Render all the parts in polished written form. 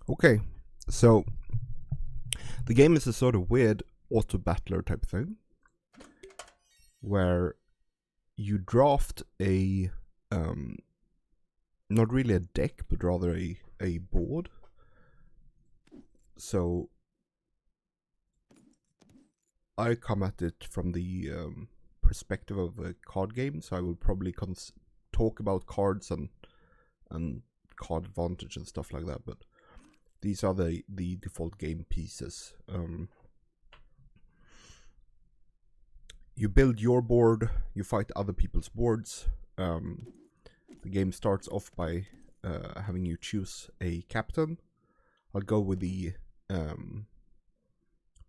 Okay, so the game is a sort of weird auto battler type thing where you draft a not really a deck but rather a board. So I come at it from the perspective of a card game, so I will probably talk about cards and card advantage and stuff like that, but these are the default game pieces. You build your board, you fight other people's boards. The game starts off by having you choose a captain. I'll go with the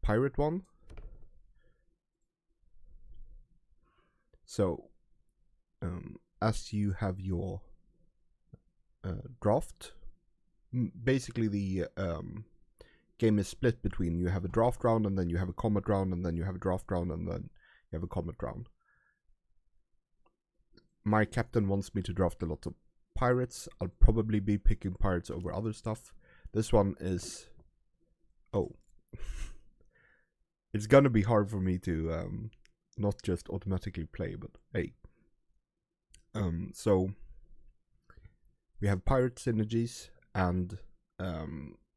pirate one. So, as you have your draft, basically the game is split between you have a draft round and then you have a combat round and then you have a draft round and then you have a combat round. My captain wants me to draft a lot of pirates. I'll probably be picking pirates over other stuff. This one is... oh. It's gonna be hard for me to not just automatically play, but hey. So we have pirate synergies and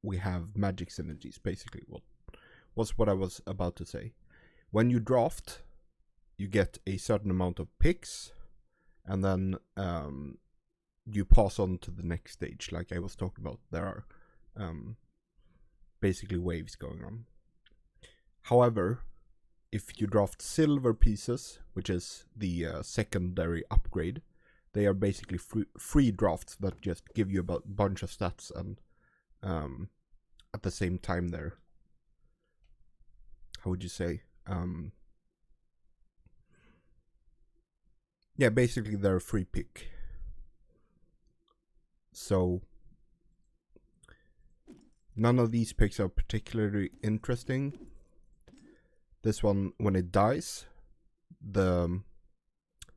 we have magic synergies, basically. Was what I was about to say. When you draft, you get a certain amount of picks, and then you pass on to the next stage, like I was talking about. There are basically waves going on. However, if you draft silver pieces, which is the secondary upgrade, they are basically free drafts that just give you a bunch of stats, and at the same time they're, how would you say, yeah, basically they're a free pick. So none of these picks are particularly interesting. This one, when it dies,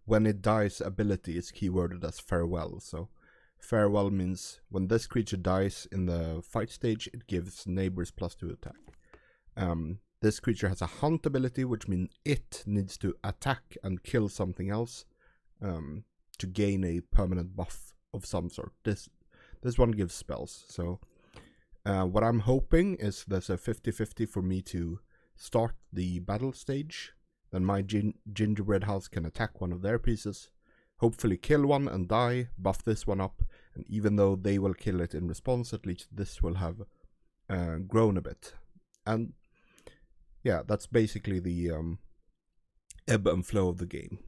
when it dies ability is keyworded as farewell. So farewell means when this creature dies in the fight stage, it gives neighbors +2 attack. This creature has a hunt ability, which means it needs to attack and kill something else to gain a permanent buff of some sort. This one gives spells. So what I'm hoping is there's a 50-50 for me to start the battle stage. Then my gingerbread house can attack one of their pieces, hopefully kill one and die, buff this one up, and even though they will kill it in response, at least this will have grown a bit. And yeah, that's basically the ebb and flow of the game.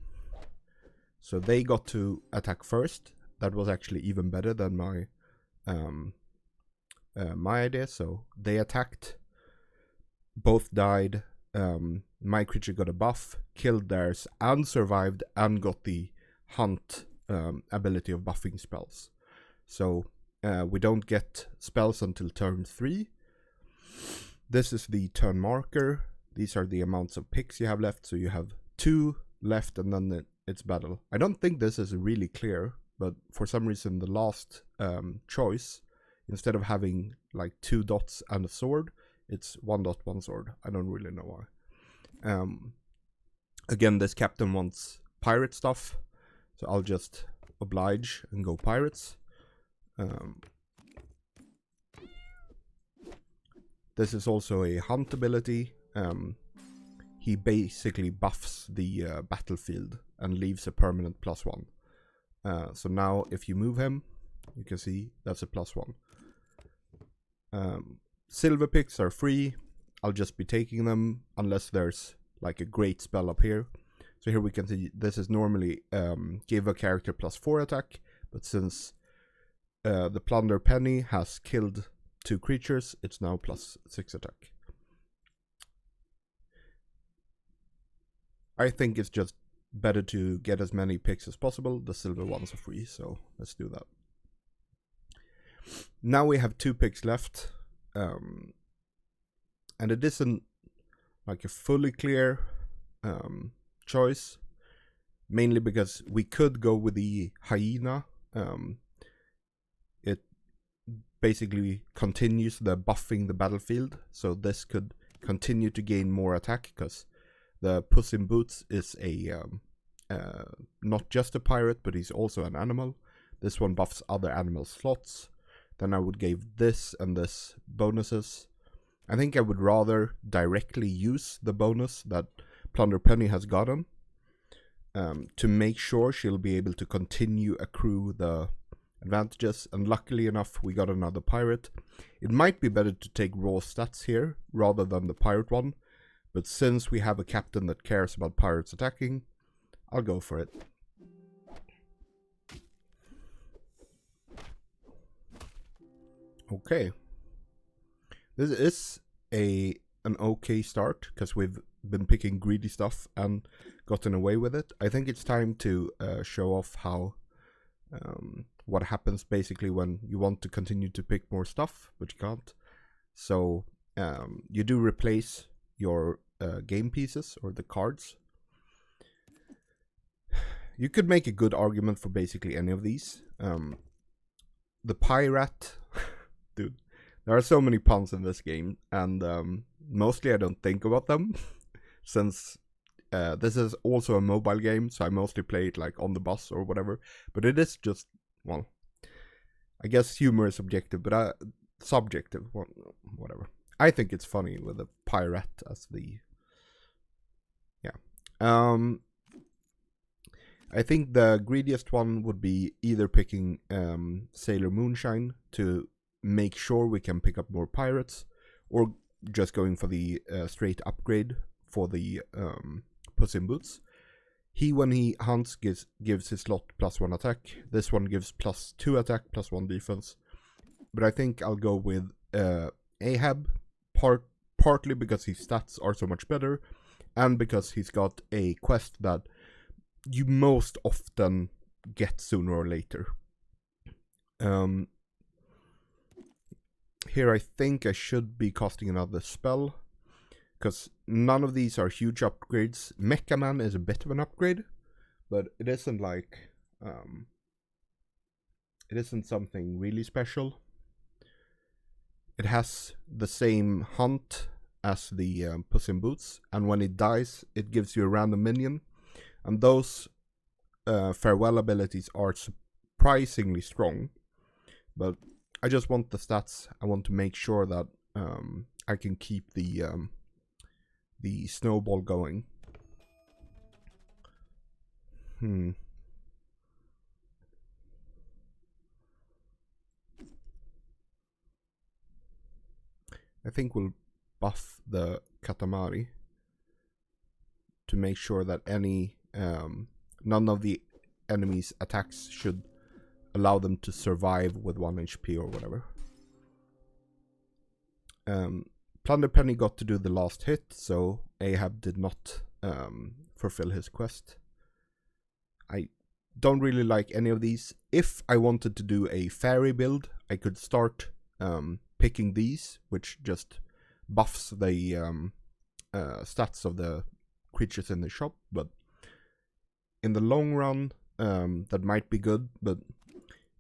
So they got to attack first. That was actually even better than my my idea. So they attacked, both died. My creature got a buff, killed theirs, and survived, and got the hunt ability of buffing spells. So we don't get spells until turn 3. This is the turn marker. These are the amounts of picks you have left. So you have 2 left and then it's battle. I don't think this is really clear, but for some reason the last choice, instead of having like 2 dots and a sword, it's 1 dot, 1 sword. I don't really know why. Again, this captain wants pirate stuff, so I'll just oblige and go pirates. This is also a hunt ability. He basically buffs the battlefield and leaves a permanent +1. So now if you move him, you can see that's a +1. Silver picks are free. I'll just be taking them unless there's like a great spell up here. So here we can see this is normally give a character +4 attack, but since the plunder penny has killed 2 creatures, it's now +6 attack. I think it's just better to get as many picks as possible. The silver ones are free, so let's do that. Now we have 2 picks left. And it isn't like a fully clear choice, mainly because we could go with the hyena. basically continues the buffing the battlefield, so this could continue to gain more attack, because the Puss in Boots is a not just a pirate, but he's also an animal. This one buffs other animal slots. Then I would give this and this bonuses. I think I would rather directly use the bonus that Plunder Penny has gotten to make sure she'll be able to continue accrue the advantages, and luckily enough we got another pirate. It might be better to take raw stats here rather than the pirate one, but since we have a captain that cares about pirates attacking, I'll go for it. Okay, this is an okay start, because we've been picking greedy stuff and gotten away with it. I think it's time to show off how what happens basically when you want to continue to pick more stuff, but you can't. So you do replace your game pieces or the cards. You could make a good argument for basically any of these. The pirate, dude, there are so many puns in this game, and mostly I don't think about them, since this is also a mobile game, so I mostly play it like on the bus or whatever. But it is just, well, I guess humor is subjective, but subjective, well, whatever. I think it's funny with a pirate as the, yeah. I think the greediest one would be either picking Sailor Moonshine to make sure we can pick up more pirates, or just going for the straight upgrade for the Puss in Boots. He, when he hunts, gives his slot +1 attack. This one gives +2 attack, +1 defense. But I think I'll go with Ahab, partly because his stats are so much better, and because he's got a quest that you most often get sooner or later. Here I think I should be casting another spell, because none of these are huge upgrades. Mecha Man is a bit of an upgrade, but it isn't like it isn't something really special. It has the same hunt as the Puss in Boots, and when it dies, it gives you a random minion. And those farewell abilities are surprisingly strong, but I just want the stats. I want to make sure that I can keep the snowball going. I think we'll buff the Katamari to make sure that none of the enemy's attacks should allow them to survive with 1 HP or whatever. Plunder Penny got to do the last hit, so Ahab did not fulfill his quest. I don't really like any of these. If I wanted to do a fairy build, I could start picking these, which just buffs the stats of the creatures in the shop, but in the long run that might be good, but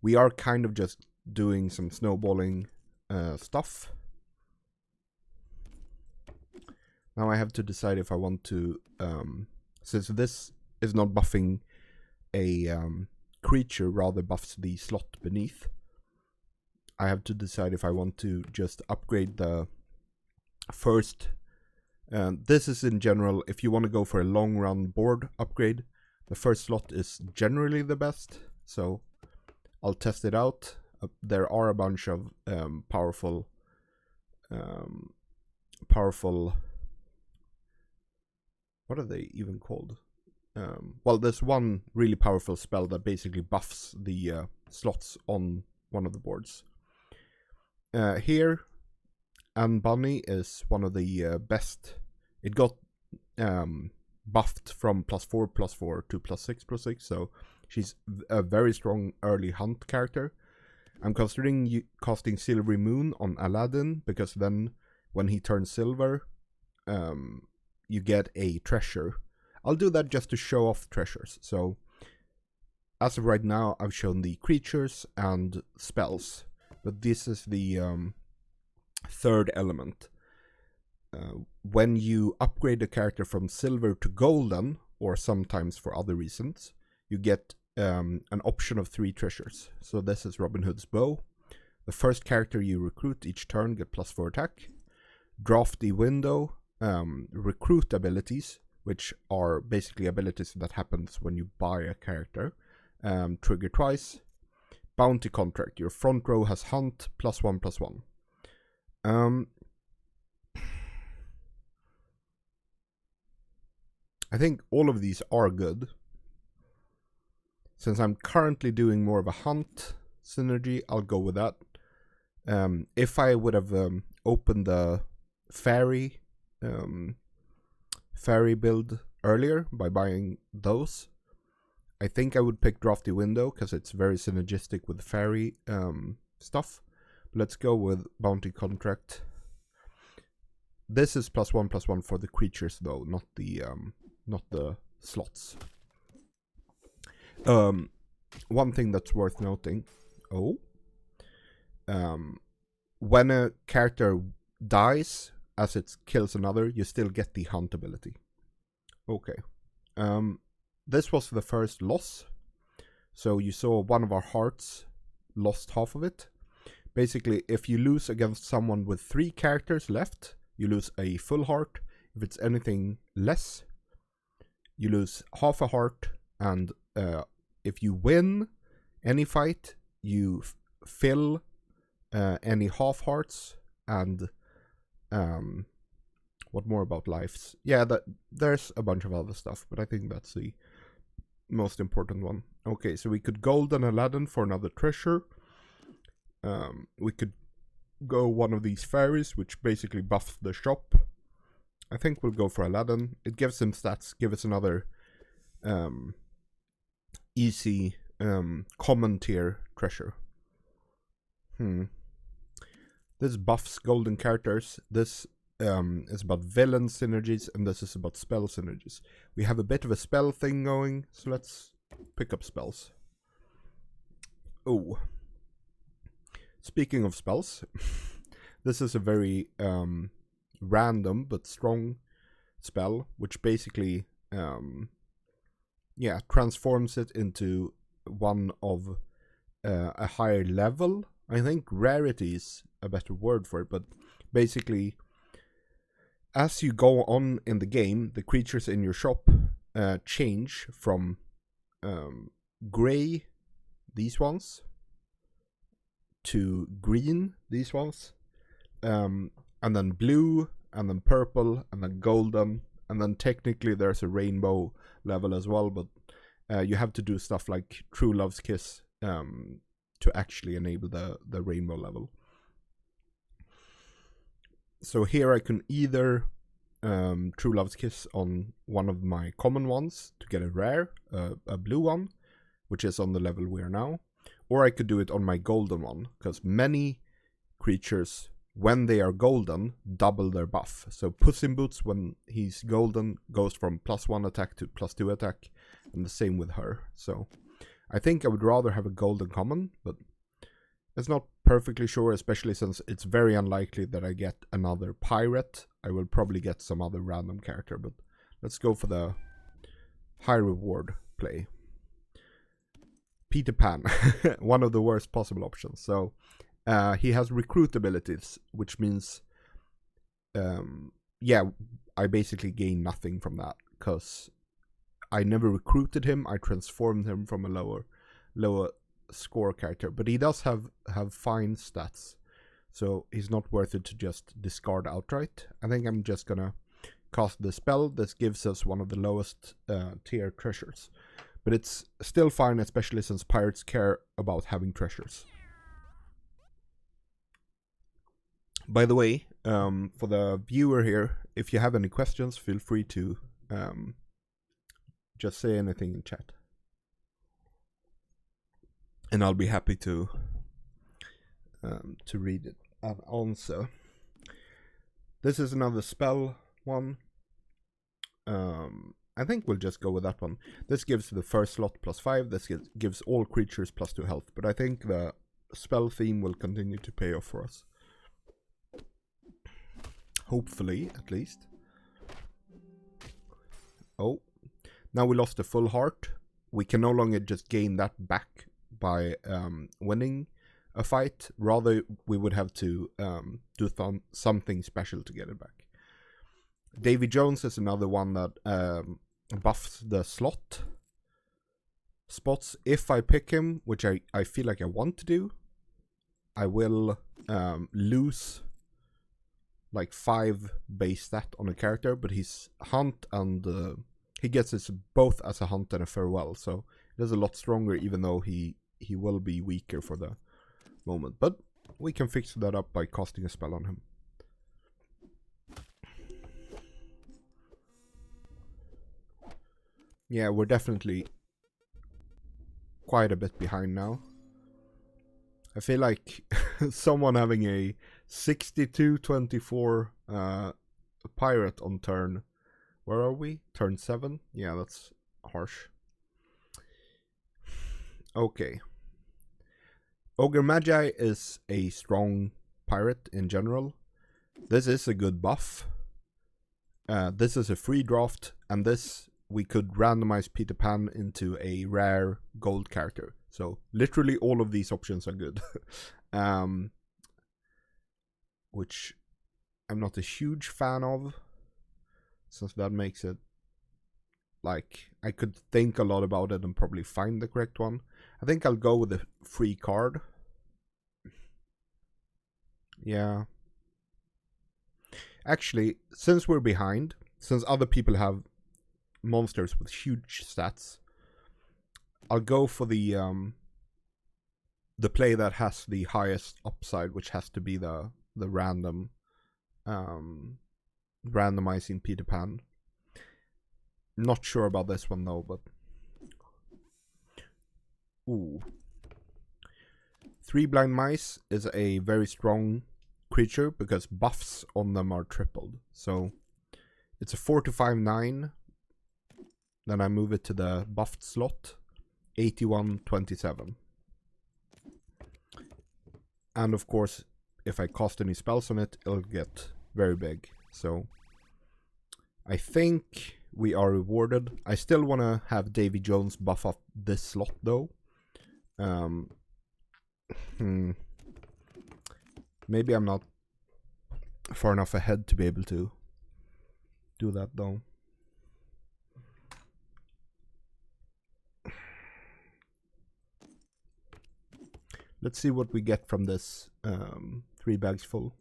we are kind of just doing some snowballing stuff. Now I have to decide if I want to, since this is not buffing a creature, rather buffs the slot beneath, I have to decide if I want to just upgrade the first. This is in general, if you want to go for a long run board upgrade, the first slot is generally the best, so I'll test it out. There are a bunch of powerful, what are they even called? Well, there's one really powerful spell that basically buffs the slots on one of the boards. Here, Anne Bunny is one of the best. It got buffed from +4/+4 to +6/6, so she's a very strong early hunt character. I'm considering casting Silvery Moon on Aladdin, because then when he turns silver, you get a treasure. I'll do that just to show off treasures. So as of right now, I've shown the creatures and spells, but this is the third element. When you upgrade a character from silver to golden, or sometimes for other reasons, you get an option of 3 treasures. So this is Robin Hood's bow. The first character you recruit each turn get +4 attack. Drafty window, recruit abilities, which are basically abilities that happens when you buy a character, trigger twice. Bounty contract, your front row has hunt +1/+1. I think all of these are good. Since I'm currently doing more of a hunt synergy, I'll go with that. If I would have opened the fairy build earlier by buying those, I think I would pick Drafty Window because it's very synergistic with fairy stuff. Let's go with Bounty Contract. This is +1/+1 for the creatures though, not the slots. One thing that's worth noting. When a character dies as it kills another, you still get the hunt ability. Okay. This was the first loss. So you saw one of our hearts lost half of it. Basically, if you lose against someone with 3 characters left, you lose a full heart. If it's anything less, you lose half a heart. And if you win any fight, you fill any half hearts. And what more about lives? Yeah, there's a bunch of other stuff, but I think that's the most important one. Okay, so we could golden Aladdin for another treasure. We could go one of these fairies, which basically buffs the shop. I think we'll go for Aladdin. It gives him stats, give us another easy common tier treasure. This buffs golden characters. This is about villain synergies, and this is about spell synergies. We have a bit of a spell thing going, so let's pick up spells. Oh. Speaking of spells, this is a very random but strong spell, which basically transforms it into one of a higher level. I think rarity is a better word for it, but basically, as you go on in the game, the creatures in your shop change from gray, these ones, to green, these ones, and then blue, and then purple, and then golden, and then technically there's a rainbow level as well, but you have to do stuff like True Love's Kiss to actually enable the rainbow level. So here I can either True Love's Kiss on one of my common ones to get a rare, a blue one, which is on the level we are now, or I could do it on my golden one, because many creatures, when they are golden, double their buff. So Puss in Boots, when he's golden, goes from +1 attack to +2 attack, and the same with her. So I think I would rather have a golden common, but it's not perfectly sure, especially since it's very unlikely that I get another pirate. I will probably get some other random character, but let's go for the high reward play. Peter Pan, one of the worst possible options. So he has recruit abilities, which means, I basically gain nothing from that, because I never recruited him. I transformed him from a lower score character, but he does have fine stats, so he's not worth it to just discard outright. I think I'm just gonna cast the spell. This gives us one of the lowest tier treasures, but it's still fine, especially since pirates care about having treasures. By the way, for the viewer here, if you have any questions, feel free to just say anything in chat, and I'll be happy to read it and answer. This is another spell one. I think we'll just go with that one. This gives the first slot +5. This gives all creatures +2 health. But I think the spell theme will continue to pay off for us. Hopefully, at least. Oh, now we lost a full heart. We can no longer just gain that back by winning a fight. Rather, we would have to do something special to get it back. Davy Jones is another one that buffs the slot spots. If I pick him, which I feel like I want to do, I will lose like 5 base stat on a character, but he's hunt and he gets this both as a hunt and a farewell, so it is a lot stronger, even though he will be weaker for the moment. But we can fix that up by casting a spell on him. Yeah, we're definitely quite a bit behind now. I feel like someone having a 62-24 pirate on turn. Where are we? Turn 7? Yeah, that's harsh. Okay. Ogre Magi is a strong pirate in general. This is a good buff. This is a free draft, and this we could randomize Peter Pan into a rare gold character. So literally all of these options are good. Which I'm not a huge fan of, since that makes it like I could think a lot about it and probably find the correct one. I think I'll go with a free card. Yeah. Actually, since we're behind, since other people have monsters with huge stats, I'll go for the play that has the highest upside, which has to be the random randomizing Peter Pan. Not sure about this one though, but ooh. 3 blind mice is a very strong creature because buffs on them are tripled. So it's a 4-5-9. Then I move it to the buffed slot, 81-27. And of course, if I cast any spells on it, it'll get very big. So I think we are rewarded. I still want to have Davy Jones buff up this slot though. Maybe I'm not far enough ahead to be able to do that though. Let's see what we get from this 3 bags full.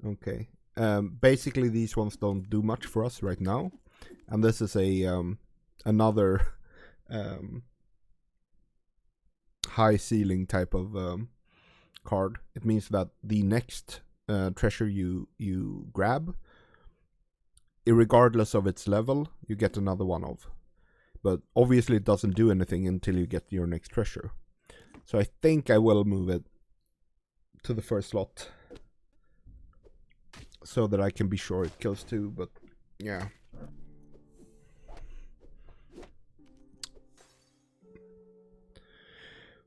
Okay. Basically, these ones don't do much for us right now, and this is a another high ceiling type of card. It means that the next treasure you grab, irregardless of its level, you get another one of. But obviously it doesn't do anything until you get your next treasure. So I think I will move it to the first slot so that I can be sure it kills 2, but yeah.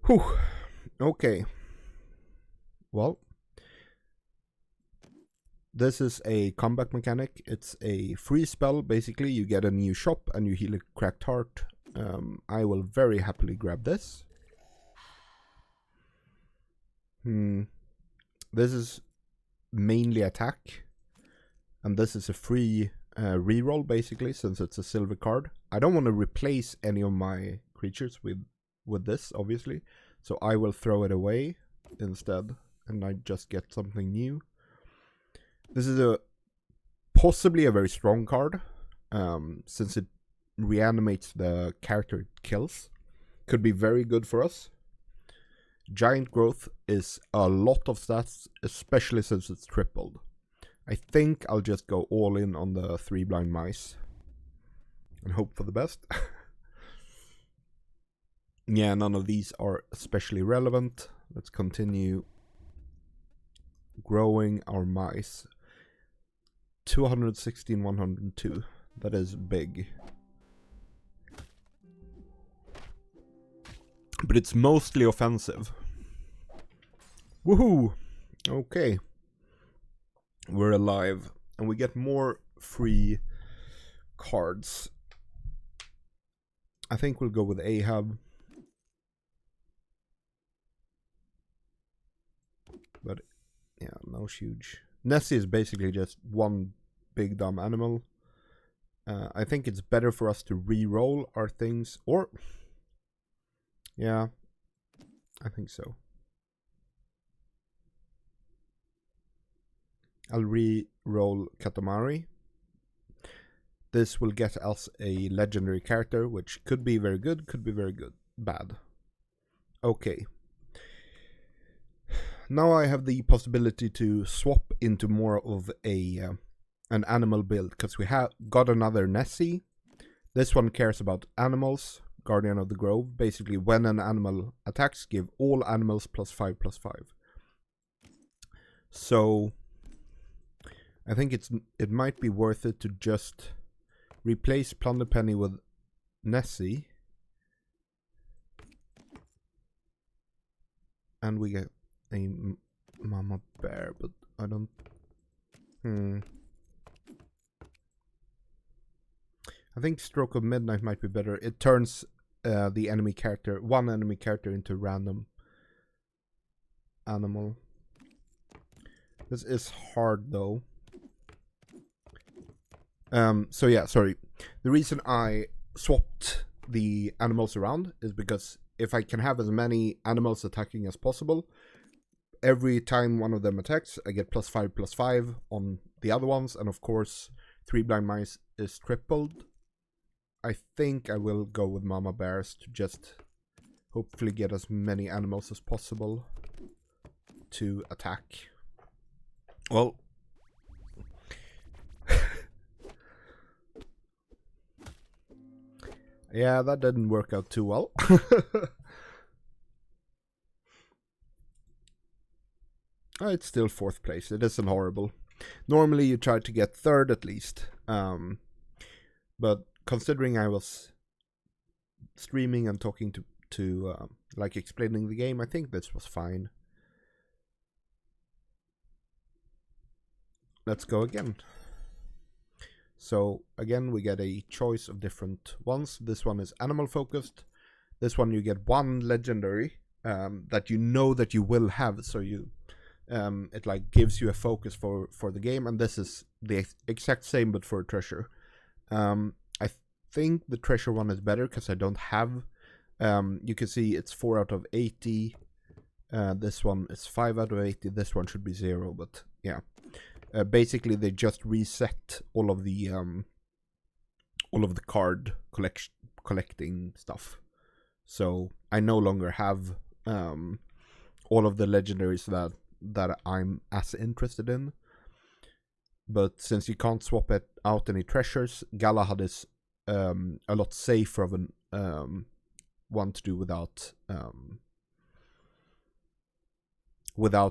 Whew. Okay. Well, this is a comeback mechanic. It's a free spell, basically. You get a new shop and you heal a cracked heart. I will very happily grab this. This is mainly attack. And this is a free reroll, basically, since it's a silver card. I don't want to replace any of my creatures with this, obviously. So I will throw it away instead. And I just get something new. This is possibly a very strong card, since it reanimates the character it kills. Could be very good for us. Giant growth is a lot of stats, especially since it's tripled. I think I'll just go all in on the 3 blind mice and hope for the best. Yeah, none of these are especially relevant. Let's continue growing our mice. 216, 102. That is big. but it's mostly offensive. Woohoo! Okay. We're alive. And we get more free cards. I think we'll go with Ahab. But yeah, no huge. Nessie is basically just one big dumb animal. I think it's better for us to re-roll our things, or yeah, I think so. I'll re-roll Katamari. This will get us a legendary character, which could be very good, could be very bad. Okay. Now I have the possibility to swap into more of a an animal build, because we have got another Nessie. This one cares about animals, Guardian of the Grove. Basically, when an animal attacks, give all animals +5/+5. So I think it might be worth it to just replace Plunder Penny with Nessie, and we get a Mama Bear, but I don't. I think Stroke of Midnight might be better. It turns the enemy character, one enemy character, into a random animal. This is hard though. So yeah, sorry. The reason I swapped the animals around is because if I can have as many animals attacking as possible, every time one of them attacks, I get +5/+5 on the other ones, and of course, 3 blind mice is tripled. I think I will go with Mama Bears to just hopefully get as many animals as possible to attack. Well, yeah, that didn't work out too well. It's still 4th place. It isn't horrible. Normally you try to get 3rd at least. But considering I was streaming and talking to like explaining the game, I think this was fine. Let's go again. So again, we get a choice of different ones. This one is animal focused. This one you get 1 legendary that you know that you will have, so you it like gives you a focus for the game. And this is the exact same but for a treasure. I think the treasure one is better because I don't have. You can see it's 4 out of 80. This one is 5 out of 80. This one should be 0, but yeah. Basically, they just reset all of the card collecting stuff. So I no longer have all of the legendaries that I'm as interested in. But since you can't swap it out any treasures, Galahad is a lot safer of an one to do without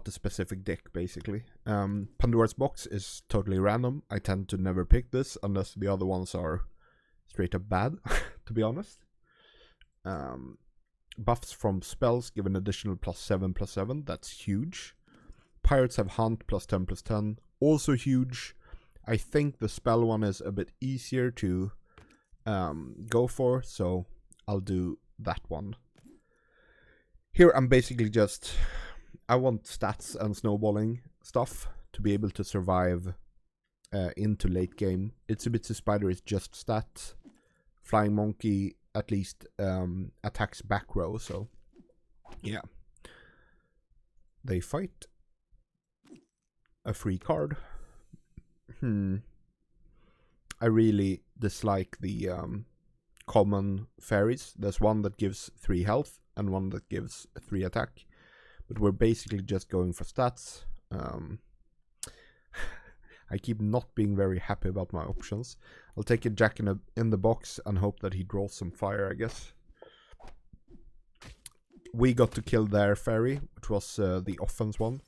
a specific deck, basically. Pandora's Box is totally random. I tend to never pick this unless the other ones are straight up bad, to be honest. Buffs from spells give an additional +7/+7. That's huge. Pirates have Hunt +10/+10. Also huge. I think the spell one is a bit easier to go for, so I'll do that one. Here I'm basically just... I want stats and snowballing stuff to be able to survive into late game. Itsubitsu Spider is just stats. Flying Monkey at least attacks back row, so yeah. They fight. A free card. I really dislike the common fairies. There's one that gives 3 health and one that gives 3 attack. But we're basically just going for stats. I keep not being very happy about my options. I'll take a Jack in the box and hope that he draws some fire, I guess. We got to kill their fairy, which was the offense one.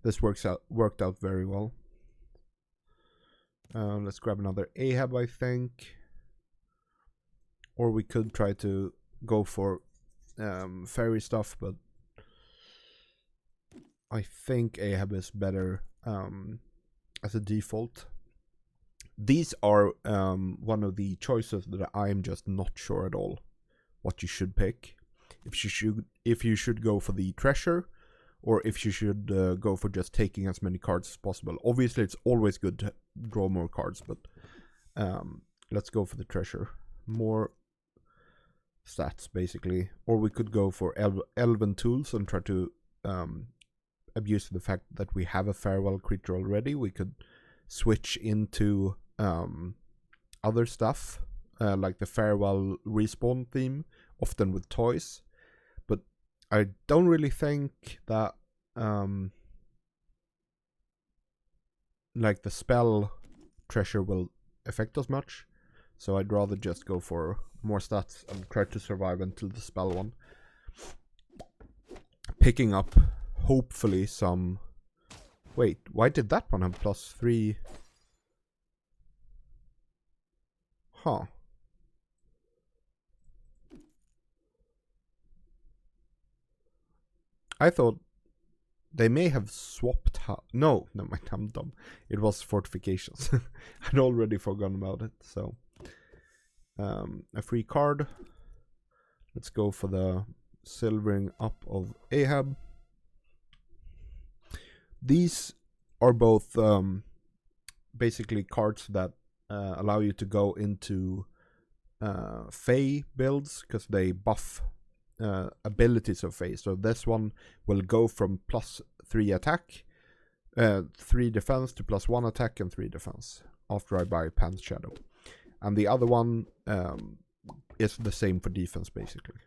This worked out very well. Let's grab another Ahab, I think. Or we could try to go for fairy stuff, but I think Ahab is better as a default. These are one of the choices that I'm just not sure at all what you should pick. If you should go for the treasure, or if you should go for just taking as many cards as possible. Obviously, it's always good to draw more cards, but let's go for the treasure. More stats, basically. Or we could go for elven tools and try to abuse the fact that we have a farewell creature already. We could switch into other stuff, like the farewell respawn theme, often with toys. But I don't really think that like the spell treasure will affect us much. So I'd rather just go for more stats and try to survive until the spell one. Picking up, hopefully, some... Wait, why did that one have +3? Huh. I thought they may have swapped... No, I'm dumb. It was fortifications. I'd already forgotten about it, so... a free card. Let's go for the silvering up of Ahab. These are both basically cards that allow you to go into Fey builds, because they buff abilities of Fey. So this one will go from +3 attack, 3 defense to +1 attack and 3 defense after I buy Pan's Shadow. And the other one is the same for defense, basically.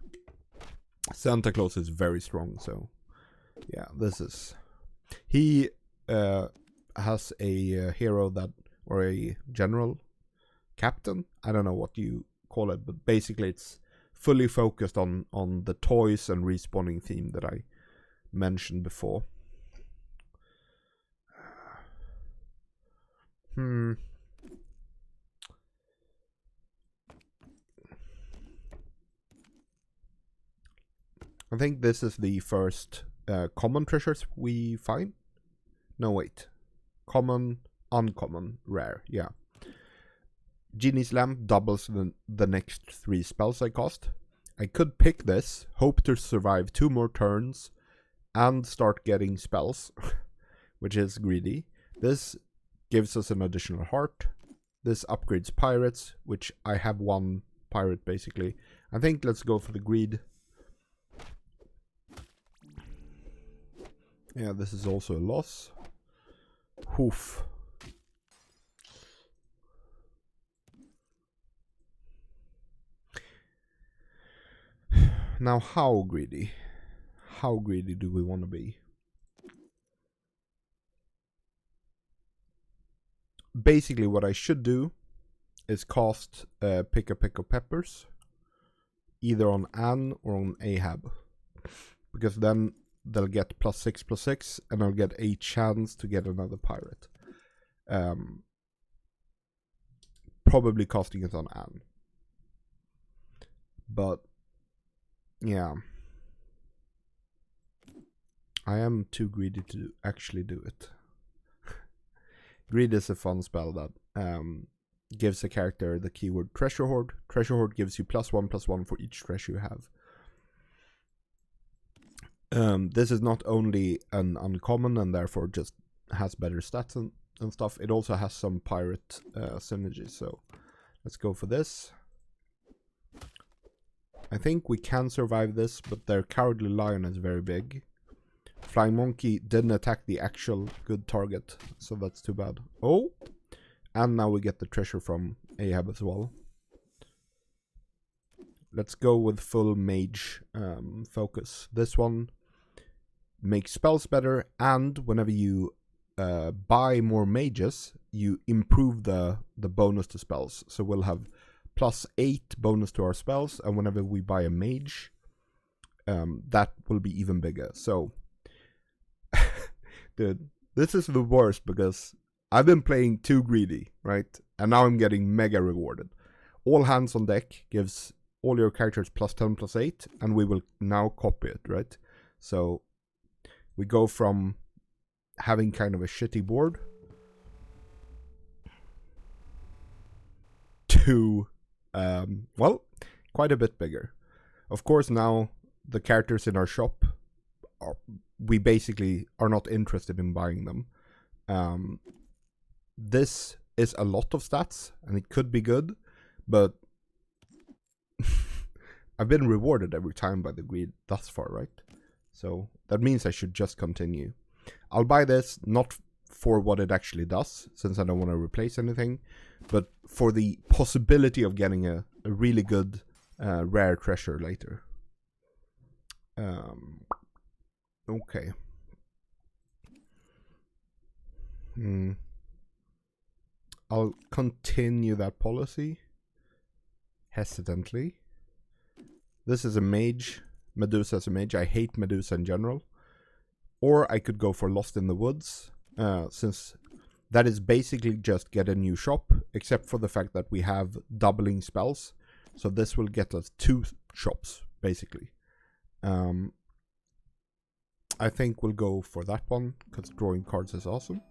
Santa Claus is very strong, so yeah, this is... He has a hero that, or a general, captain, I don't know what you call it, but basically it's fully focused on the toys and respawning theme that I mentioned before. I think this is the first common treasures we find. No, wait. Common, uncommon, rare, yeah. Genie's Lamp doubles the next 3 spells I cast. I could pick this, hope to survive 2 more turns, and start getting spells, which is greedy. This gives us an additional heart. This upgrades pirates, which I have 1 pirate, basically. I think let's go for the greed. Yeah, this is also a loss. Hoof. Now, how greedy? How greedy do we want to be? Basically, what I should do is cast Pick a Peck of Peppers, either on Anne or on Ahab, because then they'll get +6/+6, and I'll get a chance to get another pirate. Probably casting it on Anne. But, yeah. I am too greedy to actually do it. Greed is a fun spell that gives a character the keyword Treasure Hoard. Treasure Hoard gives you +1/+1 for each treasure you have. This is not only an uncommon and therefore just has better stats and stuff, it also has some pirate synergy, so let's go for this. I think we can survive this, but their Cowardly Lion is very big. Flying Monkey didn't attack the actual good target, so that's too bad. Oh! And now we get the treasure from Ahab as well. Let's go with full mage focus. This one makes spells better, and whenever you buy more mages, you improve the bonus to spells. So we'll have +8 bonus to our spells, and whenever we buy a mage, that will be even bigger. So, dude, this is the worst because I've been playing too greedy, right? And now I'm getting mega rewarded. All hands on deck gives all your characters plus 10 plus 8, and we will now copy it, right? So we go from having kind of a shitty board to, well, quite a bit bigger. Of course, now the characters in our shop, we basically are not interested in buying them. This is a lot of stats, and it could be good, but I've been rewarded every time by the greed thus far, right? So that means I should just continue. I'll buy this not for what it actually does, since I don't want to replace anything, but for the possibility of getting a really good rare treasure later. Okay. I'll continue that policy hesitantly. This is a mage. Medusa is a mage. I hate Medusa in general. Or I could go for Lost in the Woods, since that is basically just get a new shop, except for the fact that we have doubling spells. So this will get us 2 shops, basically. I think we'll go for that one, because drawing cards is awesome.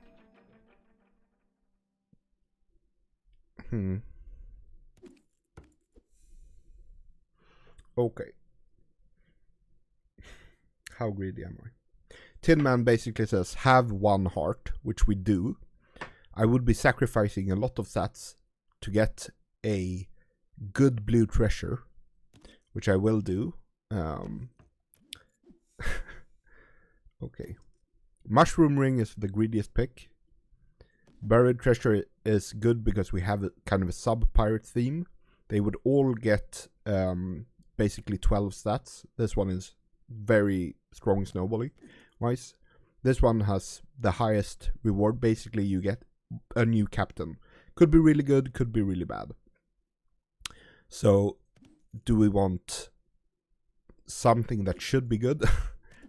Okay. How greedy am I? Tin Man basically says, have 1 heart, which we do. I would be sacrificing a lot of stats to get a good blue treasure, which I will do. Okay. Mushroom Ring is the greediest pick. Buried Treasure is good because we have a kind of a sub-pirate theme. They would all get basically 12 stats. This one is very strong snowballing wise. This one has the highest reward. Basically, you get a new captain. Could be really good, could be really bad. So, do we want something that should be good?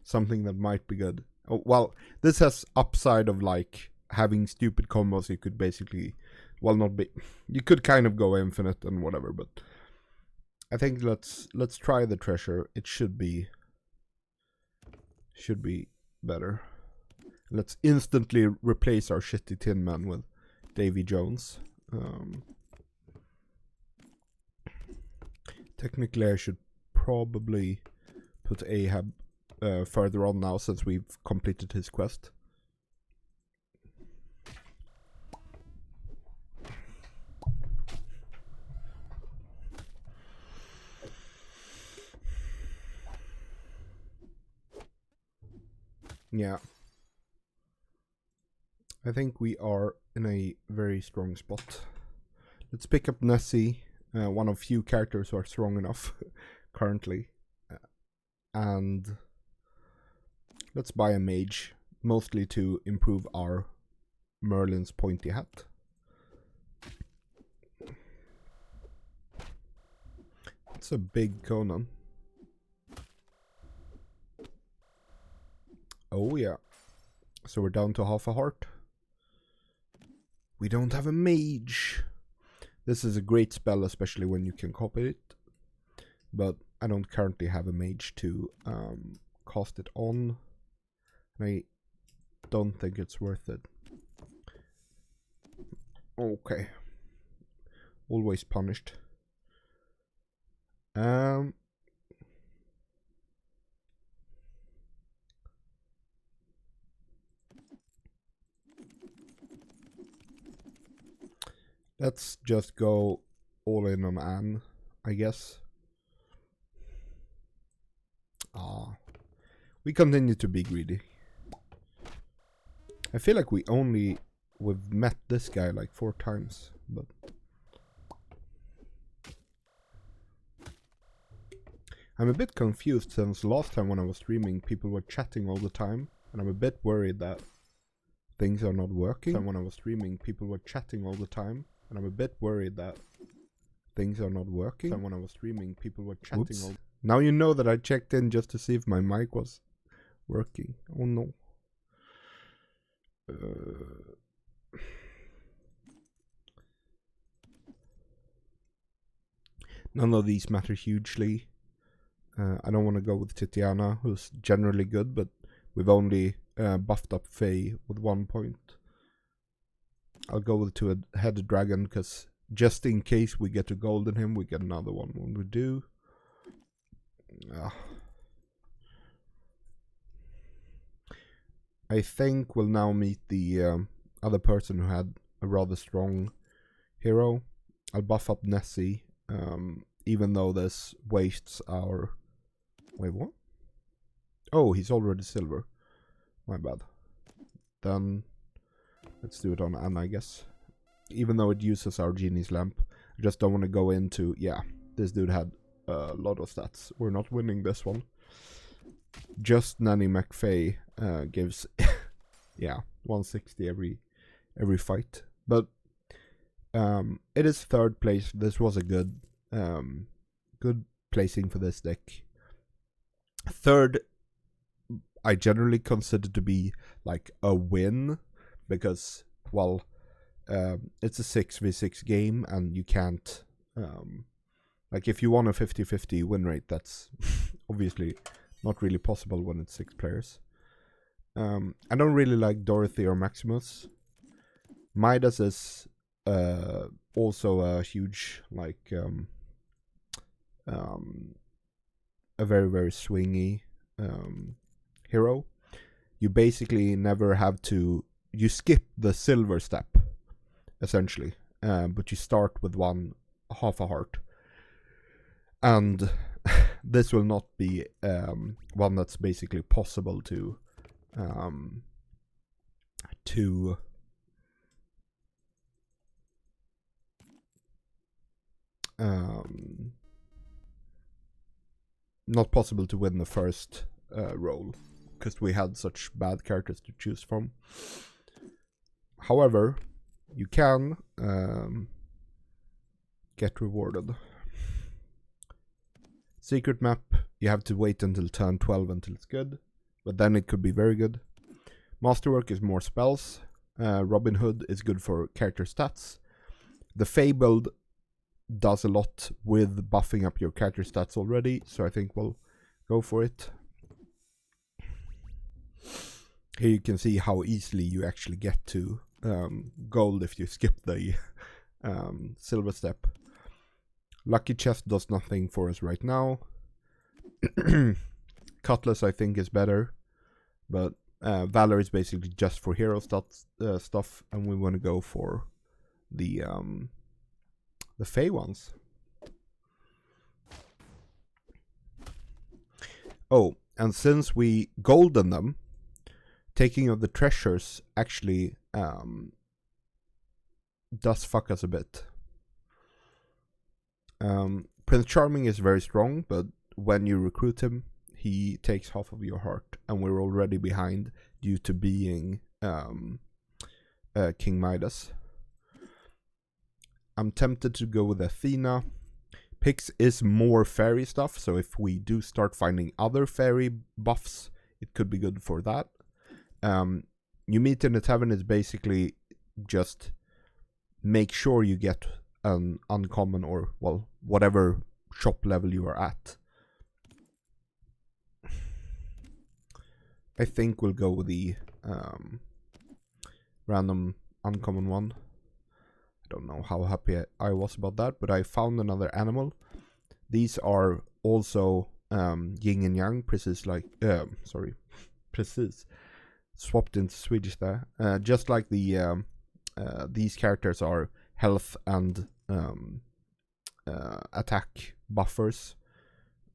Something that might be good? Oh, well, this has upside of like having stupid combos. You could basically, well, not be, you could kind of go infinite and whatever, but I think let's try the treasure. It should be better. Let's instantly replace our shitty Tin Man with Davy Jones. Technically, I should probably put Ahab further on now, since we've completed his quest. Yeah. I think we are in a very strong spot. Let's pick up Nessie, one of few characters who are strong enough currently. And let's buy a mage, mostly to improve our Merlin's pointy hat. It's a big Conan. Oh yeah. So we're down to half a heart. We don't have a mage. This is a great spell, especially when you can copy it. But I don't currently have a mage to cast it on. I don't think it's worth it. Okay. Always punished. Let's just go all in on Anne, I guess. We continue to be greedy. I feel like we've met this guy like 4 times, but I'm a bit confused, since last time when I was streaming, people were chatting all the time, and I'm a bit worried that things are not working. And when I was streaming, people were chatting all the time, and I'm a bit worried that things are not working. And when I was streaming, people were chatting all. Now you know that I checked in just to see if my mic was working. Oh no. None of these matter hugely. I don't want to go with Titiana, who's generally good, but we've only buffed up Faye with 1 point. I'll go with two-headed dragon, because just in case we get to golden him, we get another one when we do. I think we'll now meet the other person who had a rather strong hero. I'll buff up Nessie, even though this wastes our... Wait, what? Oh, he's already silver. My bad. Then let's do it on Anna, I guess. Even though it uses our genie's lamp. I just don't want to go into... Yeah, this dude had a lot of stats. We're not winning this one. Just Nanny McFay gives... yeah, 160 every fight. But it is third place. This was a good placing for this deck. Third, I generally consider to be like a win, because, well, it's a 6v6 game, and you can't, like, if you want a 50-50 win rate, that's obviously not really possible when it's 6 players. I don't really like Dorothy or Maximus. Midas is also a huge, like, a very, very swingy hero. You basically never have to... You skip the silver step, essentially. But you start with half a heart. And this will not be one that's basically possible to not possible to win the first roll, because we had such bad characters to choose from. However, you can get rewarded. Secret map, you have to wait until turn 12 until it's good, but then it could be very good. Masterwork is more spells. Robin Hood is good for character stats. The Fae build does a lot with buffing up your character stats already, so I think we'll go for it. Here you can see how easily you actually get to gold if you skip the silver step. Lucky Chest does nothing for us right now. Cutlass I think is better, but Valor is basically just for hero stuff, and we want to go for the Fae ones. Oh, and since we golden them, taking of the treasures actually does fuck us a bit. Prince Charming is very strong, but when you recruit him, he takes half of your heart, and we're already behind due to being King Midas. I'm tempted to go with Athena. Pix is more fairy stuff, so if we do start finding other fairy buffs, it could be good for that. You meet in the tavern is basically just make sure you get an uncommon, or, well, whatever shop level you are at. I think we'll go with the random uncommon one. I don't know how happy I was about that, but I found another animal. These are also yin and yang, precis like, precis, swapped into Swedish there. Just like the these characters are health and attack buffers.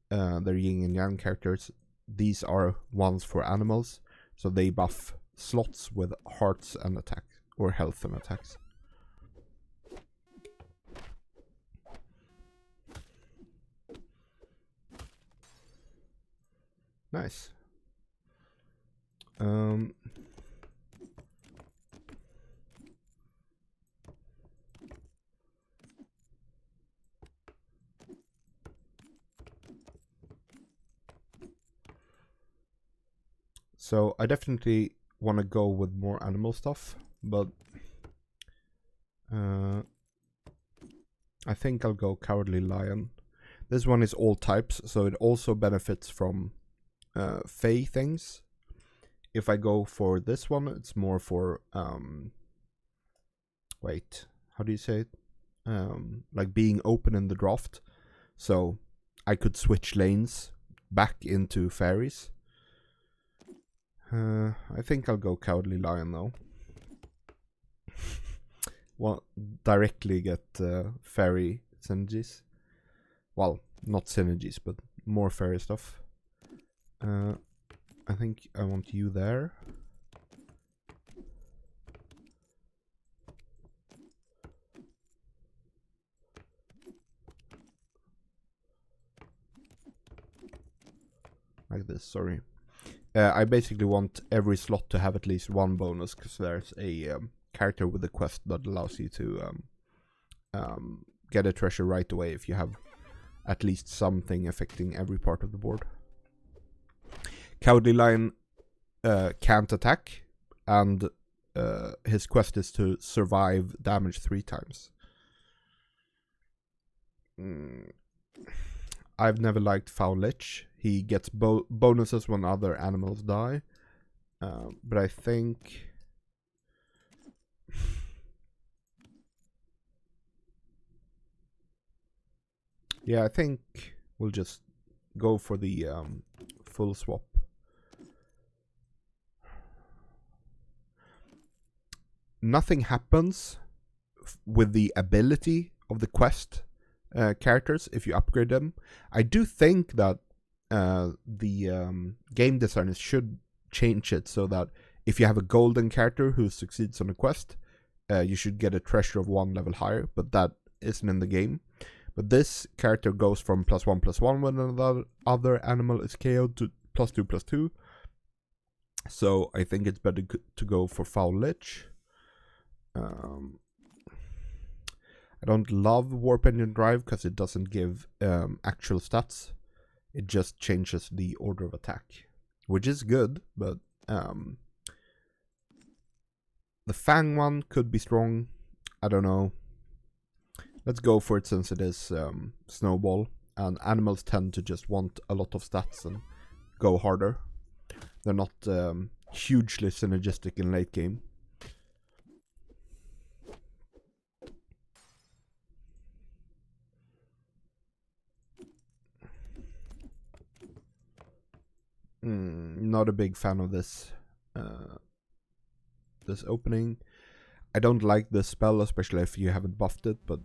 They're yin and yang characters. These are ones for animals, so they buff slots with hearts and attack, or health and attacks. Nice. So I definitely want to go with more animal stuff, but I think I'll go Cowardly Lion. This one is all types, so it also benefits from Fey things. If I go for this one, it's more for wait, how do you say it? Like being open in the draft. So I could switch lanes back into fairies. I think I'll go Cowardly Lion though. Well, directly get fairy synergies. Well, not synergies, but more fairy stuff. I think I want you there. Like this, sorry. I basically want every slot to have at least one bonus, because there's a character with a quest that allows you to get a treasure right away if you have at least something affecting every part of the board. Cowardly Lion can't attack, and his quest is to survive damage 3 times. I've never liked Foul Lich. He gets bonuses when other animals die, but I think yeah, I think we'll just go for the full swap. Nothing happens with the ability of the quest characters if you upgrade them. I do think that the game designers should change it so that if you have a golden character who succeeds on a quest, you should get a treasure of 1 level higher, but that isn't in the game. But this character goes from +1/+1 when another other animal is KO'd to +2/+2. So I think it's better to go for Foul Lich. I don't love Warp Engine Drive because it doesn't give actual stats. It just changes the order of attack, which is good, but the Fang one could be strong. I don't know. Let's go for it since it is Snowball, and animals tend to just want a lot of stats and go harder. They're not hugely synergistic in late game. Not a big fan of this this opening. I don't like this spell, especially if you haven't buffed it, but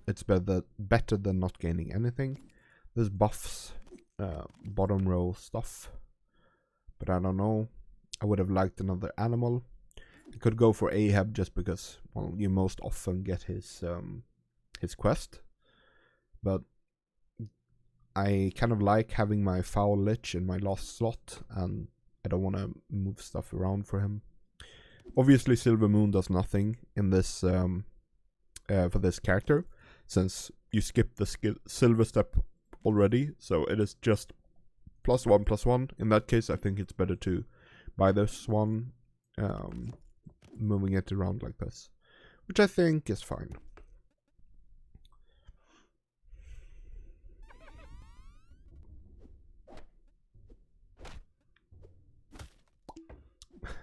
it's better than not gaining anything. This buffs bottom row stuff, but I don't know. I would have liked another animal. I could go for Ahab just because, well, you most often get his quest, but I kind of like having my Foul Lich in my last slot, and I don't want to move stuff around for him. Obviously, Silver Moon does nothing in this for this character, since you skipped the silver step already, so it is just +1/+1. In that case, I think it's better to buy this one, moving it around like this, which I think is fine.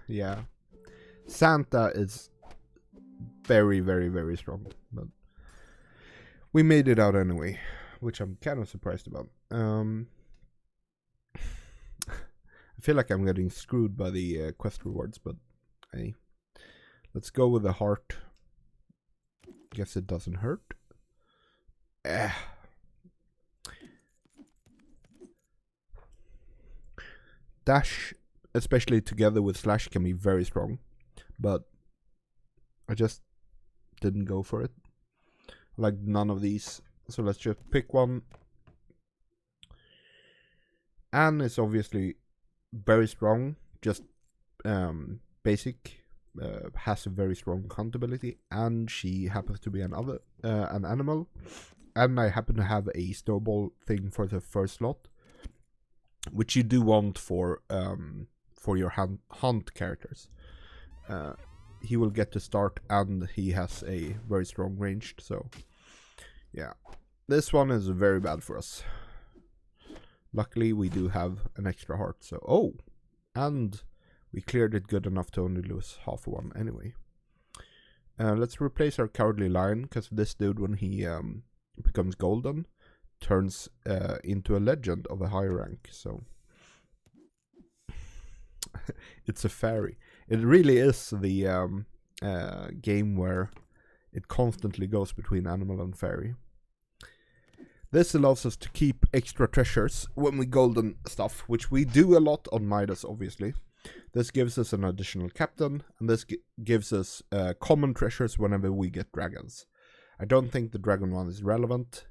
Yeah, Santa is very, very, very strong, but we made it out anyway, which I'm kind of surprised about. I feel like I'm getting screwed by the quest rewards, but hey, let's go with the heart. Guess it doesn't hurt. Dash, especially together with Slash, can be very strong, but I just didn't go for it. Like none of these, so let's just pick one. Anne is obviously very strong, just basic, has a very strong countability, and she happens to be an animal, and I happen to have a snowball thing for the first slot, which you do want for your hunt characters. He will get to start, and he has a very strong ranged, so yeah. This one is very bad for us. Luckily, we do have an extra heart, so... Oh! And we cleared it good enough to only lose half one anyway. Let's replace our Cowardly Lion, because this dude, when he becomes golden, turns into a legend of a high rank, so... It's a fairy. It really is the game where it constantly goes between animal and fairy. This allows us to keep extra treasures when we golden stuff, which we do a lot on Midas, obviously. This gives us an additional captain, and this gives us common treasures whenever we get dragons. I don't think the dragon one is relevant.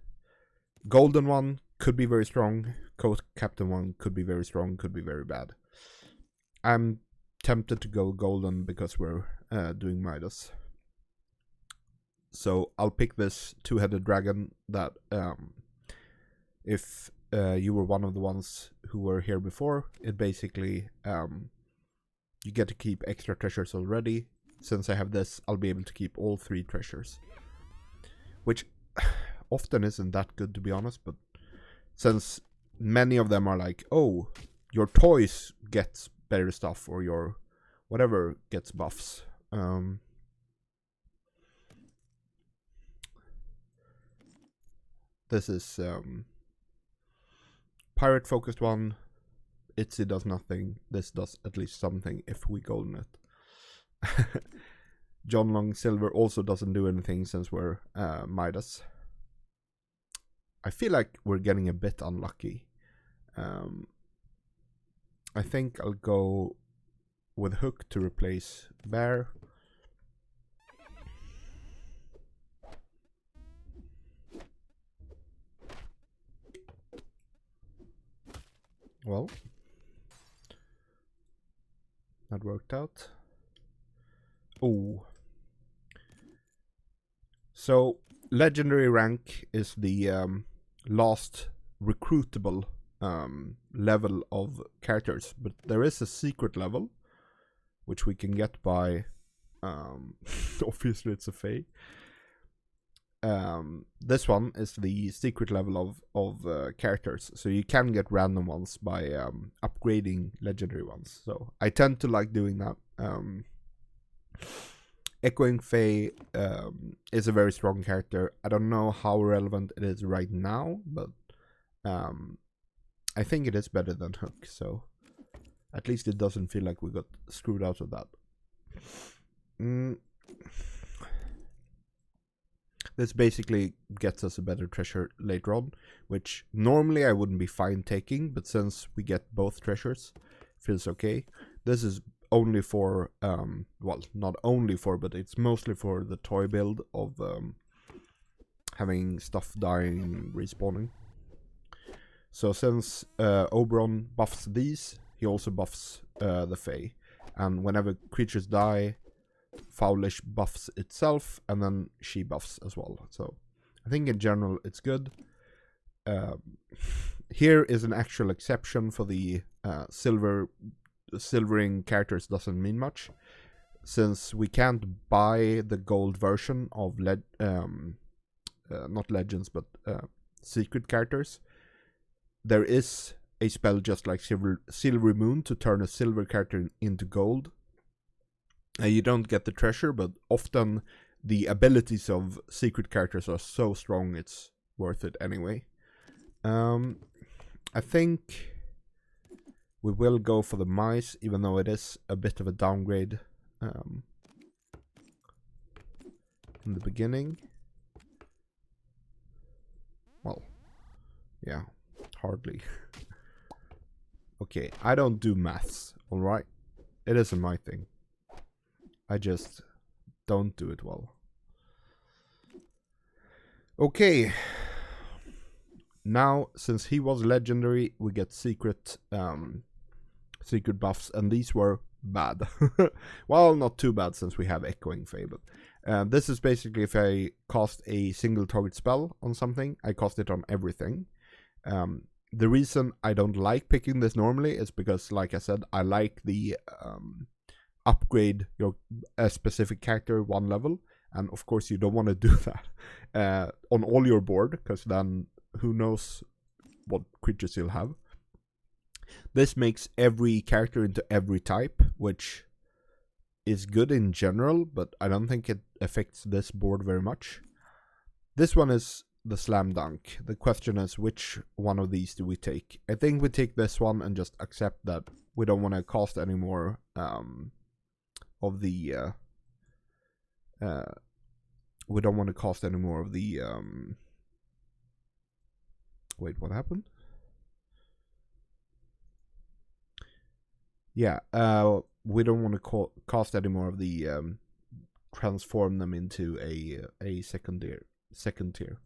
Golden one could be very strong. Co-captain one could be very strong, could be very bad. I'm tempted to go golden because we're doing Midas. So I'll pick this two-headed dragon that if you were one of the ones who were here before, it basically you get to keep extra treasures already. Since I have this, I'll be able to keep all 3 treasures, which often isn't that good, to be honest, but since many of them are like, oh, your toys gets better stuff, or your whatever gets buffs. This is pirate focused one. Itzy does nothing. This does at least something if we golden it. John Long Silver also doesn't do anything since we're Midas. I feel like we're getting a bit unlucky. I think I'll go with Hook to replace Bear. Well, that worked out. Oh. So, legendary rank is the last recruitable level of characters, but there is a secret level which we can get by obviously it's a fae. This one is the secret level of characters, so you can get random ones by upgrading legendary ones, so I tend to like doing that. Echoing Fae is a very strong character. I don't know how relevant it is right now, but I think it is better than Hook, so at least it doesn't feel like we got screwed out of that. This basically gets us a better treasure later on, which normally I wouldn't be fine taking, but since we get both treasures, feels okay. This is only for, well, not only for, but it's mostly for the toy build of having stuff dying and respawning. So since Oberon buffs these, he also buffs the Fae. And whenever creatures die, Fowlish buffs itself, and then she buffs as well. So I think in general it's good. Here is an actual exception for the silvering characters doesn't mean much, since we can't buy the gold version of not legends but secret characters. There is a spell just like Silver Moon to turn a silver character into gold. You don't get the treasure, but often the abilities of secret characters are so strong it's worth it anyway. I think we will go for the mice, even though it is a bit of a downgrade in the beginning. Well, yeah, hardly. Okay, I don't do maths, alright? It isn't my thing. I just don't do it well. Okay. Now, since he was legendary, we get secret buffs, and these were bad. Well, not too bad since we have Echoing Fae, but this is basically if I cast a single target spell on something, I cast it on everything. The reason I don't like picking this normally is because, like I said, I like the upgrade a specific character one level, And of course you don't want to do that on all your board, because then who knows what creatures you'll have. This makes every character into every type, which is good in general, but I don't think it affects this board very much. This one is the slam dunk. The question is, which one of these do we take? I think we take this one and just accept that we don't want to cost any more of the we don't want to cost any more of the wait, what happened? Yeah, we don't want to cost any more of the transform them into a second tier.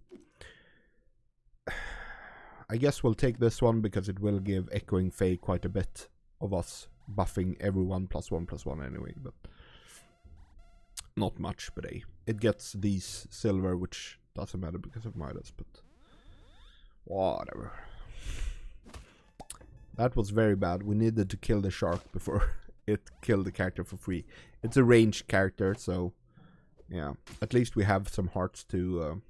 I guess we'll take this one because it will give Echoing Fae quite a bit of us buffing everyone +1/+1 anyway, but not much. But it gets these silver, which doesn't matter because of Midas, but whatever. That was very bad. We needed to kill the shark before it killed the character for free. It's a ranged character, so yeah. At least we have some hearts to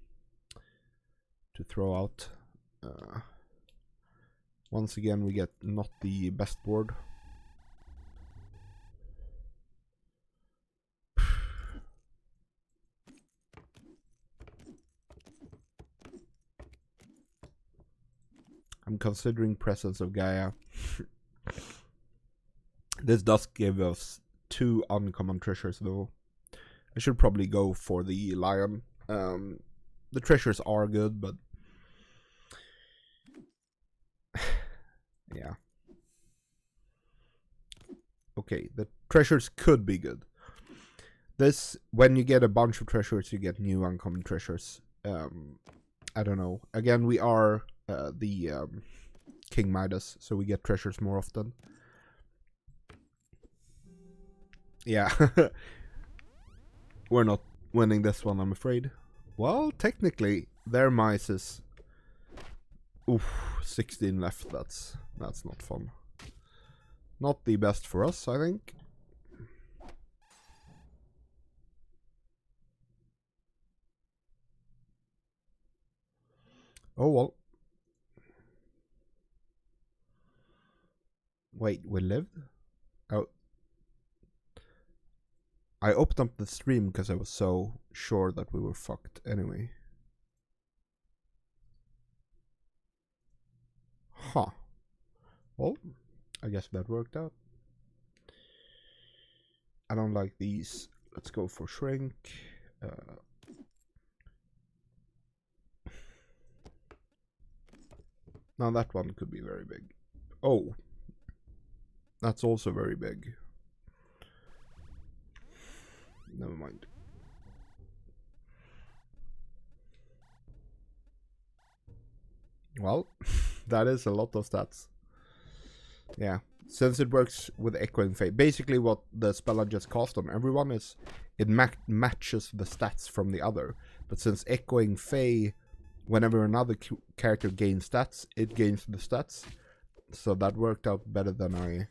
throw out. Once again, we get not the best board. I'm considering Presence of Gaia. This does give us 2 uncommon treasures though. I should probably go for the lion. The treasures are good, but yeah. Okay, the treasures could be good. This, when you get a bunch of treasures, you get new uncommon treasures. I don't know. Again, we are the King Midas, so we get treasures more often. Yeah. We're not winning this one, I'm afraid. Well, technically, their mice is... Oof, 16 left. That's not fun. Not the best for us, I think. Oh well. Wait, we lived? Oh. I opened up the stream because I was so sure that we were fucked anyway. Huh. Well, I guess that worked out. I don't like these. Let's go for shrink. Now that one could be very big. Oh. That's also very big. Never mind. Well, that is a lot of stats. Yeah. Since it works with Echoing Fae, basically what the spell I just cast on everyone is it matches the stats from the other. But since Echoing Fae, whenever another character gains stats, it gains the stats. So that worked out better than I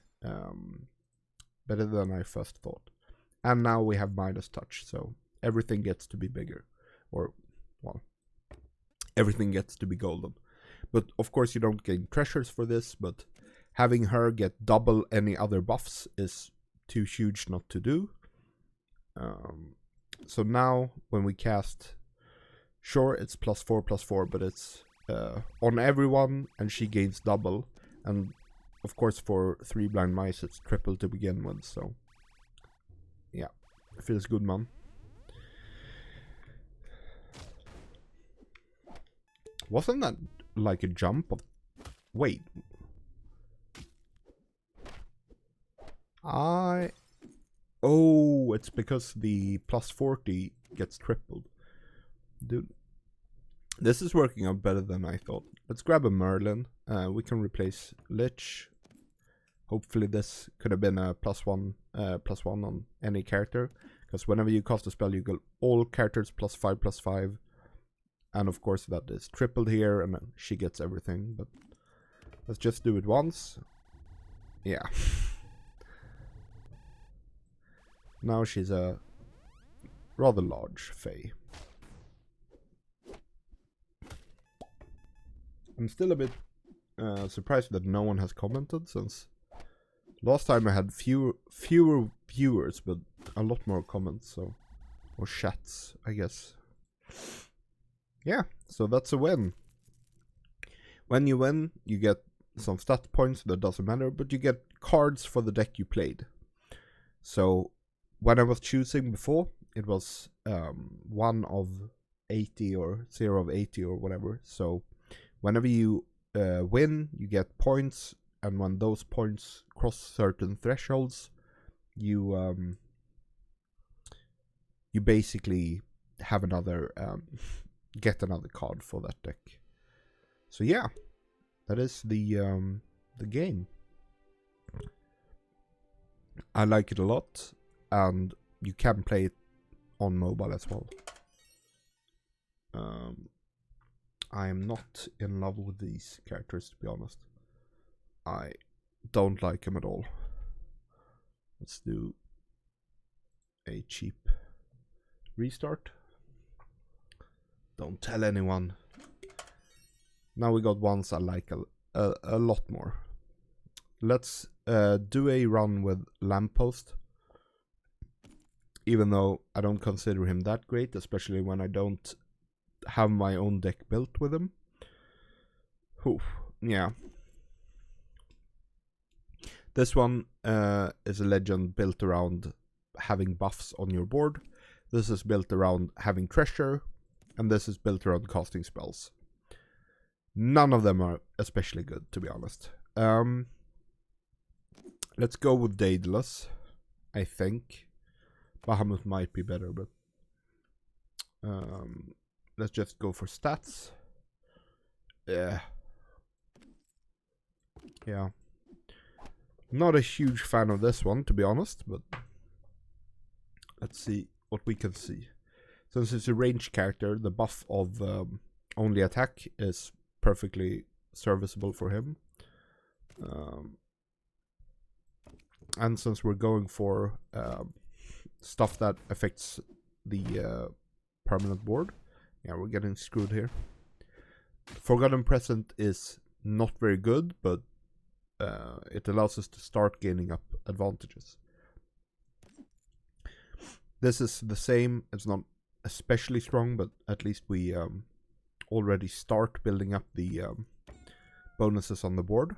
first thought. And now we have Midas Touch, so everything gets to be bigger. Or, well, everything gets to be golden. But of course you don't gain treasures for this, but having her get double any other buffs is too huge not to do. So now when we cast, sure it's +4/+4, but it's on everyone and she gains double. And of course for 3 blind mice it's triple to begin with, so yeah, it feels good, man. Wasn't that like a jump of... Wait. Oh, it's because the +40 gets tripled. Dude. This is working out better than I thought. Let's grab a Merlin. We can replace Lich. Hopefully this could have been a +1 on any character. Because whenever you cast a spell, you get all characters +5/+5. And of course that is tripled here, and she gets everything. But let's just do it once. Yeah. Now she's a rather large Fae. I'm still a bit surprised that no one has commented, since last time I had fewer viewers, but a lot more comments, so, or chats, I guess. Yeah, so that's a win. When you win, you get some stat points, that doesn't matter, but you get cards for the deck you played. So when I was choosing before, it was 1 of 80 or 0 of 80 or whatever. So whenever you win, you get points, and when those points cross certain thresholds, you basically have another get another card for that deck. So yeah, that is the game. I like it a lot, and you can play it on mobile as well. I am not in love with these characters, to be honest. I don't like them at all. Let's do a cheap restart. Don't tell anyone. Now we got ones I like a lot more. Let's do a run with Lamppost. Even though I don't consider him that great, especially when I don't have my own deck built with him. Oof, yeah. This one is a legend built around having buffs on your board. This is built around having treasure, and this is built around casting spells. None of them are especially good, to be honest. Let's go with Daedalus, I think. Bahamut might be better, but let's just go for stats. Yeah. Not a huge fan of this one, to be honest, but let's see what we can see. Since it's a ranged character, the buff of only attack is perfectly serviceable for him. And since we're going for stuff that affects the permanent board, yeah, we're getting screwed here. Forgotten Present is not very good, but it allows us to start gaining up advantages. This is the same. It's not especially strong, but at least we already start building up the bonuses on the board.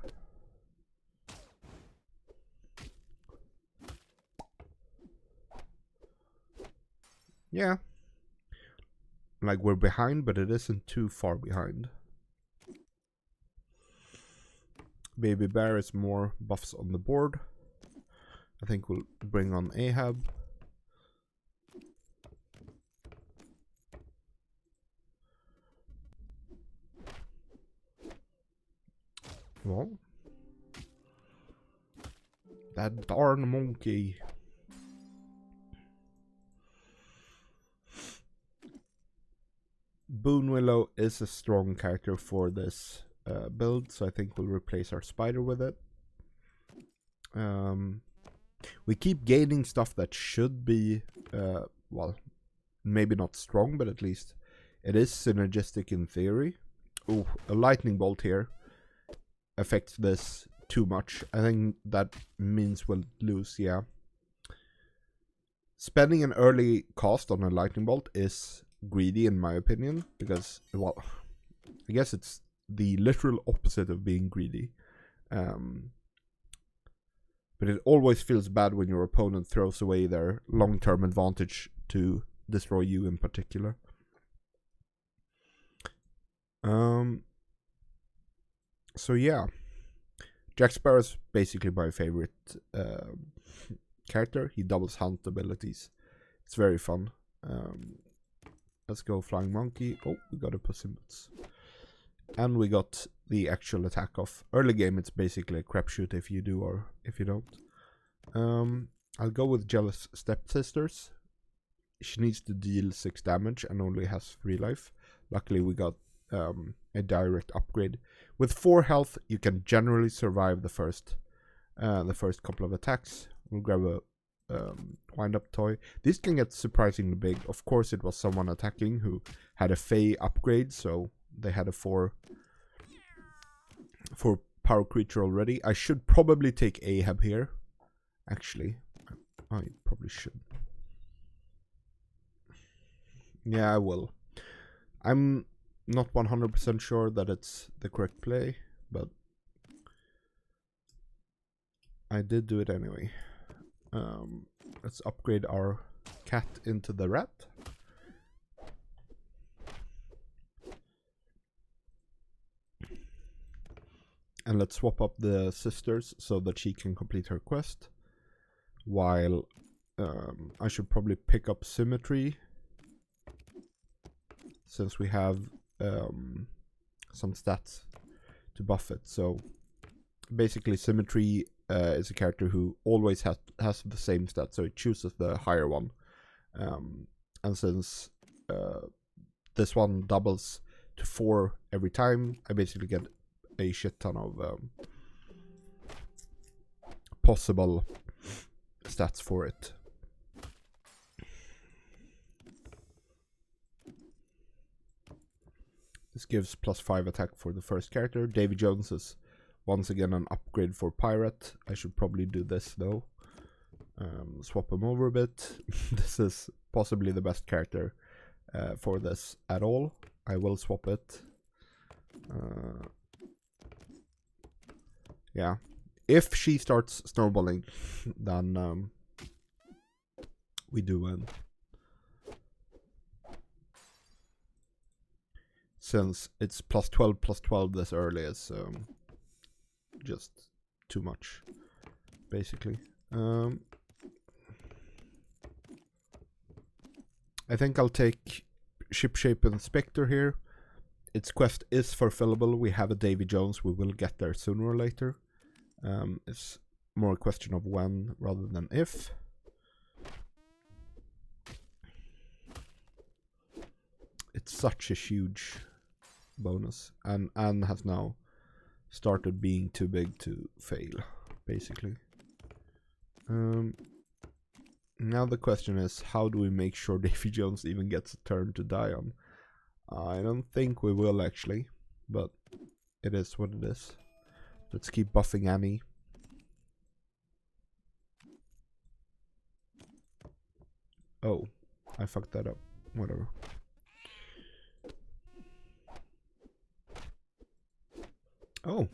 Yeah. Like, we're behind, but it isn't too far behind. Baby Bear is more buffs on the board. I think we'll bring on Ahab. Well, that darn monkey. Boon Willow is a strong character for this build, so I think we'll replace our spider with it. We keep gaining stuff that should be, well, maybe not strong, but at least it is synergistic in theory. Oh, a lightning bolt here affects this too much. I think that means we'll lose, yeah. Spending an early cost on a lightning bolt is greedy in my opinion, because, well, I guess it's the literal opposite of being greedy. But it always feels bad when your opponent throws away their long-term advantage to destroy you in particular. So yeah, Jack Sparrow is basically my favorite character. He doubles hunt abilities. It's very fun. Let's go Flying Monkey. Oh, we got a Puss in Boots. And we got the actual attack off. Early game, it's basically a crapshoot if you do or if you don't. I'll go with Jealous Stepsisters. She needs to deal 6 damage and only has 3 life. Luckily, we got a direct upgrade. With 4 health, you can generally survive the first couple of attacks. We'll grab wind-up toy. These can get surprisingly big. Of course, it was someone attacking who had a Fey upgrade, so they had a 4 power creature already. I should probably take Ahab here. Actually, I probably should. Yeah, I will. I'm not 100% sure that it's the correct play, but I did do it anyway. Let's upgrade our cat into the rat. And let's swap up the sisters so that she can complete her quest. While I should probably pick up Symmetry, since we have some stats to buff it. So basically Symmetry is a character who always has the same stats, so it chooses the higher one. And since this one doubles to 4 every time, I basically get a shit ton of possible stats for it. This gives +5 attack for the first character. Davy Jones is once again an upgrade for Pirate. I should probably do this though. Swap him over a bit. This is possibly the best character for this at all. I will swap it. Yeah. If she starts snowballing, then we do win. Since it's +12/+12 this early is just too much, basically. I think I'll take Shipshape Inspector here. Its quest is fulfillable. We have a Davy Jones. We will get there sooner or later. It's more a question of when rather than if. It's such a huge bonus, and Anne has now started being too big to fail, basically. Now the question is, how do we make sure Davy Jones even gets a turn to die on? I don't think we will actually, but it is what it is. Let's keep buffing Annie. Oh, I fucked that up. Whatever. Oh,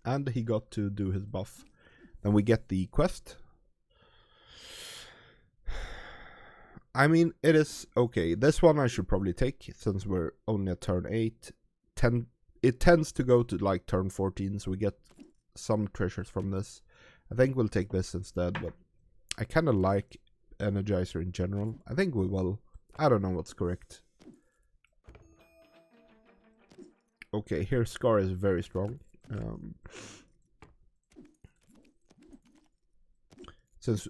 and he got to do his buff. Then we get the quest. I mean, it is okay. This one I should probably take, since we're only at turn 8. It tends to go to like turn 14, so we get some treasures from this. I think we'll take this instead, but I kind of like Energizer in general. I think we will. I don't know what's correct. Okay, here Scar is very strong. Since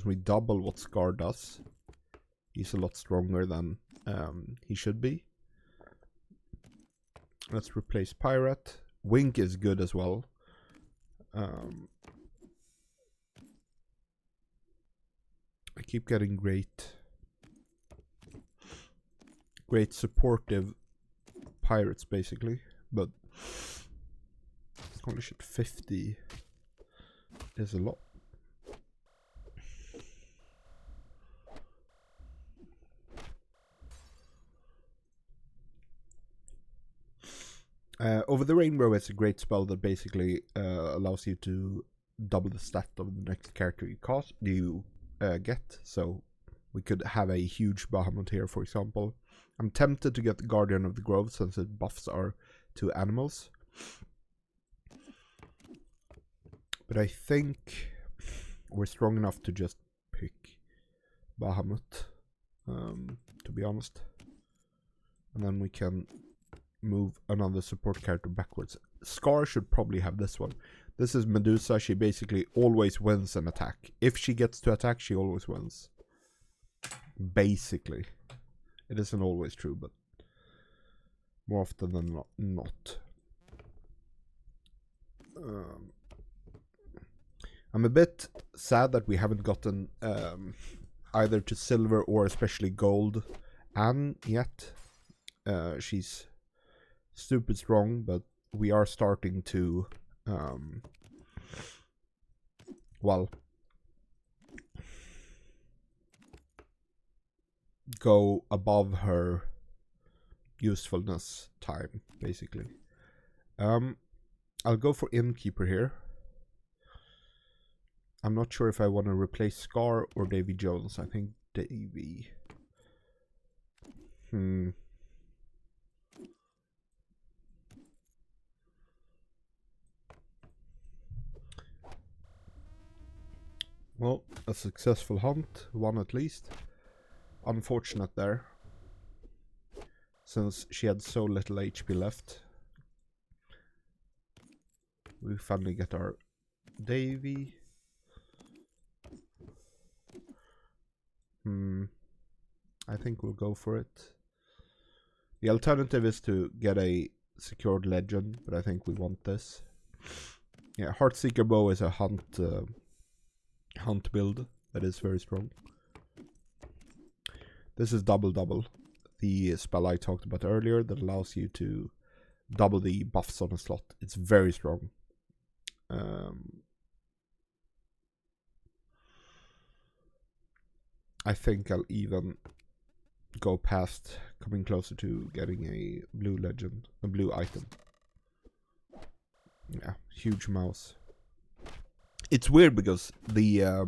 we double what Scar does, he's a lot stronger than he should be. Let's replace Pirate. Wink is good as well. I keep getting great supportive pirates, basically, but holy shit, 50 is a lot. Over the Rainbow is a great spell that basically allows you to double the stat of the next character you get. So we could have a huge Bahamut here, for example. I'm tempted to get the Guardian of the Grove since it buffs our 2 animals. But I think we're strong enough to just pick Bahamut, to be honest. And then we can move another support character backwards. Scar should probably have this one. This is Medusa. She basically always wins an attack. If she gets to attack, she always wins. Basically. It isn't always true, but more often than not. I'm a bit sad that we haven't gotten either to silver or especially gold Anne yet. She's stupid strong, but we are starting to well, go above her usefulness time, basically. I'll go for Innkeeper here. I'm not sure if I want to replace Scar or Davy Jones. I think Davy. Well, a successful hunt, one at least. Unfortunate there, since she had so little HP left. We finally get our Davy. I think we'll go for it. The alternative is to get a secured legend, but I think we want this. Yeah, Heartseeker Bow is a hunt build that is very strong. This is double, the spell I talked about earlier that allows you to double the buffs on a slot. It's very strong. I think I'll even go past coming closer to getting a blue legend, a blue item. Yeah, huge mouse. It's weird because the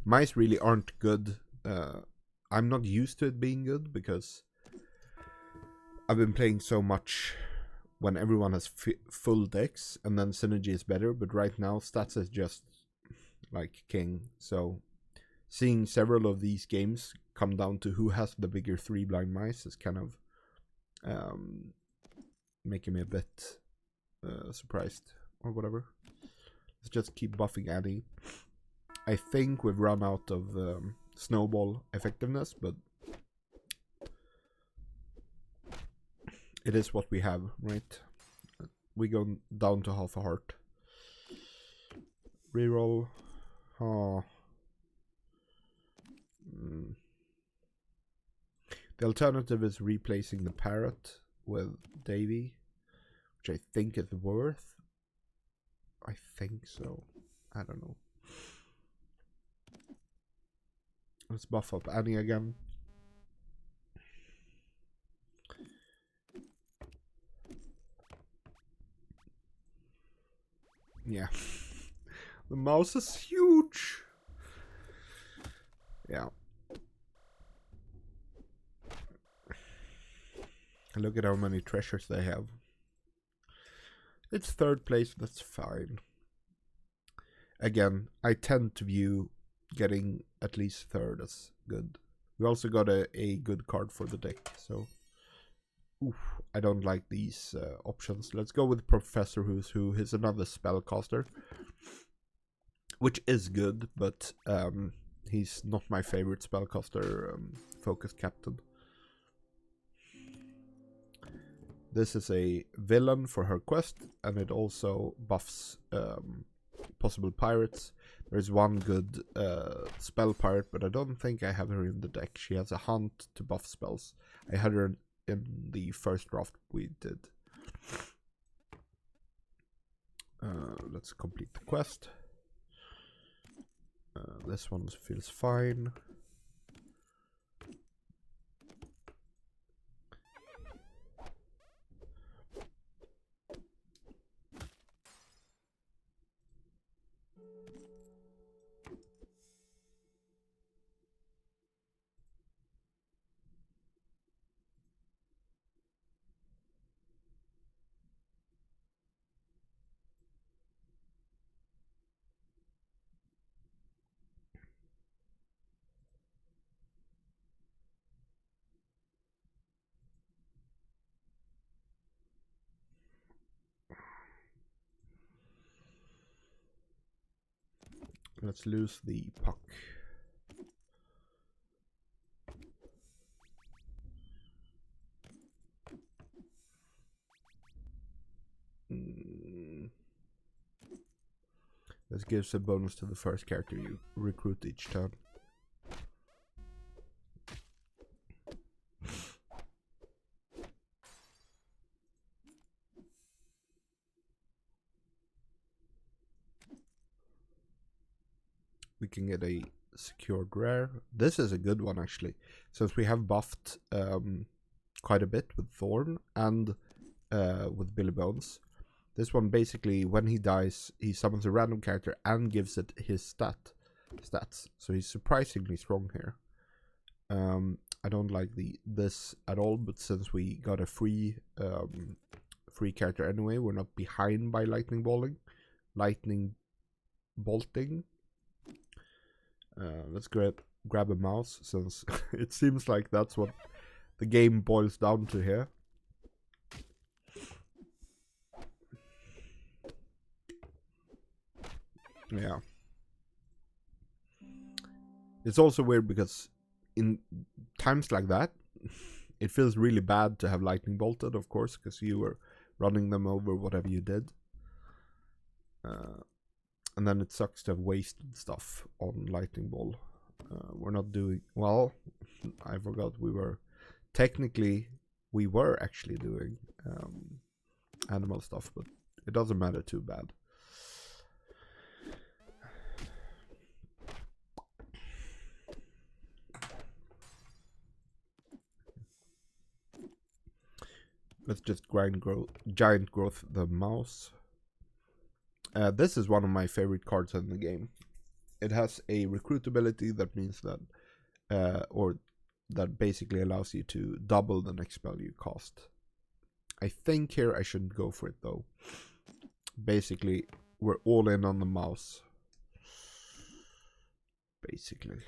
mice really aren't good. I'm not used to it being good because I've been playing so much when everyone has full decks, and then synergy is better, but right now stats is just like king. So seeing several of these games come down to who has the bigger 3 blind mice is kind of making me a bit surprised or whatever. Let's just keep buffing Annie. I think we've run out of snowball effectiveness, but it is what we have, right? We go down to half a heart. Reroll. Oh. The alternative is replacing the parrot with Davy, which I think is worth. I think so. I don't know. Let's buff up Annie again. Yeah. The mouse is huge. Yeah. Look at how many treasures they have. It's 3rd place, that's fine. Again, I tend to view getting at least 3rd as good. We also got a good card for the deck, so I don't like these options. Let's go with Professor who is another spellcaster, which is good, but he's not my favorite spellcaster focus captain. This is a villain for her quest, and it also buffs possible pirates. There's one good spell pirate, but I don't think I have her in the deck. She has a hunt to buff spells. I had her in the first draft we did. Let's complete the quest. This one feels fine. Let's lose the puck. This gives a bonus to the first character you recruit each turn. We can get a secured rare. This is a good one actually, since we have buffed quite a bit with Thorn and with Billy Bones. This one basically, when he dies, he summons a random character and gives it his stats. So he's surprisingly strong here. I don't like this at all, but since we got a free character anyway, we're not behind by lightning bolting. Let's grab a mouse, since it seems like that's what the game boils down to here. Yeah. It's also weird because in times like that, it feels really bad to have lightning bolted, of course, because you were running them over whatever you did. And then it sucks to have wasted stuff on lightning ball. We're not doing well. I forgot we were actually doing animal stuff, but it doesn't matter too bad. Let's just giant growth the mouse. This is one of my favorite cards in the game. It has a recruit ability that means that, or that basically allows you to double the next spell you cast. I think here I shouldn't go for it though. Basically, we're all in on the mouse. Basically.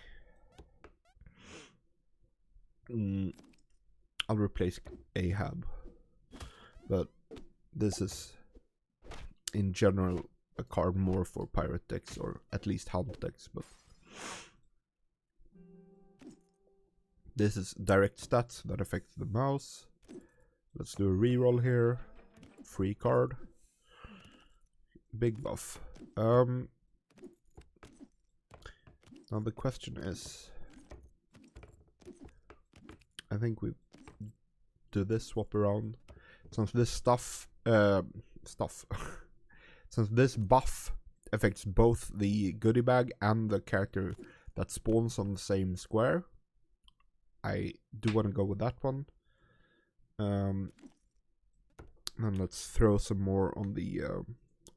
I'll replace Ahab. But this is, in general, a card more for pirate decks, or at least hunt decks, but this is direct stats that affect the mouse. Let's do a reroll here. Free card. Big buff. Now the question is, I think we do this swap around. Since this since this buff affects both the goodie bag and the character that spawns on the same square, I do want to go with that one. And let's throw some more on the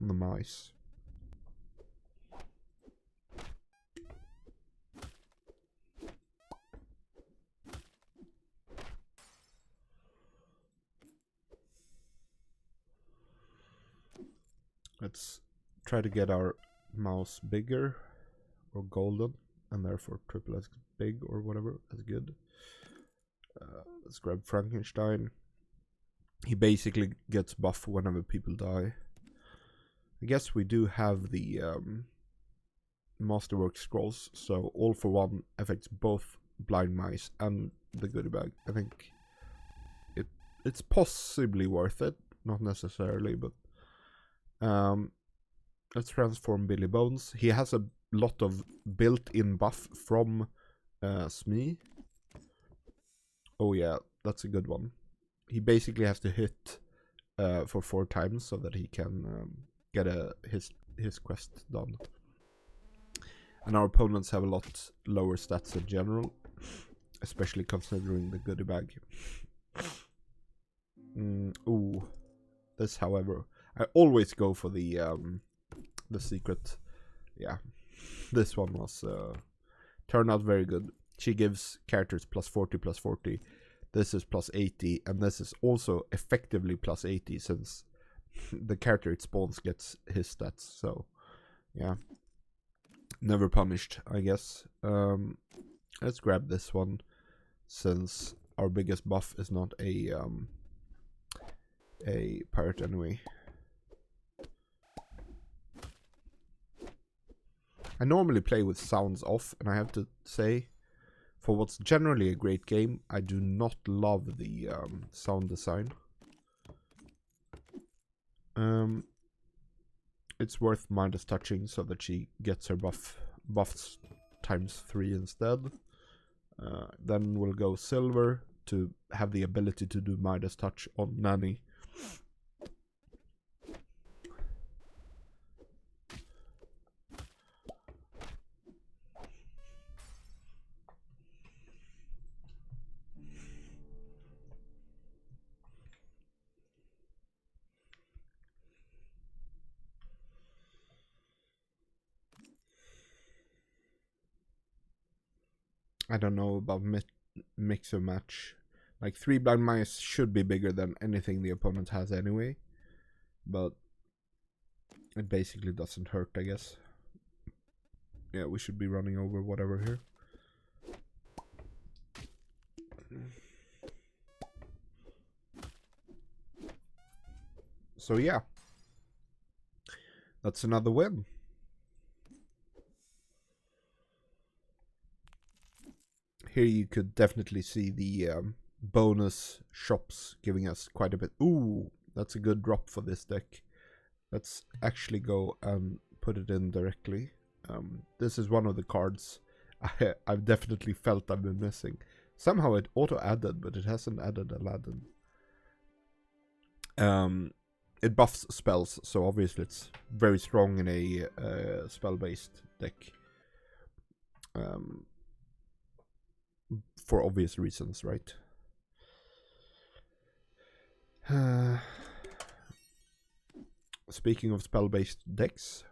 mice. Let's try to get our mouse bigger or golden, and therefore triple as big or whatever as good. Let's grab Frankenstein. He basically gets buff whenever people die. I guess we do have the Masterwork scrolls, so all for one affects both blind mice and the goodie bag. I think it's possibly worth it, not necessarily, but let's transform Billy Bones. He has a lot of built-in buff from Smee. Oh yeah, that's a good one. He basically has to hit for 4 times so that he can get his quest done. And our opponents have a lot lower stats in general, especially considering the goodie bag. Ooh, this, however, I always go for the secret. Yeah, this one was turned out very good. She gives characters +40/+40. This is +80, and this is also effectively +80 since the character it spawns gets his stats. So, yeah, never punished, I guess. Let's grab this one since our biggest buff is not a pirate anyway. I normally play with sounds off, and I have to say, for what's generally a great game, I do not love the sound design. it's worth Midas touching so that she gets her buffs ×3 instead. Then we'll go silver to have the ability to do Midas touch on Nanny. I don't know about mix or match. Like 3 blind mice should be bigger than anything the opponent has anyway. But it basically doesn't hurt, I guess. Yeah, we should be running over whatever here. So yeah. That's another win. Here you could definitely see the bonus shops giving us quite a bit. Ooh, that's a good drop for this deck. Let's actually go and put it in directly. This is one of the cards I've definitely felt I've been missing. Somehow it auto-added, but it hasn't added Aladdin. It buffs spells, so obviously it's very strong in a spell-based deck. For obvious reasons, right? Speaking of spell-based decks,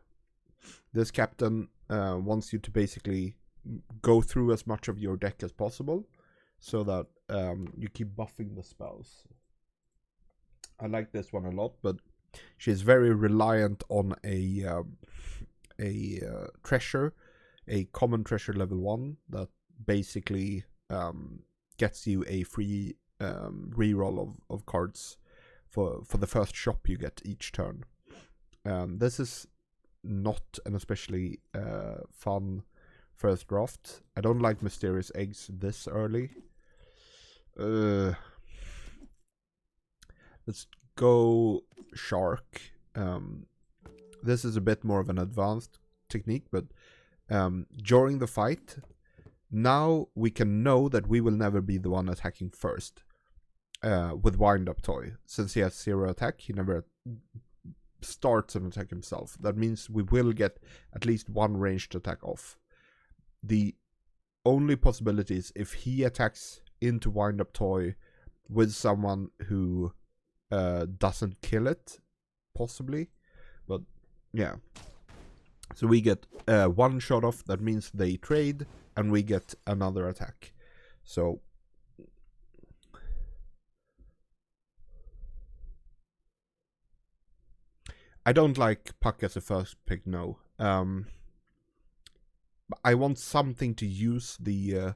this captain wants you to basically go through as much of your deck as possible so that you keep buffing the spells. I like this one a lot, but she's very reliant on a treasure, a common treasure level 1 that basically gets you a free reroll of cards for the first shop you get each turn. This is not an especially fun first draft. I don't like Mysterious Eggs this early. Let's go Shark. This is a bit more of an advanced technique, but during the fight, now we can know that we will never be the one attacking first with Wind-Up Toy. Since he has 0 attack, he never starts an attack himself. That means we will get at least 1 ranged attack off. The only possibility is if he attacks into Wind-Up Toy with someone who doesn't kill it, possibly. But yeah. So we get 1 shot off, that means they trade, and we get another attack. So I don't like Puck as a first pick, no. I want something to use the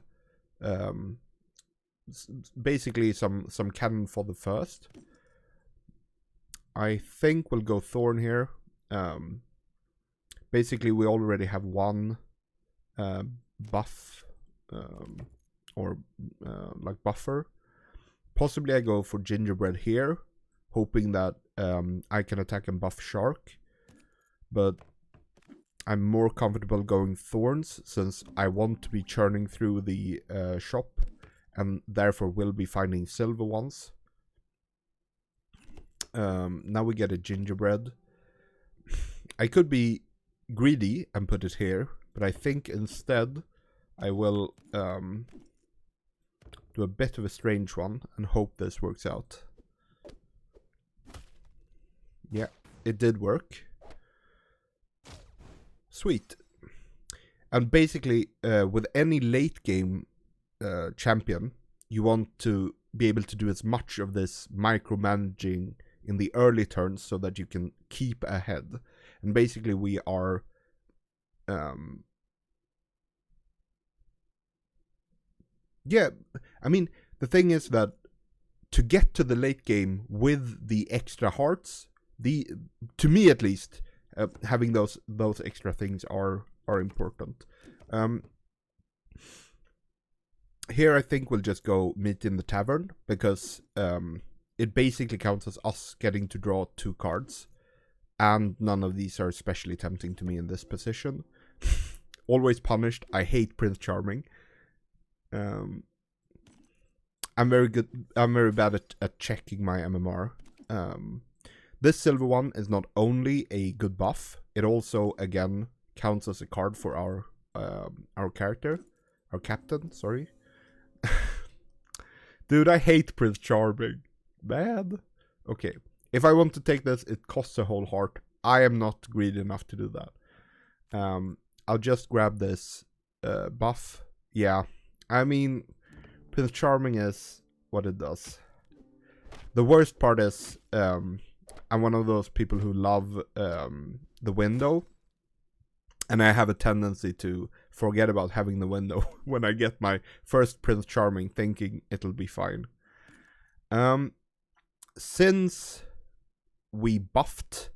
basically some cannon for the first. I think we'll go Thorn here. Basically we already have 1 buff or like buffer. Possibly I go for Gingerbread here, hoping that I can attack and buff Shark, but I'm more comfortable going Thorns since I want to be churning through the shop and therefore will be finding silver ones. Now we get a Gingerbread. I could be greedy and put it here, but I think instead I will do a bit of a strange one and hope this works out. Yeah, it did work. Sweet. And basically, with any late game champion, you want to be able to do as much of this micromanaging in the early turns so that you can keep ahead. And basically we are yeah, I mean, the thing is that to get to the late game with the extra hearts, to me at least, having those extra things are important. Here I think we'll just go meet in the tavern, because it basically counts as us getting to draw 2 cards and none of these are especially tempting to me in this position. Always punished. I hate Prince Charming. I'm very bad at checking my MMR. This silver one is not only a good buff, it also again counts as a card for our character, our captain. Sorry, dude, I hate Prince Charming. Bad. Okay, if I want to take this, it costs a whole heart. I am not greedy enough to do that. I'll just grab this buff. Yeah, I mean, Prince Charming is what it does. The worst part is I'm one of those people who love the window, and I have a tendency to forget about having the window when I get my first Prince Charming, thinking it'll be fine. Since we buffed,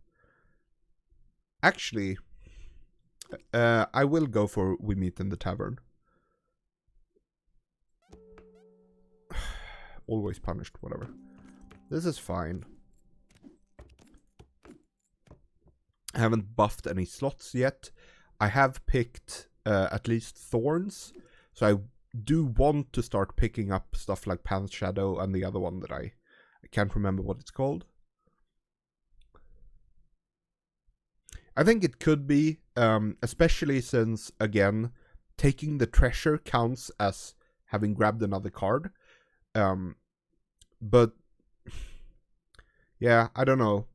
actually, I will go for We Meet in the Tavern. Always punished, whatever. This is fine. I haven't buffed any slots yet. I have picked at least Thorns, so I do want to start picking up stuff like Pan's Shadow and the other one that I can't remember what it's called. I think it could be, especially since, again, taking the treasure counts as having grabbed another card. But, yeah, I don't know.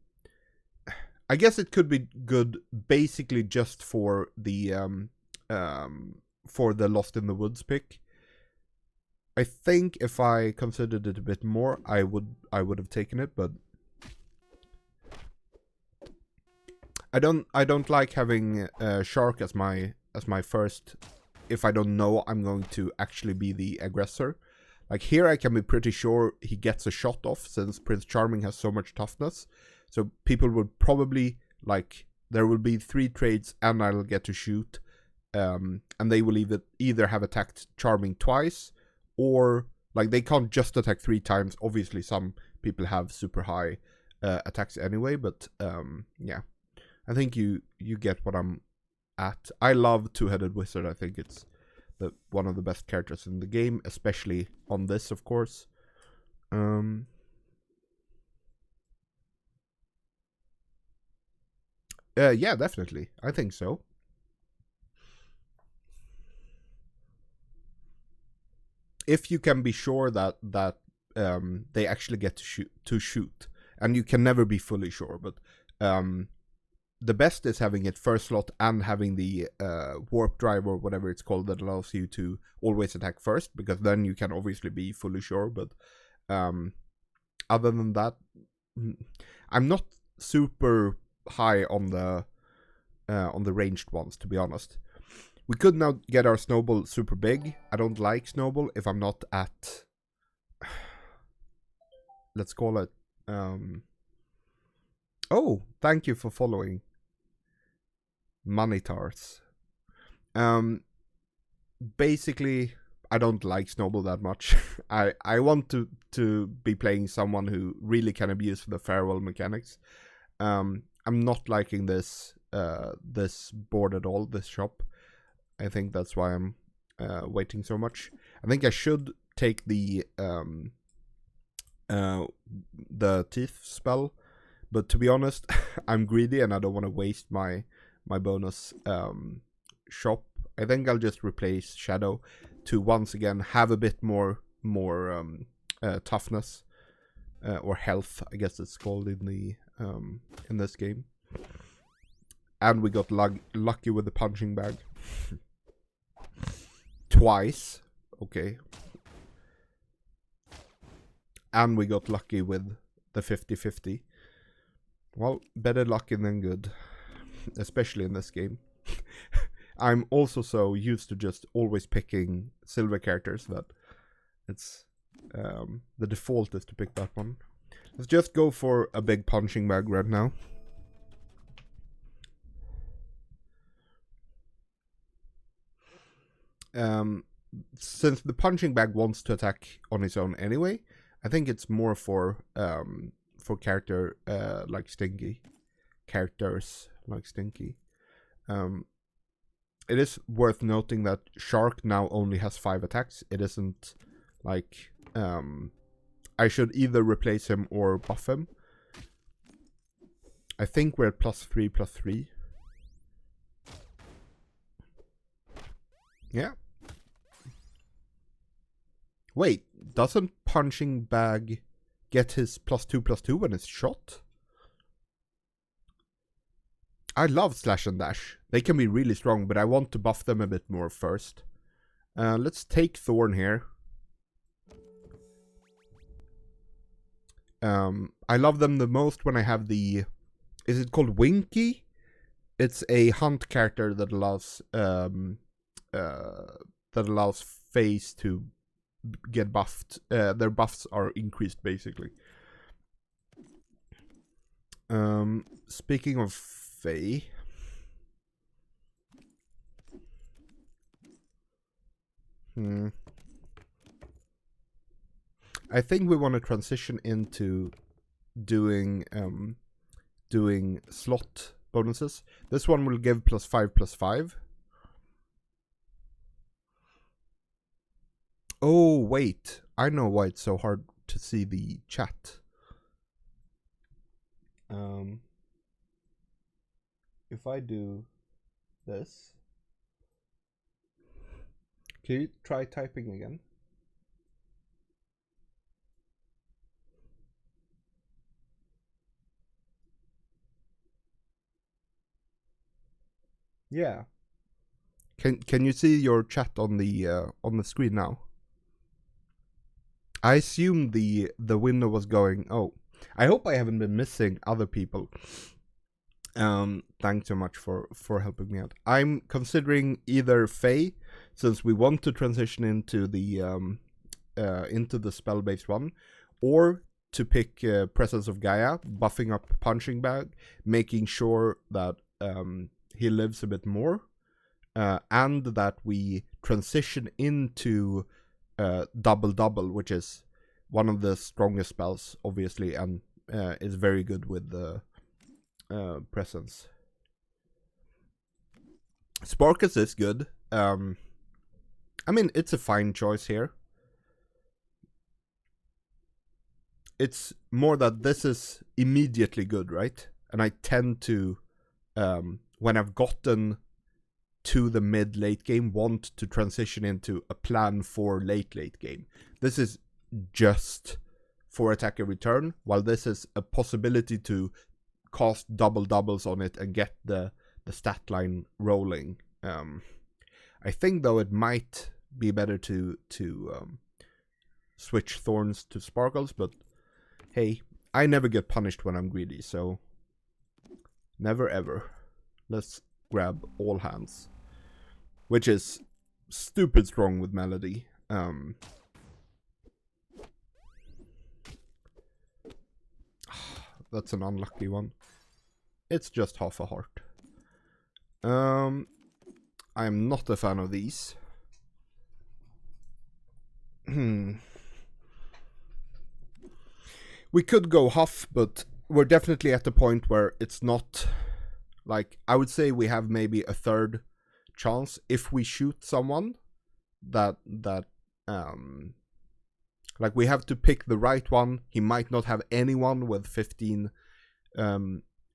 I guess it could be good basically just for the Lost in the Woods pick. I think if I considered it a bit more, I would have taken it, but I don't like having Shark as my first if I don't know I'm going to actually be the aggressor. Like here I can be pretty sure he gets a shot off since Prince Charming has so much toughness. So people would probably, like, there will be 3 trades and I'll get to shoot. And they will either have attacked Charming twice, or, like, they can't just attack 3 times. Obviously some people have super high attacks anyway, but yeah. I think you get what I'm at. I love Two-Headed Wizard. I think it's one of the best characters in the game, especially on this, of course. Yeah, definitely. I think so. If you can be sure that they actually get to shoot, and you can never be fully sure, but the best is having it first slot and having the warp drive or whatever it's called that allows you to always attack first, because then you can obviously be fully sure. But other than that, I'm not super high on the ranged ones, to be honest. We could now get our snowball super big. I don't like snowball if I'm not at, let's call it, oh, thank you for following. Money tarts. Basically, I don't like snowball that much. I want to be playing someone who really can abuse the farewell mechanics. I'm not liking this board at all, this shop. I think that's why I'm waiting so much. I think I should take the teeth spell, but to be honest, I'm greedy and I don't want to waste my bonus shop. I think I'll just replace Shadow to once again have a bit more toughness or health, I guess it's called in this game. And we got lucky with the punching bag. Twice. Okay. And we got lucky with the 50-50. Well, better lucky than good. Especially in this game. I'm also so used to just always picking silver characters that it's the default is to pick that one. Let's just go for a big punching bag right now. Since the punching bag wants to attack on its own anyway, I think it's more for character like Stinky, characters like Stinky. It is worth noting that Shark now only has 5 attacks. It isn't like I should either replace him or buff him. I think we're at +3/+3. Yeah. Wait, doesn't Punching Bag get his +2/+2 when it's shot? I love Slash and Dash. They can be really strong, but I want to buff them a bit more first. Let's take Thorn here. I love them the most when I have the... Is it called Winky? It's a hunt character that allows Faze to get buffed. Their buffs are increased, basically. Speaking of Faye... I think we want to transition into doing slot bonuses. This one will give +5/+5. Oh wait, I know why it's so hard to see the chat. If I do this, can you try typing again? Yeah. Can you see your chat on the screen now? I assume the window was going. Oh, I hope I haven't been missing other people. Thanks so much for helping me out. I'm considering either Faye, since we want to transition into the spell-based one, or to pick Presence of Gaia, buffing up Punching Bag, making sure that he lives a bit more, and that we transition into Double, which is one of the strongest spells, obviously, and is very good with the Presence. Sparkus is good. I mean, it's a fine choice here. It's more that this is immediately good, right? And I tend to, when I've gotten to the mid-late game, want to transition into a plan for late game. This is just for attack and return, while this is a possibility to cast doubles on it and get the stat line rolling. I think, though, it might be better to switch Thorns to Sparkles, but hey, I never get punished when I'm greedy, so never ever. Let's grab all hands, which is stupid strong with Melody. That's an unlucky one. It's just half a heart. I'm not a fan of these. We could go Huff, but we're definitely at the point where it's not... Like, I would say we have maybe a third chance if we shoot someone that like, we have to pick the right one. He might not have anyone with 15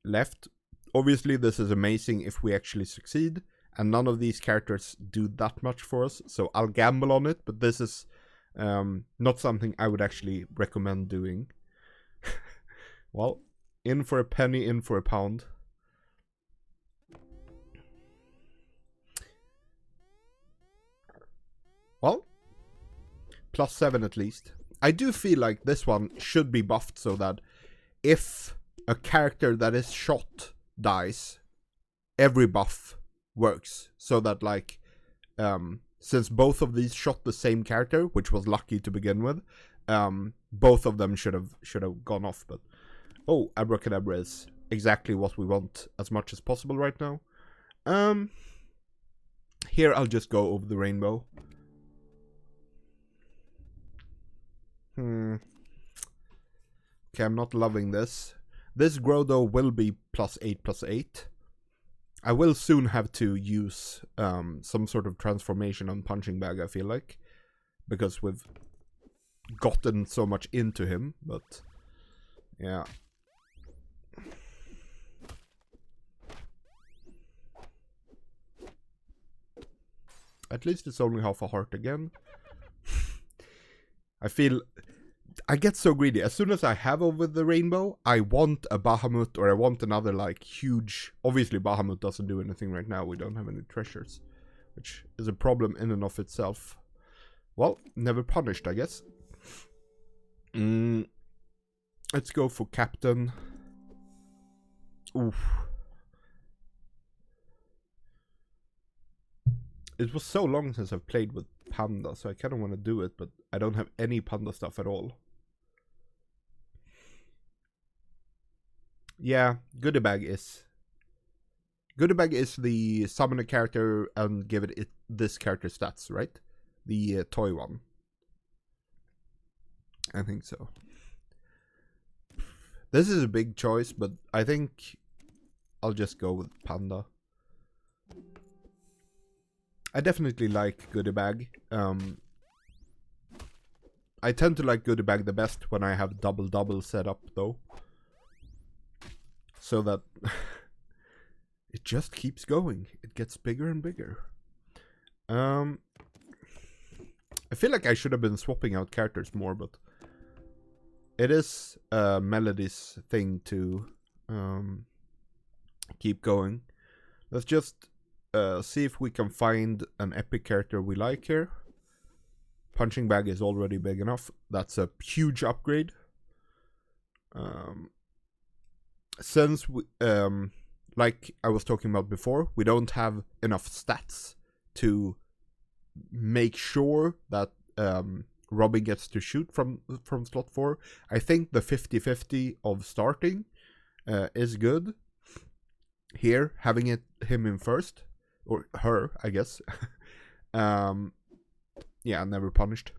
left. Obviously, this is amazing if we actually succeed, and none of these characters do that much for us, so I'll gamble on it, but this is not something I would actually recommend doing. Well, in for a penny, in for a pound. Well, +7 at least. I do feel like this one should be buffed so that if a character that is shot dies, every buff works. So that, like, since both of these shot the same character, which was lucky to begin with, both of them should have gone off. But oh, Abracadabra is exactly what we want as much as possible right now. Here I'll just go over the rainbow. Okay, I'm not loving this. This grow though will be +8/+8. I will soon have to use some sort of transformation on Punching Bag, I feel like. Because we've gotten so much into him, but yeah. At least it's only half a heart again. I get so greedy. As soon as I have over the rainbow, I want a Bahamut or I want another like huge... Obviously Bahamut doesn't do anything right now. We don't have any treasures, which is a problem in and of itself. Well, never punished, I guess. Let's go for Captain. Oof. It was so long since I've played with Panda, so I kind of want to do it, but I don't have any Panda stuff at all. Yeah, Goodie Bag is the summon a character and give it this character stats, right? The toy one. I think so. This is a big choice, but I think I'll just go with Panda. I definitely like Goodie Bag. I tend to like Goodie Bag the best when I have double set up though. So that it just keeps going. It gets bigger and bigger. I feel like I should have been swapping out characters more, but it is Melody's thing to keep going. Let's just see if we can find an epic character we like here. Punching Bag is already big enough. That's a huge upgrade. Since we, like I was talking about before, we don't have enough stats to make sure that Robin gets to shoot from slot 4. I think the 50-50 of starting is good. Here, having him in first, or her, I guess. Yeah, never punished.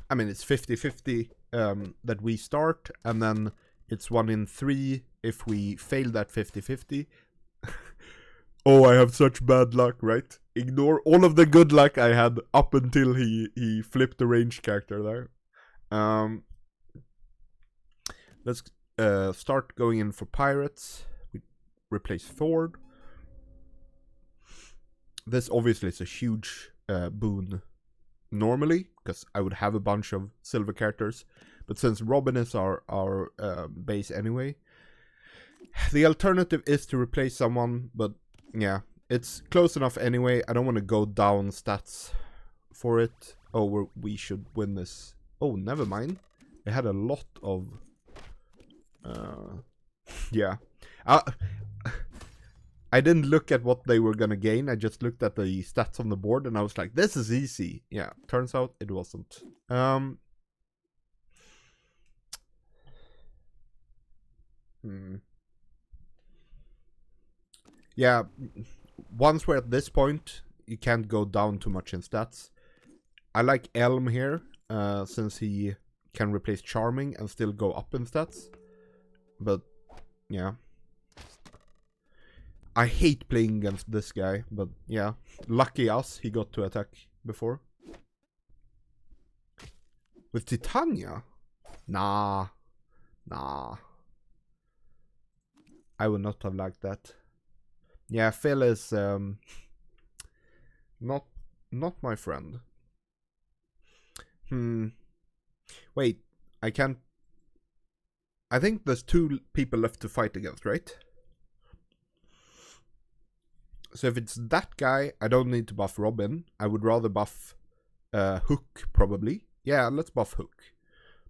I mean, it's 50-50 that we start, and then it's 1 in 3 if we fail that 50-50. Oh, I have such bad luck, right? Ignore all of the good luck I had up until he flipped the ranged character there. Let's start going in for pirates. We replace Ford. This obviously is a huge boon normally, because I would have a bunch of silver characters. But since Robin is our base anyway, the alternative is to replace someone, but yeah, it's close enough anyway. I don't want to go down stats for it. Oh, we should win this. Oh, never mind. I had a lot of... yeah. I didn't look at what they were gonna gain. I just looked at the stats on the board and I was like, this is easy. Yeah, turns out it wasn't. Yeah, once we're at this point, you can't go down too much in stats. I like Elm here, since he can replace Charming and still go up in stats. But, yeah. I hate playing against this guy, but yeah. Lucky us, he got to attack before. With Titania? Nah. I would not have liked that. Yeah, Phil is not my friend. Wait, I can't... I think there's 2 people left to fight against, right? So if it's that guy, I don't need to buff Robin. I would rather buff Hook, probably. Yeah, let's buff Hook.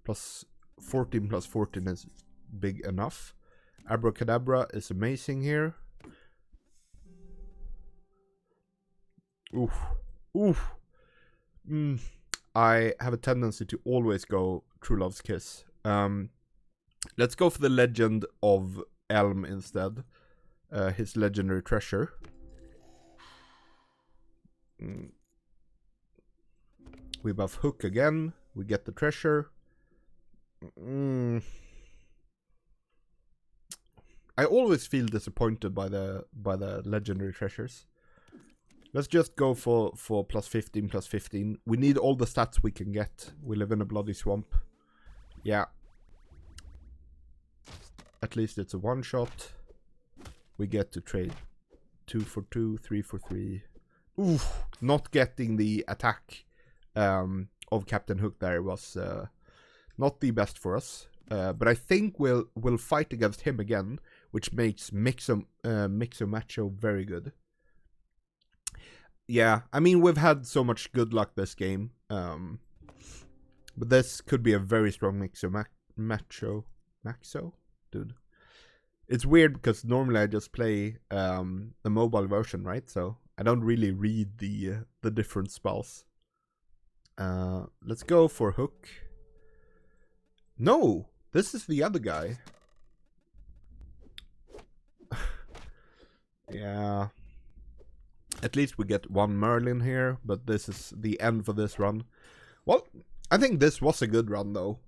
Plus 14 is big enough. Abracadabra is amazing here. Oof. I have a tendency to always go True Love's Kiss. Let's go for the Legend of Elm instead. His legendary treasure. We buff Hook again. We get the treasure. I always feel disappointed by the legendary treasures. Let's just go for plus 15, plus 15. We need all the stats we can get. We live in a bloody swamp. Yeah. At least it's a one shot. We get to trade 2 for 2, 3 for 3. Oof, not getting the attack of Captain Hook there was not the best for us. But I think we'll fight against him again, which makes Mixo Macho very good. Yeah, I mean, we've had so much good luck this game. But this could be a very strong Mixo Macho. Maxo? Dude. It's weird because normally I just play the mobile version, right? So I don't really read the different spells. Let's go for Hook. No! This is the other guy. Yeah. At least we get one Merlin here, but this is the end for this run. Well, I think this was a good run, though.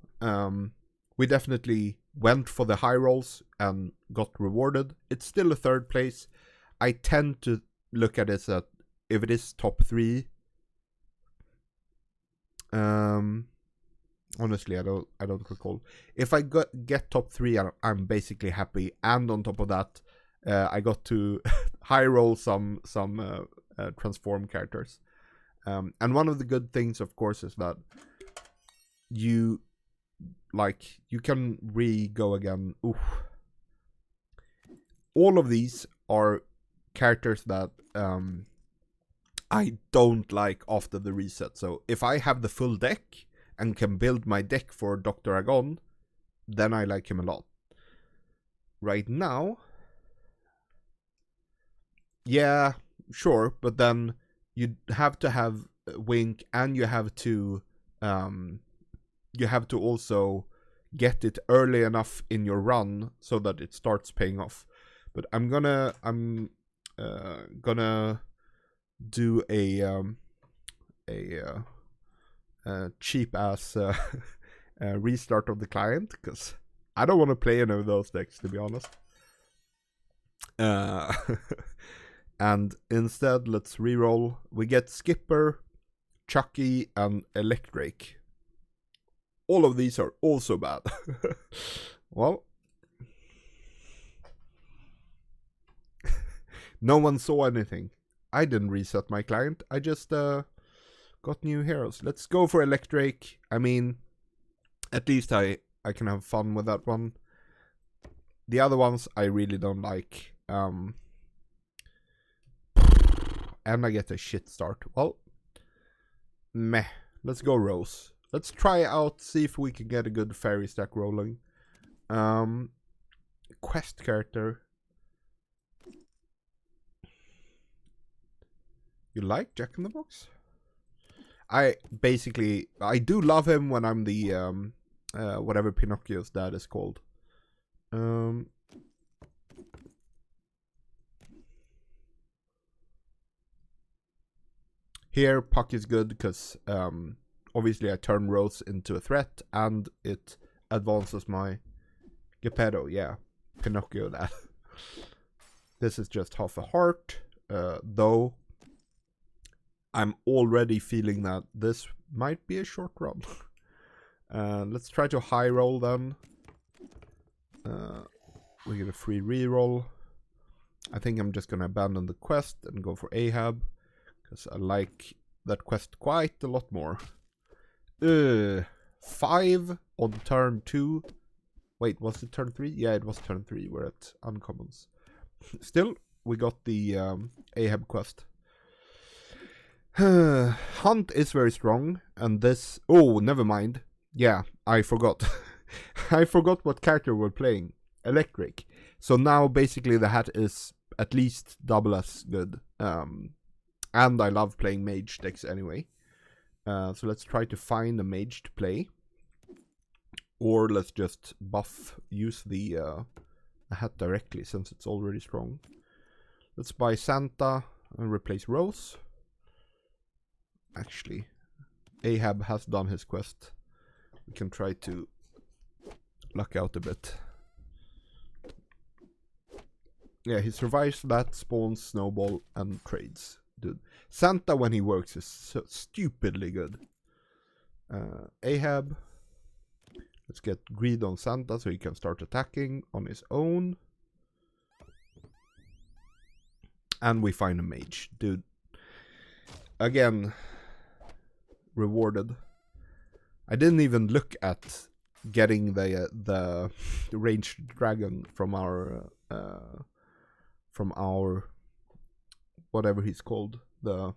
We definitely went for the high rolls and got rewarded. It's still a third place. I tend to look at it as if it is top 3. Honestly, I don't recall. If I get top 3, I'm basically happy. And on top of that, I got to high roll some transform characters. And one of the good things, of course, is that you can re-go again. Ooh. All of these are characters that I don't like after the reset. So if I have the full deck and can build my deck for Dr. Agon, then I like him a lot. Right now, yeah, sure, but then you have to have Wink, and you have to also get it early enough in your run so that it starts paying off. But I'm gonna do a cheap ass restart of the client, because I don't want to play any of those decks, to be honest. And instead, let's reroll. We get Skipper, Chucky, and Electric. All of these are also bad. Well, no one saw anything. I didn't reset my client. I just got new heroes. Let's go for Electric. I mean, at least I can have fun with that one. The other ones I really don't like. And I get a shit start. Well, meh. Let's go Rose. Let's try out, see if we can get a good fairy stack rolling. Quest character. You like Jack in the Box? I do love him when I'm the whatever Pinocchio's dad is called. Here, Puck is good because obviously I turn Rose into a threat and it advances my Geppetto. Yeah, Pinocchio that. This is just half a heart, though I'm already feeling that this might be a short run. Let's try to high roll then. We get a free reroll. I think I'm just gonna abandon the quest and go for Ahab, because I like that quest quite a lot more. 5 on turn 2. Wait, was it turn 3? Yeah, it was turn 3. We're at uncommons. Still, we got the Ahab quest. Hunt is very strong, and this... Oh, never mind. Yeah, I forgot. I forgot what character we're playing. Electric. So now, basically, the hat is at least double as good. And I love playing mage decks anyway. So let's try to find a mage to play. Or let's just use the hat directly, since it's already strong. Let's buy Santa and replace Rose. Actually, Ahab has done his quest. We can try to luck out a bit. Yeah, he survives that, spawns, snowball, and trades. Dude, Santa when he works is so stupidly good. Ahab. Let's get greed on Santa so he can start attacking on his own. And we find a mage. Dude. Again, rewarded. I didn't even look at getting the ranged dragon from our whatever he's called, the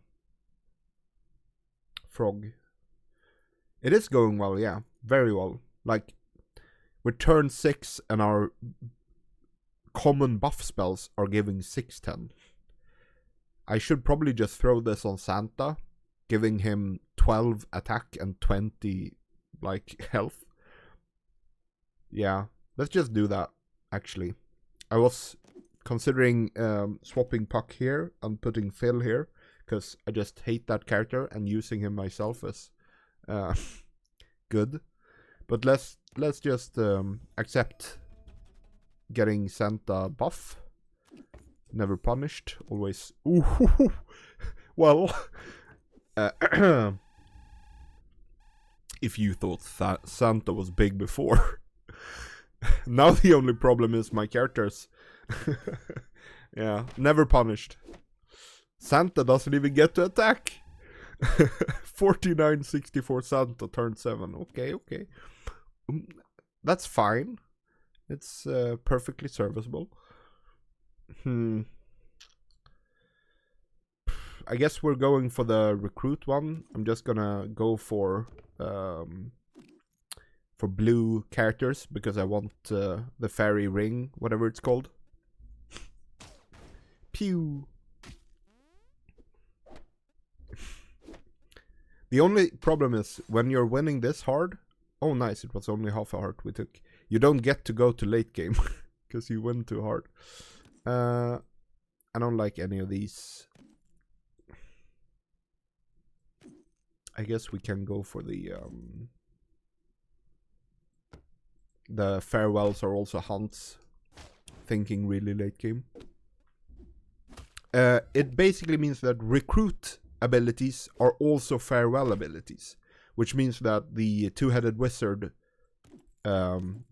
frog. It is going well, yeah, very well. Like, we're turn 6 and our common buff spells are giving 610. I should probably just throw this on Santa, giving him 12 attack and 20 like health. Yeah, let's just do that, actually. I was considering swapping Puck here and putting Phil here, because I just hate that character, and using him myself is good. But let's just accept getting Santa buff. Never punished, always. Ooh, well, if you thought that Santa was big before, now the only problem is my characters. Yeah, never punished. Santa doesn't even get to attack. 4964 Santa turn 7. Okay. That's fine. It's perfectly serviceable. I guess we're going for the recruit one. I'm just gonna go for blue characters because I want the fairy ring, whatever it's called. Pew. The only problem is when you're winning this hard. Oh, nice! It was only half a heart we took. You don't get to go to late game because you win too hard. I don't like any of these. I guess we can go for the farewells are also hunts. Thinking really late game. It basically means that recruit abilities are also farewell abilities, which means that the two-headed wizard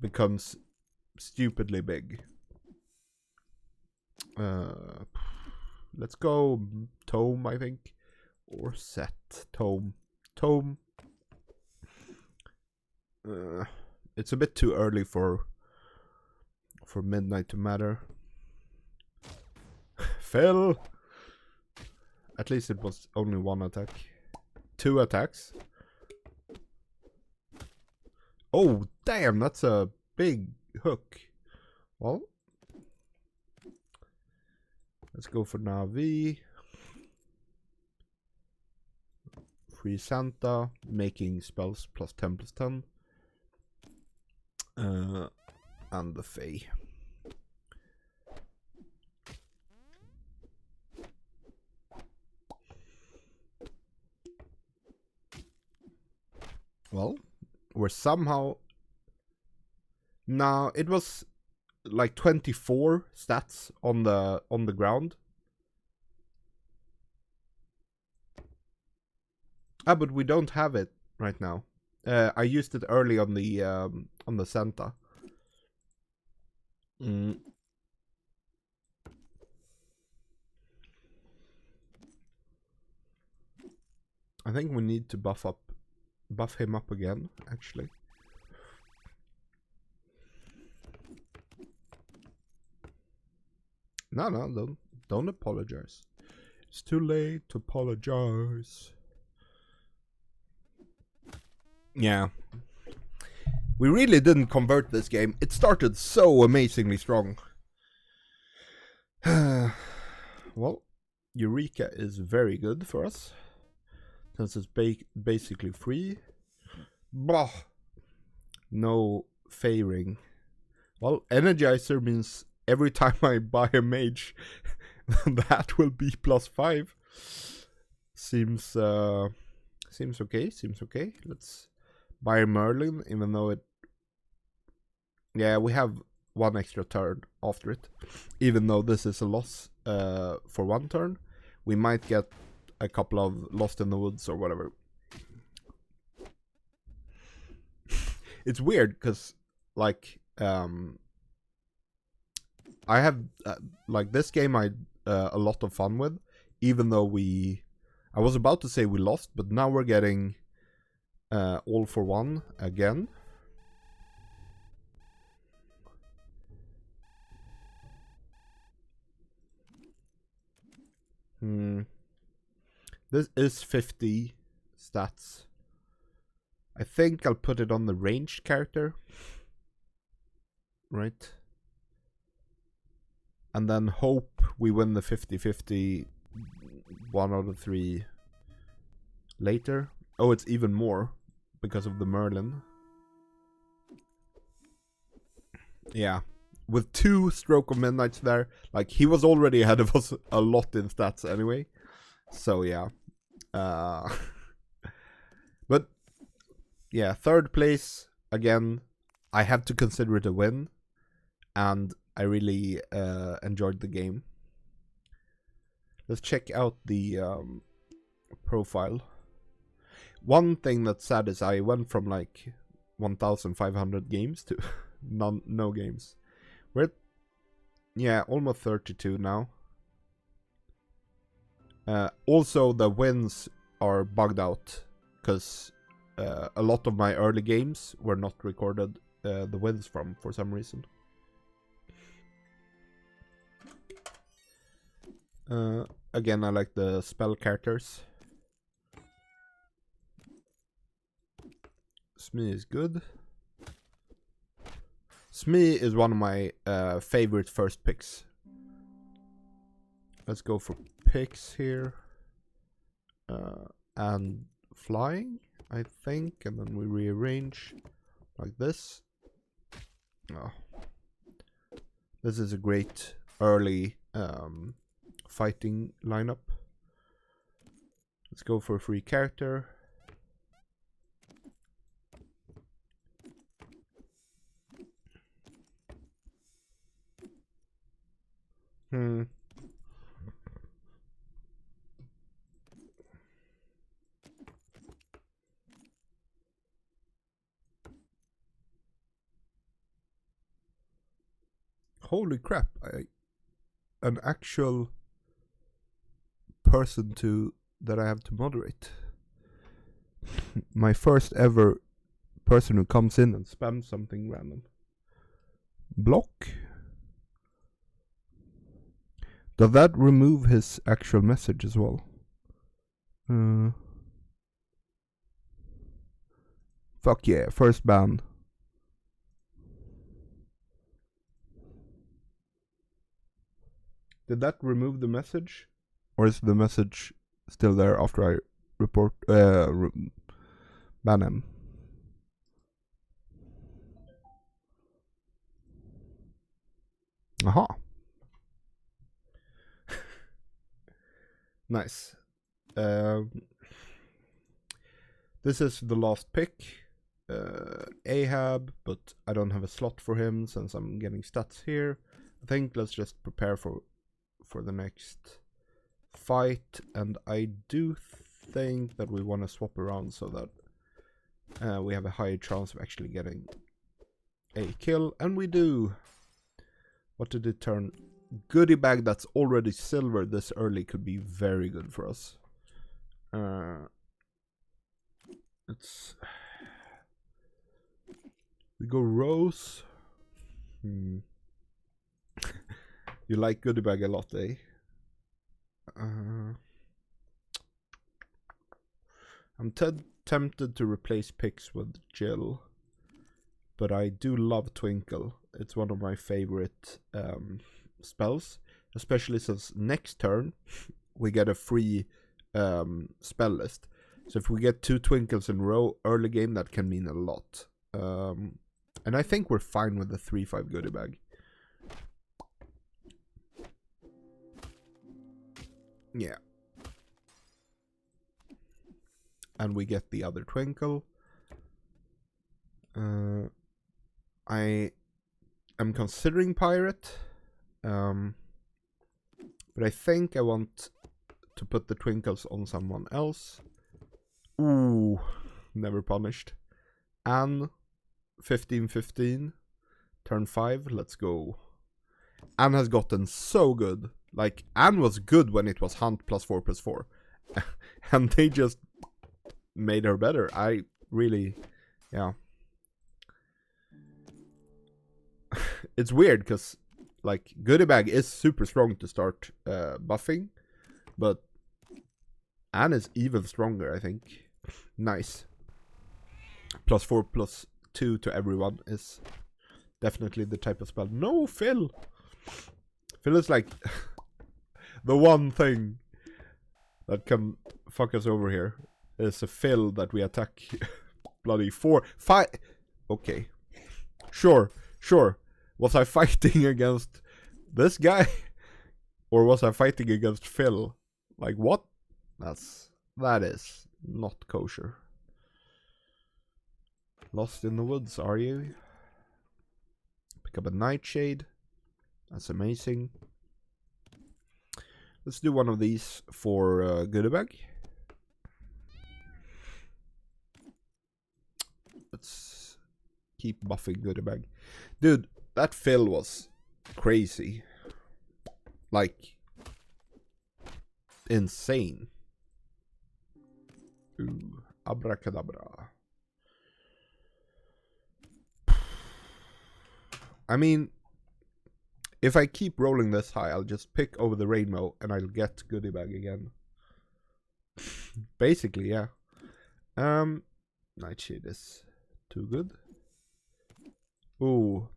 becomes stupidly big. Let's go tome, I think, or set tome. It's a bit too early for midnight to matter. Phil. At least it was only one attack. 2 attacks. Oh, damn, that's a big hook. Well, let's go for Navi. Free Santa, making spells plus 10. And the Fae. Well, we're somehow... Now, it was like 24 stats on the ground. Ah, but we don't have it right now. I used it early on the Santa. I think we need to buff him up again, actually. No, don't apologize. It's too late to apologize. Yeah. We really didn't convert this game. It started so amazingly strong. Well, Eureka is very good for us, since it's basically free. Bah. No fairing. Well, Energizer means every time I buy a mage, that will be +5. Seems okay. Let's buy Merlin, even though it Yeah, we have one extra turn after it. Even though this is a loss for one turn, we might get a couple of Lost in the Woods or whatever. It's weird because, like, I have like this game I a lot of fun with, even though I was about to say we lost, but now we're getting all for one again. This is 50 stats. I think I'll put it on the ranged character. Right? And then hope we win the 50-50 1 out of 3 later. Oh, it's even more because of the Merlin. Yeah. With 2 Stroke of Midnights there, like, he was already ahead of us a lot in stats anyway. So, yeah. But, yeah, 3rd place, again, I have to consider it a win. And I really enjoyed the game. Let's check out the profile. One thing that's sad is I went from like 1,500 games to no games. We're at, almost 32 now. Also, the wins are bugged out because a lot of my early games were not recorded the wins from for some reason. Again, I like the spell characters. Smee is good. Smee is one of my favorite first picks. Let's go for picks here. And flying, I think. And then we rearrange like this. Oh. This is a great early fighting lineup. Let's go for a free character. Holy crap, an actual person that I have to moderate. My first ever person who comes in and spams something random. Block? Does that remove his actual message as well? Fuck yeah, first ban. Did that remove the message? Or is the message still there after I report ban him? Aha. Nice. This is the last pick. Ahab, but I don't have a slot for him since I'm getting stats here. I think let's just prepare for the next fight, and I do think that we want to swap around so that we have a higher chance of actually getting a kill, and we do. What did it turn? Goodie bag that's already silver this early could be very good for us. We go Rose. You like goodie bag a lot, eh? I'm tempted to replace Pix with Jill, but I do love Twinkle. It's one of my favorite spells, especially since next turn we get a free spell list. So if we get 2 Twinkles in a row early game, that can mean a lot. And I think we're fine with the 3/5 goodie bag. Yeah. And we get the other Twinkle. I I'm considering pirate. But I think I want to put the twinkles on someone else. Ooh, never punished. Anne, 15-15. Turn 5, let's go. Anne has gotten so good. Like, Anne was good when it was hunt +4/+4. And they just made her better. I really, yeah. It's weird, because, like, Goodie Bag is super strong to start buffing. But Anne is even stronger, I think. Nice. +4/+2 to everyone is definitely the type of spell. No, Phil! Phil is like the one thing that can fuck us over here. Is a Phil that we attack bloody 4, 5. Okay. Sure. Was I fighting against this guy? Or was I fighting against Phil? Like, what? That is not kosher. Lost in the woods, are you? Pick up a nightshade. That's amazing. Let's do one of these for Goodie Bag. Let's keep buffing Goodie Bag. Dude, that Phil was crazy. Like, insane. Ooh, abracadabra. I mean, if I keep rolling this high, I'll just pick over the rainbow and I'll get Goodie Bag again. Basically, yeah. Nightshade is too good. Ooh.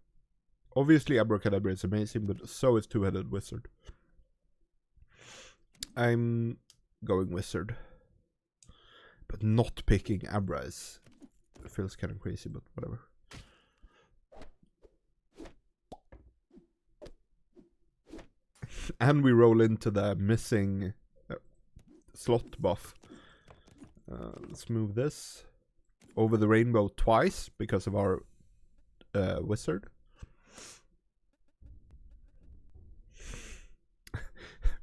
Obviously, Abracadabra is amazing, but so is Two-Headed Wizard. I'm going Wizard. But not picking Abra is... It feels kind of crazy, but whatever. And we roll into the missing slot buff. Let's move this over the rainbow twice because of our wizard.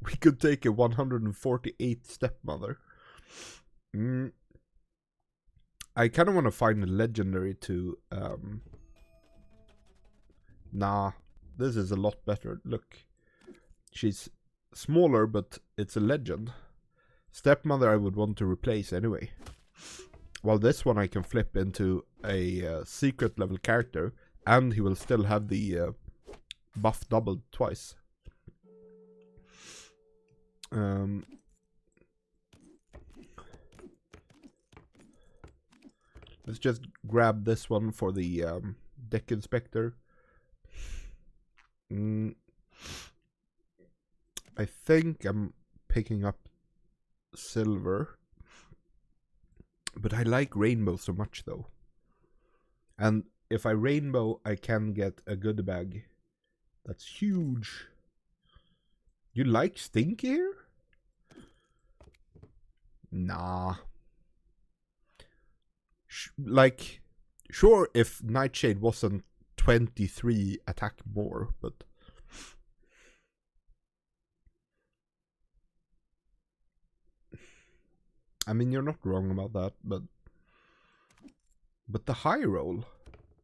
We could take a 148 stepmother. I kind of want to find a legendary to... Nah, this is a lot better. Look. She's smaller, but it's a legend. Stepmother I would want to replace anyway. While this one I can flip into a secret level character, and he will still have the buff doubled twice. Let's just grab this one for the deck inspector. I think I'm picking up silver. But I like rainbow so much though. And if I rainbow, I can get a Goodie Bag. That's huge. You like Stinky here? Nah. Like, sure, if Nightshade wasn't 23 attack more, but... I mean, you're not wrong about that, but the high roll,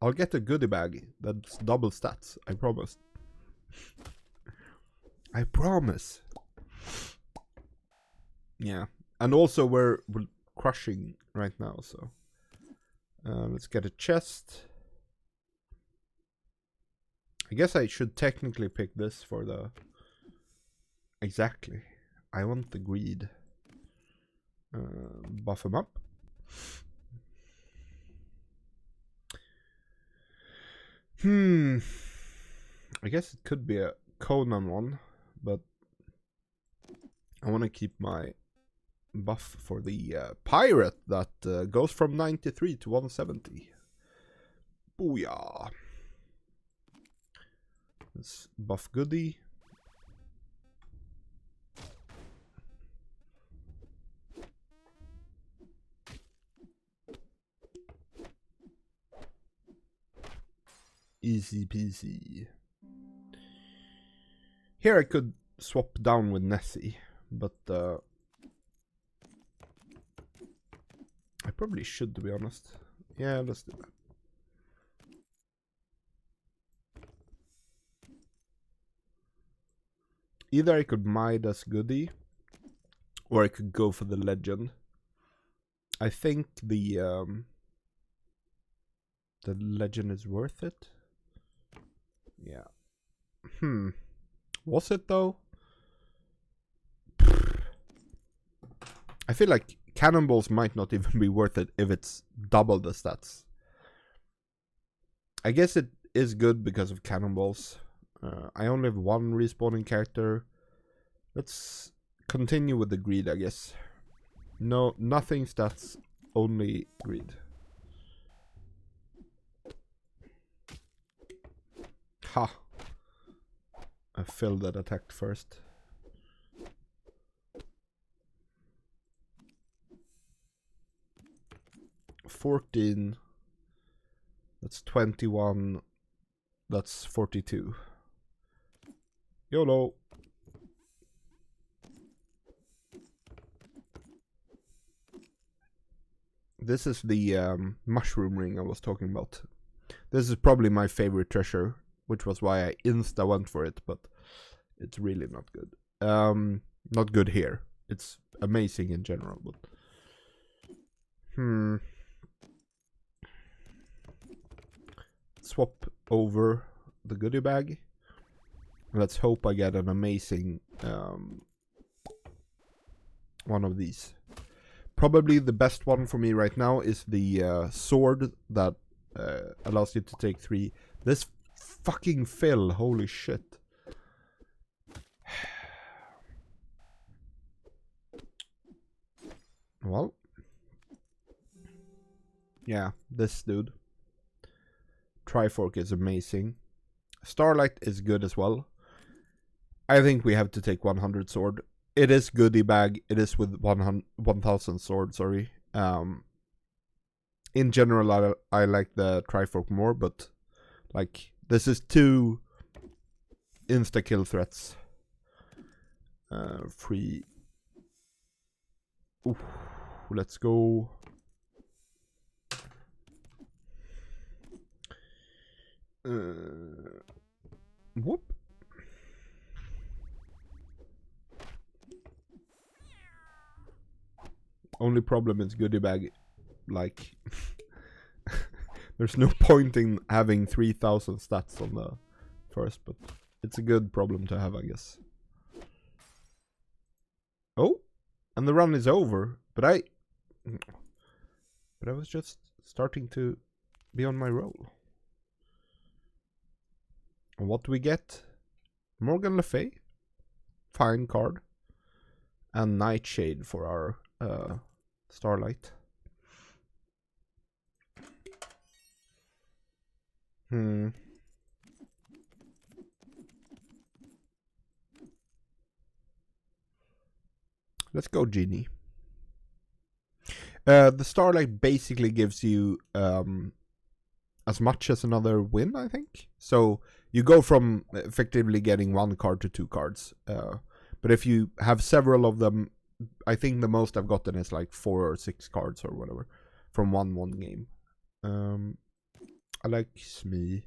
I'll get a Goodie Bag that's double stats. I promise. I promise. Yeah, and also we're crushing right now, so let's get a chest. I guess I should technically pick this for the... Exactly. I want the greed. Buff him up. I guess it could be a Conan one, but I want to keep my buff for the pirate that goes from 93 to 170. Booyah. Let's buff Goodie. Easy peasy. Here I could swap down with Nessie, but I probably should, to be honest. Yeah, let's do that. Either I could Midas Goody, or I could go for the Legend. I think the Legend is worth it. Yeah. Was it though? I feel like Cannonballs might not even be worth it if it's double the stats. I guess it is good because of Cannonballs. I only have one respawning character. Let's continue with the greed, I guess. No, nothing stats, only greed. Ha! I failed that attack first. $14. That's 21. That's 42. YOLO. This is the mushroom ring I was talking about. This is probably my favorite treasure, which was why I insta went for it, but it's really not good. Not good here. It's amazing in general, but swap over the goodie bag. Let's hope I get an amazing one of these. Probably the best one for me right now is the sword that allows you to take 3. This fucking fill, holy shit. Well, yeah, this dude. Trifork is amazing. Starlight is good as well. I think we have to take 100 sword. It is goodie bag. It is with 1000 sword, sorry. In general, I like the Trifork more, but like this is 2 insta-kill threats. Free. Ooh, let's go. Whoop. Only problem is goodie bag, like there's no point in having 3000 stats on the first, but it's a good problem to have, I guess. Oh, and the run is over, but I was just starting to be on my roll. And what do we get? Morgan Le Fay, fine card, and Nightshade for our Starlight. Let's go Genie. The Starlight basically gives you as much as another win, I think. So you go from effectively getting 1 card to 2 cards. But if you have several of them, I think the most I've gotten is like 4 or 6 cards or whatever from one game. I like Smee,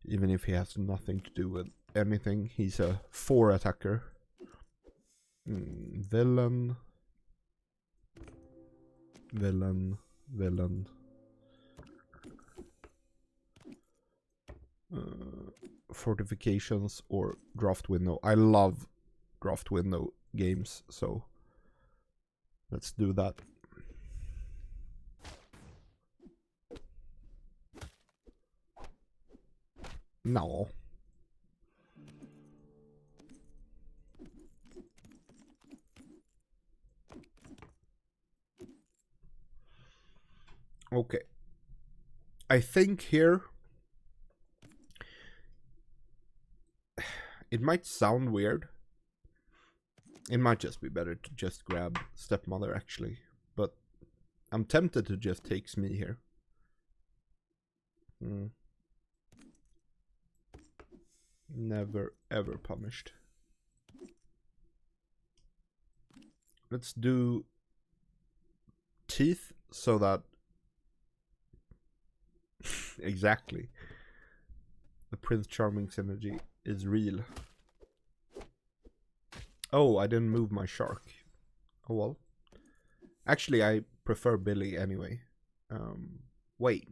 even if he has nothing to do with anything. He's a 4 attacker. Villain. Fortifications or draft window. I love draft window games, so let's do that. No. Okay. I think here it might sound weird. It might just be better to just grab Stepmother, actually. But I'm tempted to just take Smee here. Never ever punished. Let's do teeth so that exactly the Prince Charming synergy is real. Oh, I didn't move my shark. Oh well. Actually, I prefer Billy anyway. Wait.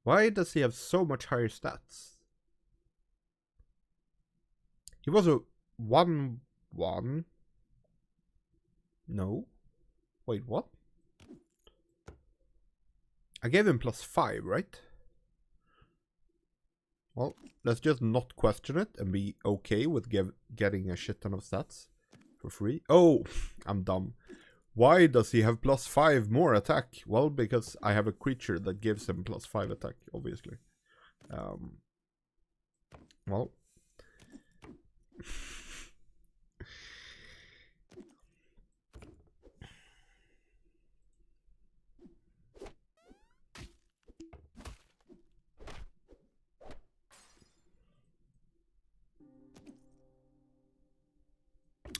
Why does he have so much higher stats? He was a 1-1. No. Wait, what? I gave him +5, right? Well, let's just not question it and be okay with getting a shit ton of stats for free. Oh, I'm dumb. Why does he have +5 more attack? Well, because I have a creature that gives him +5 attack, obviously. Well.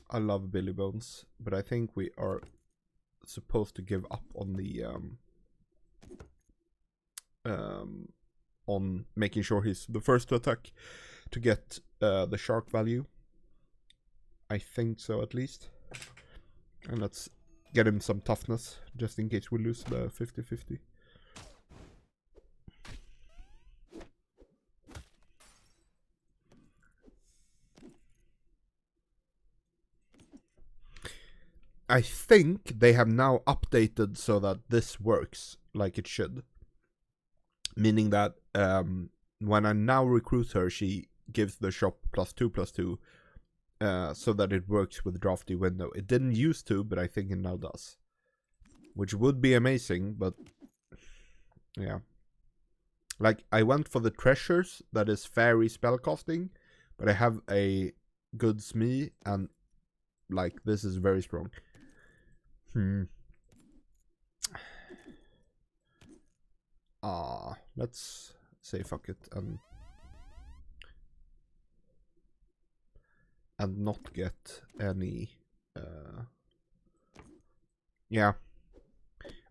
I love Billy Bones, but I think we are supposed to give up on the on making sure he's the first to attack to get the shark value. I think so, at least. And let's get him some toughness just in case we lose the 50-50. I think they have now updated so that this works like it should. Meaning that when I now recruit her, she gives the shop +2/+2, so that it works with drafty window. It didn't used to, but I think it now does. Which would be amazing, but yeah. Like, I went for the treasures, that is fairy spellcasting, but I have a good Smee, and like, this is very strong. Let's say fuck it and not get any yeah.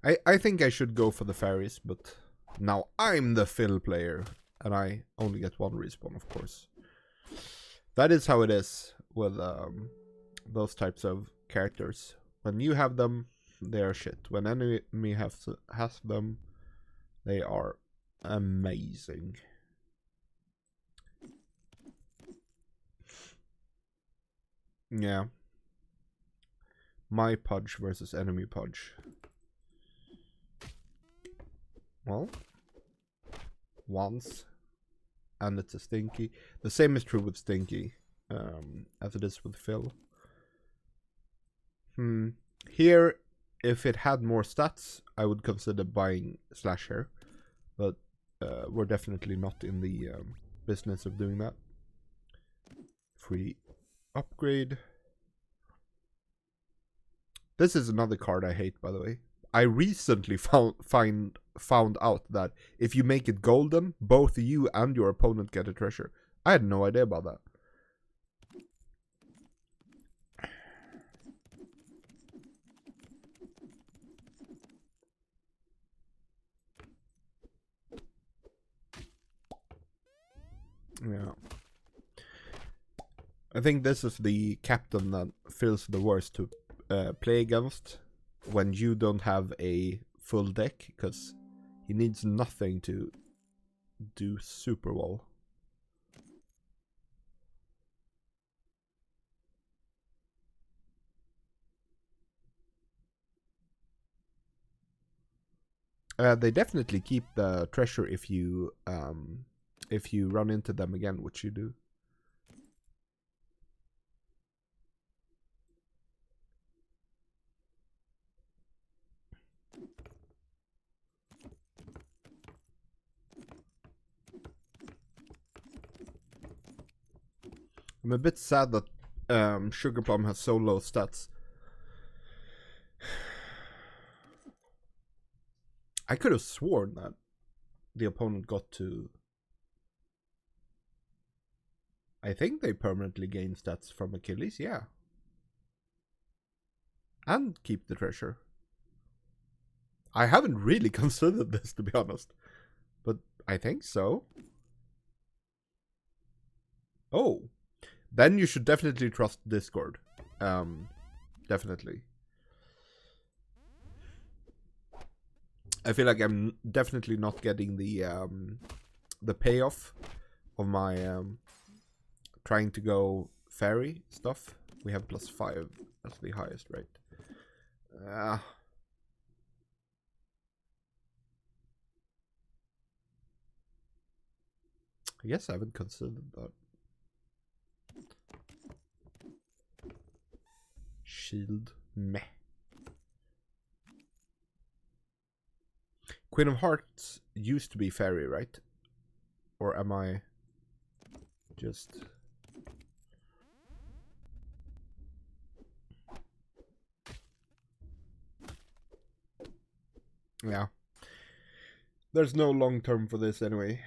I think I should go for the fairies, but now I'm the fill player and I only get one respawn, of course. That is how it is with those types of characters. When you have them, they are shit. When enemy has them, they are amazing. Yeah. My Pudge versus enemy Pudge. Well, once, and it's a Stinky. The same is true with Stinky, as it is with Phil. Here, if it had more stats, I would consider buying Slasher, but we're definitely not in the business of doing that. Free upgrade. This is another card I hate, by the way. I recently found out that if you make it golden, both you and your opponent get a treasure. I had no idea about that. Yeah. I think this is the captain that feels the worst to play against when you don't have a full deck, because he needs nothing to do super well. They definitely keep the treasure if you run into them again, which you do. I'm a bit sad that Sugar Plum has so low stats. I could have sworn that the opponent got to... I think they permanently gain stats from Achilles, yeah. And keep the treasure. I haven't really considered this, to be honest. But I think so. Oh. Then you should definitely trust Discord. Definitely. I feel like I'm definitely not getting the payoff of my trying to go fairy stuff. We have +5 as the highest rate. I guess I haven't considered that. Shield, meh. Queen of Hearts used to be fairy, right? Or am I just... Yeah. There's no long term for this anyway.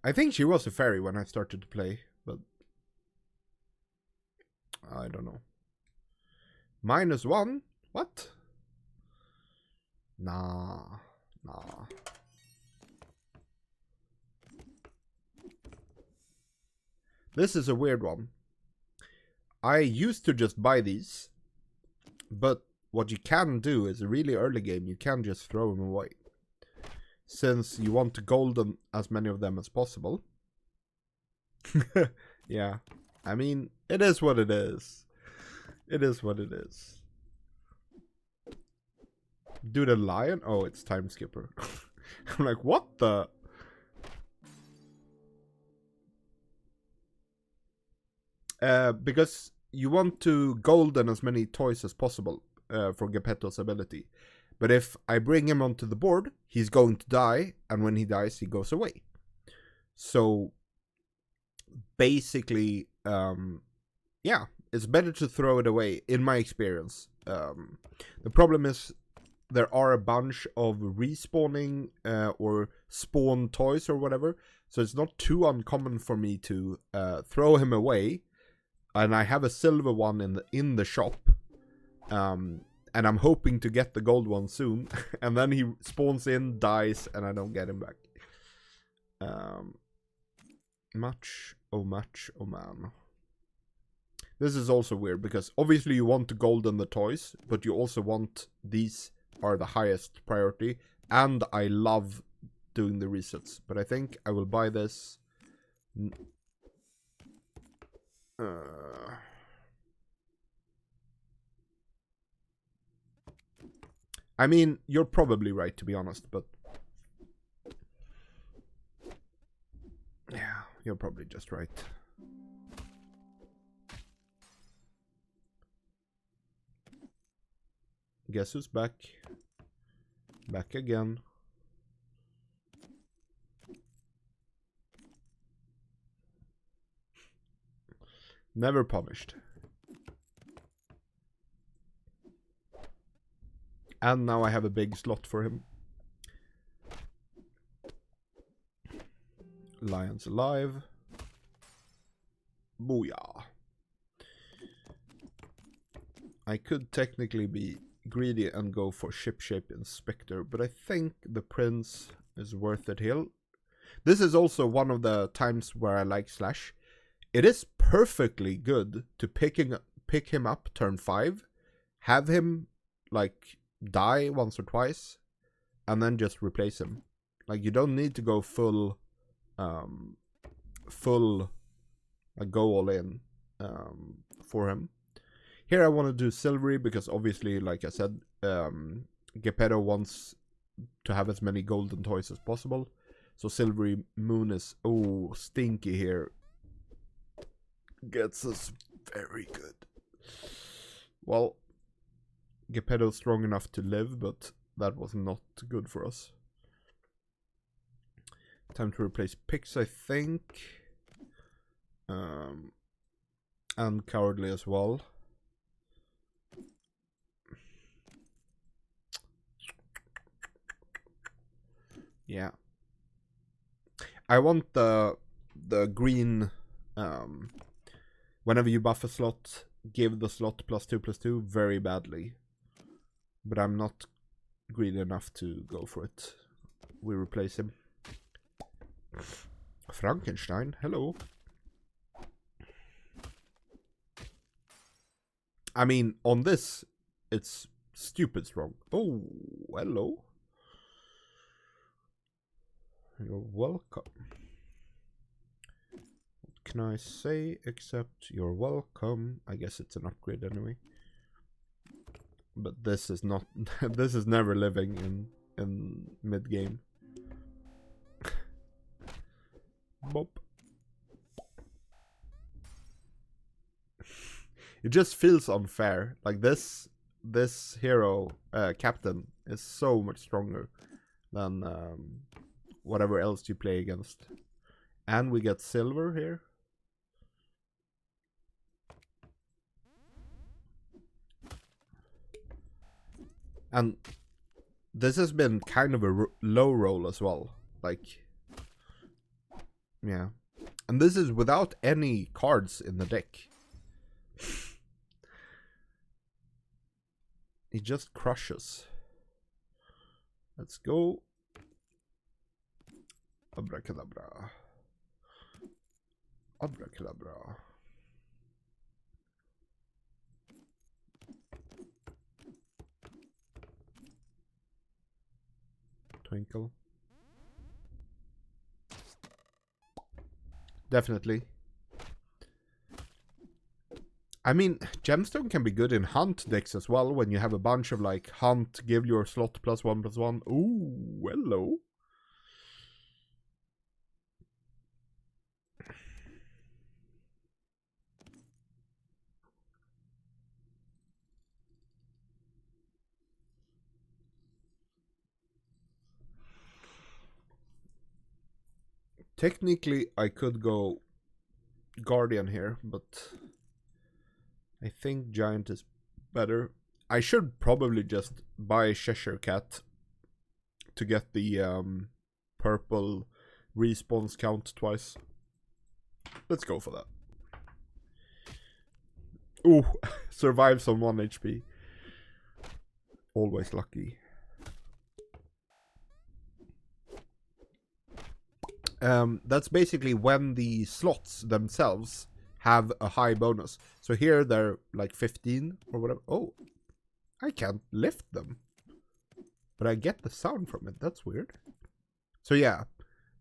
I think she was a fairy when I started to play, but I don't know. -1? What? Nah. This is a weird one. I used to just buy these, but what you can do is a really early game, you can just throw them away. Since you want to golden as many of them as possible. Yeah. I mean, it is what it is. It is what it is. Do the lion? Oh, it's time skipper. I'm like, what the? Because you want to golden as many toys as possible for Geppetto's ability. But if I bring him onto the board, he's going to die, and when he dies, he goes away. So, basically, yeah, it's better to throw it away, in my experience. The problem is, there are a bunch of respawning or spawn toys or whatever, so it's not too uncommon for me to throw him away. And I have a silver one in the shop. And I'm hoping to get the gold one soon. And then he spawns in, dies, and I don't get him back. Much, oh man. This is also weird, because obviously you want to golden the toys, but you also want these are the highest priority. And I love doing the resets. But I think I will buy this. I mean, you're probably right, to be honest, but... Yeah, you're probably just right. Guess who's back? Back again. Never punished. And now I have a big slot for him. Lion's alive. Booyah. I could technically be greedy and go for Ship Shape Inspector, but I think the Prince is worth it here. This is also one of the times where I like Slash. It is perfectly good to pick him up turn 5, have him like die once or twice, and then just replace him. Like, you don't need to go full like go all in for him. Here I want to do Silvery because obviously, like I said, Geppetto wants to have as many golden toys as possible. So Silvery Moon is, oh, stinky here. Gets us very good. Well, Geppetto's strong enough to live, but that was not good for us. Time to replace Pix, I think. And Cowardly as well. Yeah. I want the green Whenever you buff a slot, give the slot +2/+2 very badly. But I'm not greedy enough to go for it. We replace him. Frankenstein, hello. I mean, on this, it's stupid strong. Oh, hello. You're welcome. What can I say except you're welcome? I guess it's an upgrade anyway. But this is not. This is never living in mid game. Bop. It just feels unfair. Like this hero captain is so much stronger than whatever else you play against. And we get silver here. And this has been kind of a low roll as well. Like, yeah. And this is without any cards in the deck. He just crushes. Let's go. Abracadabra. Abracadabra. Twinkle. Definitely. I mean, Gemstone can be good in Hunt decks as well, when you have a bunch of like Hunt, give your slot +1/+1. Ooh, hello. Technically, I could go Guardian here, but I think Giant is better. I should probably just buy Cheshire Cat to get the purple respawns count twice. Let's go for that. Ooh, survives on 1 HP. Always lucky. That's basically when the slots themselves have a high bonus. So here they're like 15 or whatever. Oh, I can't lift them. But I get the sound from it. That's weird. So yeah,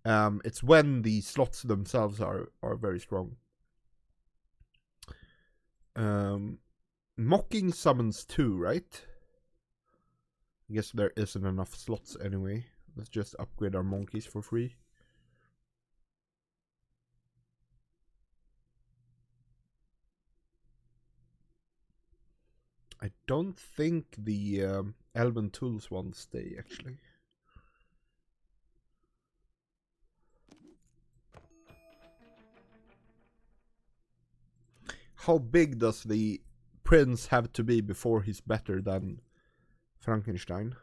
it's when the slots themselves are very strong. Mocking summons 2, right? I guess there isn't enough slots anyway. Let's just upgrade our monkeys for free. I don't think the Elven Tools ones stay, actually. How big does the prince have to be before he's better than Frankenstein?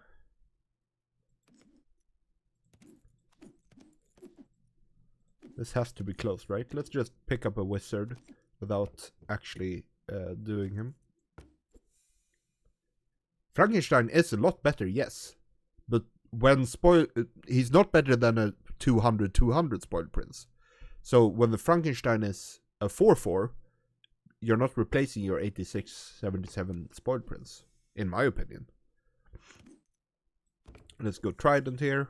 This has to be close, right? Let's just pick up a wizard without actually doing him. Frankenstein is a lot better, yes. But when he's not better than a 200/200 spoiled prince. So when the Frankenstein is a 4/4, you're not replacing your 86/77 spoiled prince, in my opinion. Let's go Trident here.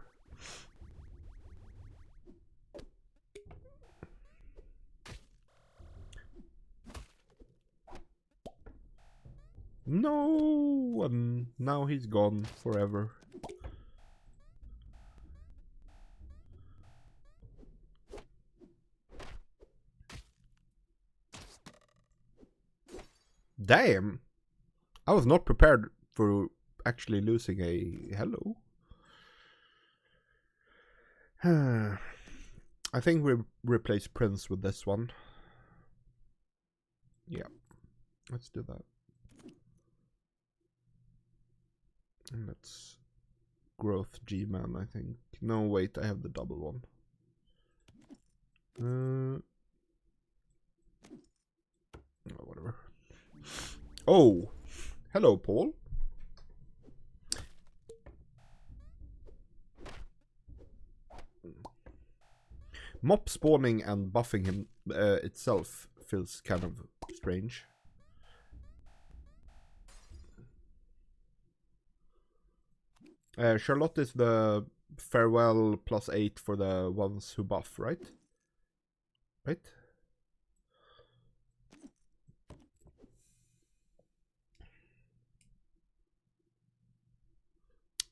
No, and now he's gone forever. Damn, I was not prepared for actually losing a hello. I think we replace Prince with this one. Yeah, let's do that. And let's growth G-Man, I think. No, wait, I have the double one. Whatever. Oh, hello, Paul. Mop spawning and buffing him itself feels kind of strange. Charlotte is the farewell +8 for the ones who buff, right? Right?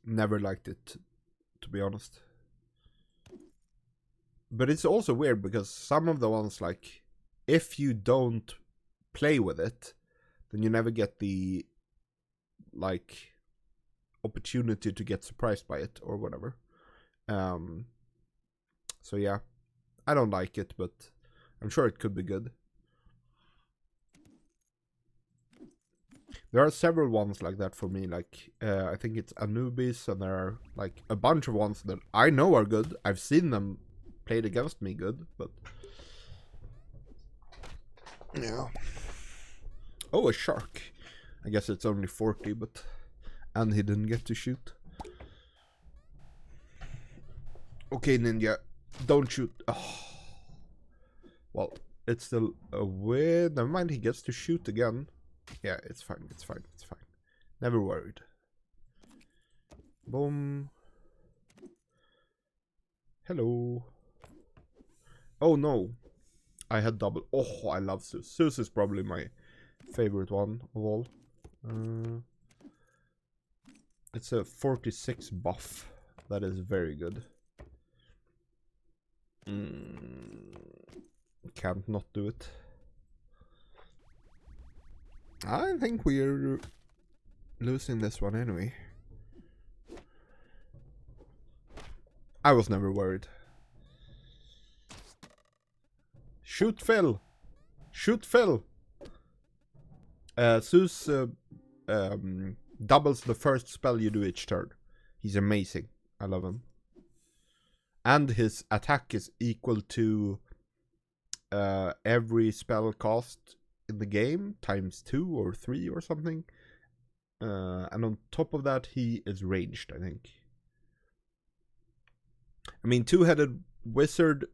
Never liked it, to be honest. But it's also weird because some of the ones, like, if you don't play with it, then you never get the, like, opportunity to get surprised by it or whatever. So yeah, I don't like it, but I'm sure it could be good. There are several ones like that for me, like, I think it's Anubis, and there are, like, a bunch of ones that I know are good. I've seen them played against me good, but... yeah. Oh, a shark. I guess it's only 40, but... and he didn't get to shoot. Okay, Ninja, don't shoot. Oh. Well, it's still a win. Never mind, he gets to shoot again. Yeah, it's fine, it's fine, it's fine. Never worried. Boom. Hello. Oh no. I had double. Oh, I love Zeus. Zeus is probably my favorite one of all. It's a 46 buff. That is very good. Can't not do it. I think we're losing this one anyway. I was never worried. Shoot Phil! Shoot Phil! Zeus doubles the first spell you do each turn. He's amazing. I love him. And his attack is equal to every spell cast in the game times 2 or 3 or something. And on top of that, he is ranged, I think. I mean, two-headed wizard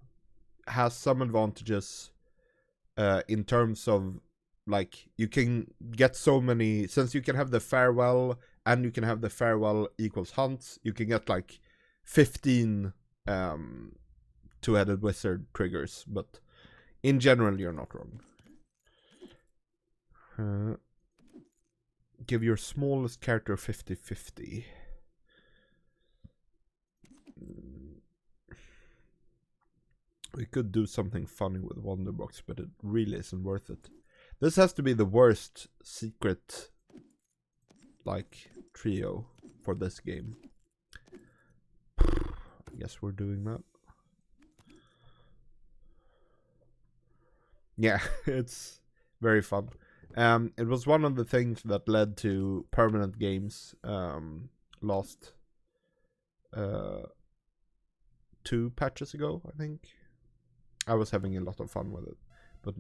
has some advantages in terms of, like, you can get so many, since you can have the farewell and you can have the farewell equals hunts, you can get like 15 two-headed wizard triggers, but in general you're not wrong. Give your smallest character 50-50. We could do something funny with Wonderbox, but it really isn't worth it. This has to be the worst secret, like, trio for this game. I guess we're doing that. Yeah, it's very fun. It was one of the things that led to permanent games last 2 patches ago, I think. I was having a lot of fun with it. But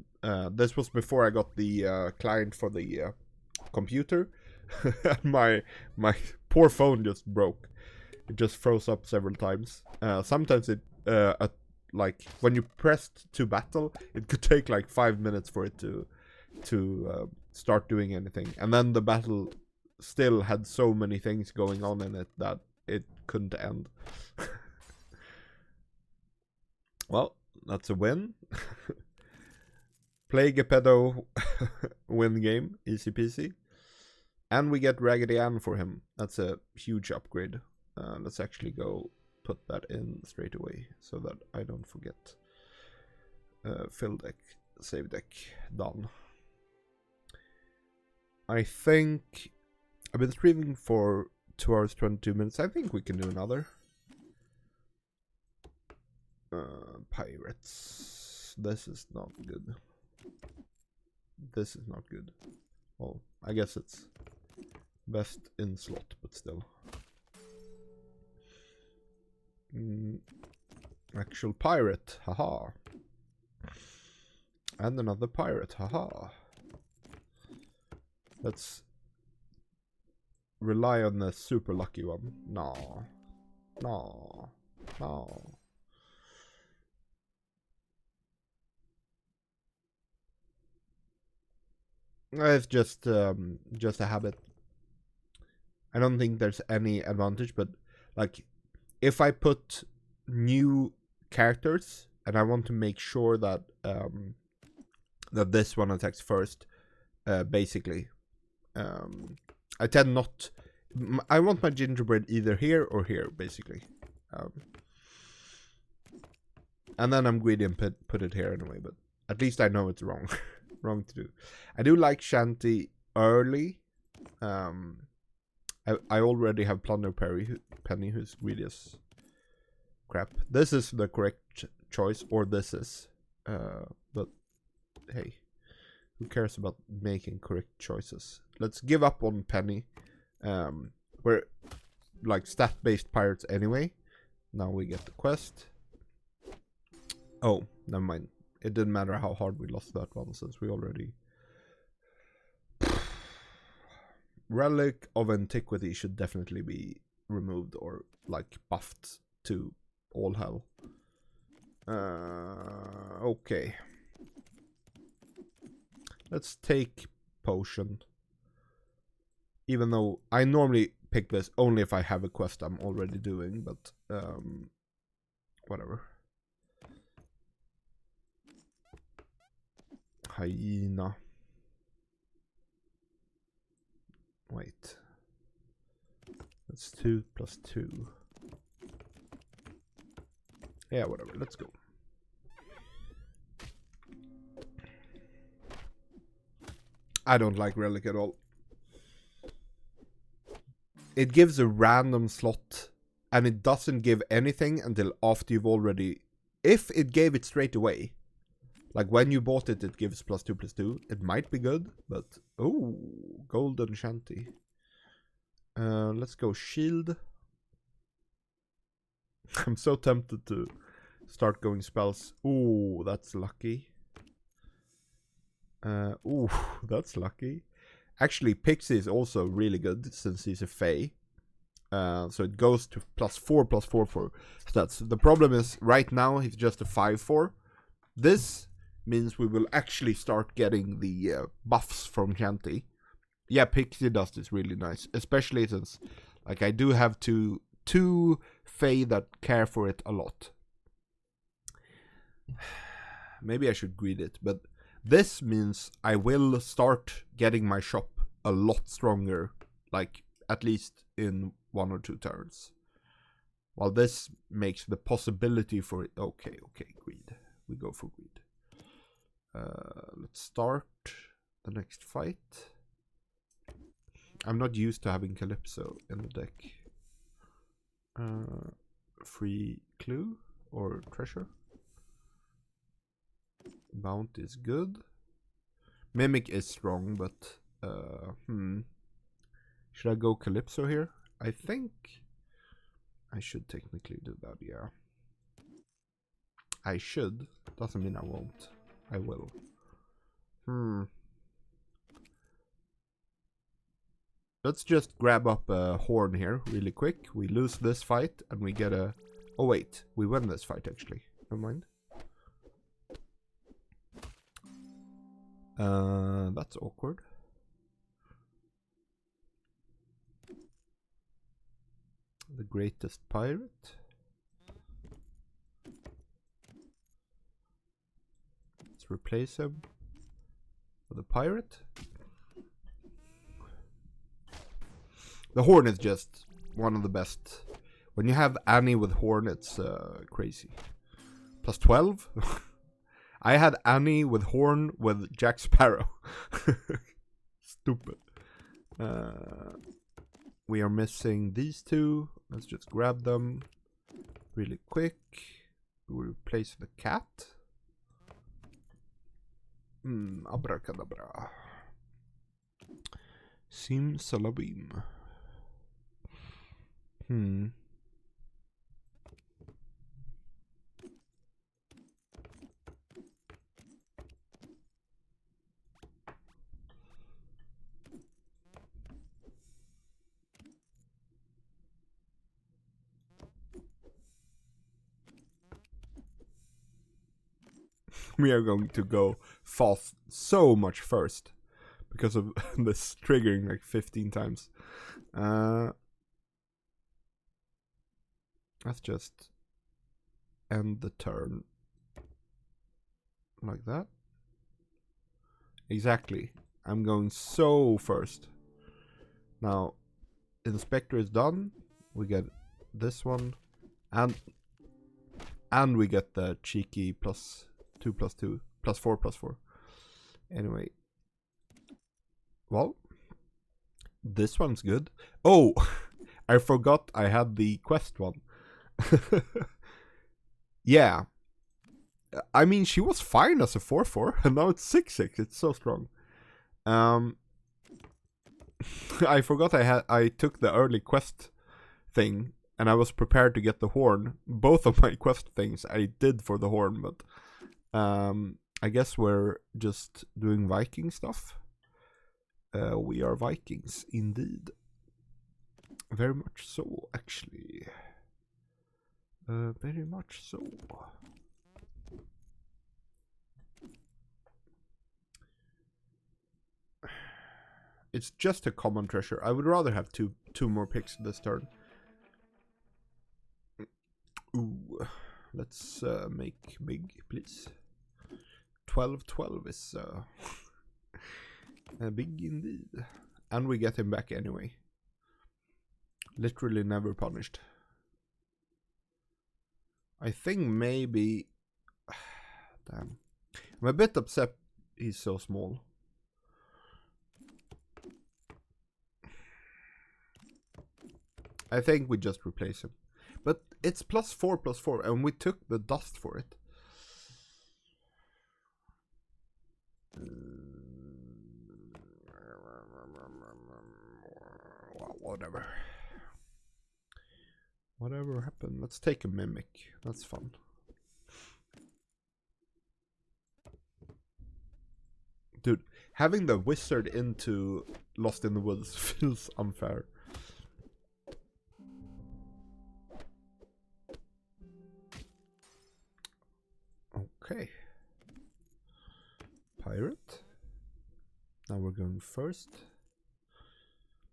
this was before I got the client for the computer. my poor phone just broke. It just froze up several times. Sometimes it, like, when you pressed to battle, it could take like 5 minutes for it to start doing anything. And then the battle still had so many things going on in it that it couldn't end. Well, that's a win. Play Geppetto win game, easy peasy. And we get Raggedy Ann for him. That's a huge upgrade. Let's actually go put that in straight away so that I don't forget. Fill deck, save deck, done. I think I've been streaming for 2 hours 22 minutes. I think we can do another. Pirates. This is not good. This is not good. Well, I guess it's best in slot, but still. Actual pirate, haha. And another pirate, haha. Let's rely on the super lucky one. No. No. No. It's just a habit. I don't think there's any advantage, but like if I put new characters and I want to make sure that that this one attacks first, basically, I tend not. I want my gingerbread either here or here, basically, and then I'm greedy and put it here anyway. But at least I know it's wrong, wrong to do. I do like Shanty early. I already have Plunder Penny, who's greedy as crap. This is the correct choice, or this is. But hey, who cares about making correct choices? Let's give up on Penny. We're like stat-based pirates anyway. Now we get the quest. Oh, never mind. It didn't matter how hard we lost that one since we already... Relic of Antiquity should definitely be removed or like buffed to all hell. Okay. Let's take Potion. Even though I normally pick this only if I have a quest I'm already doing, but whatever. Hyena. Wait. That's 2 plus 2. Yeah, whatever. Let's go. I don't like Relic at all. It gives a random slot, and it doesn't give anything until after you've already... If it gave it straight away, like when you bought it, it gives +2/+2. It might be good, but... Oh, Golden Shanty. Let's go Shield. I'm so tempted to start going spells. Ooh, that's lucky. Ooh, that's lucky. Actually, Pixie is also really good since he's a Fae. So it goes to +4/+4 for stats. The problem is right now he's just a 5/4. This means we will actually start getting the buffs from Shanty. Yeah, Pixie Dust is really nice, especially since like I do have two Fae that care for it a lot. Maybe I should greed it, but this means I will start getting my shop a lot stronger, like at least in 1 or 2 turns. While this makes the possibility for it. Okay, greed. We go for greed. Let's start the next fight. I'm not used to having Calypso in the deck. Free clue or treasure. Bounty is good. Mimic is strong, but should I go Calypso here? I think I should technically do that, yeah. I should. Doesn't mean I won't. I will. Let's just grab up a horn here really quick. We lose this fight and we get a... Oh wait, we win this fight actually. Never mind. That's awkward. The greatest pirate. Let's replace him with a pirate. The horn is just one of the best. When you have Annie with horn, it's crazy. +12? I had Annie with horn with Jack Sparrow. Stupid. We are missing these two. Let's just grab them really quick. We replace the cat. Abracadabra. Simsalabim. we are going to go fast so much first because of this triggering like 15 times. Let's just end the turn like that. Exactly. I'm going so first. Now, Inspector is done. We get this one, and we get the cheeky +2 +2 +4 +4. Anyway, well, this one's good. Oh, I forgot I had the quest one. Yeah, I mean she was fine as a 4/4, and now it's 6/6. It's so strong. I forgot I took the early quest thing, and I was prepared to get the horn. Both of my quest things I did for the horn, but I guess we're just doing Viking stuff. We are Vikings indeed. Very much so, actually. Very much so. It's just a common treasure. I would rather have two more picks this turn. Ooh, let's make big, please. 12/12 is big indeed, and we get him back anyway. Literally never punished. I think maybe. Damn, I'm a bit upset he's so small. I think we just replace him. But it's +4 +4, and we took the dust for it. Well, whatever. Whatever happened. Let's take a mimic. That's fun. Dude, having the wizard into Lost in the Woods feels unfair. Okay. Pirate. Now we're going first.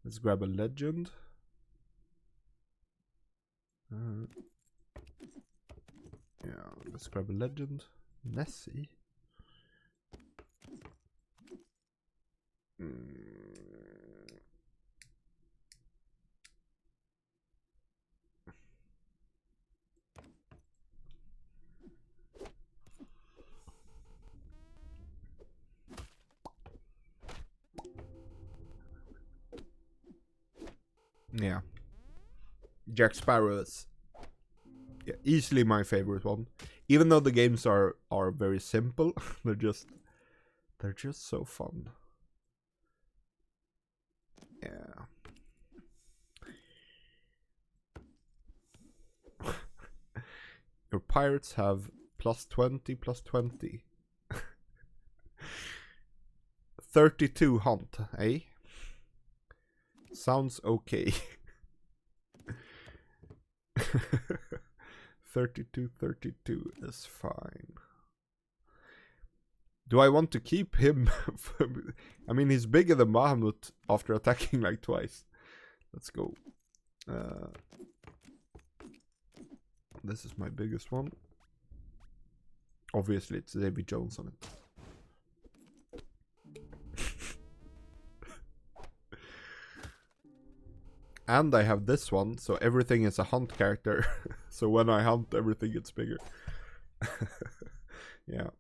Let's grab a legend. Yeah, let's grab a legend. Nessie. Yeah. Jack Sparrow is easily my favorite one. Even though the games are very simple, they're just so fun. Yeah. Your pirates have +20 +20. 32 hunt, eh? Sounds okay. 32 is fine. Do I want to keep him? I mean, he's bigger than Bahamut after attacking like twice. Let's go. This is my biggest one. Obviously, it's Davy Jones on it. And I have this one, so everything is a hunt character. So when I hunt, everything gets bigger. Yeah.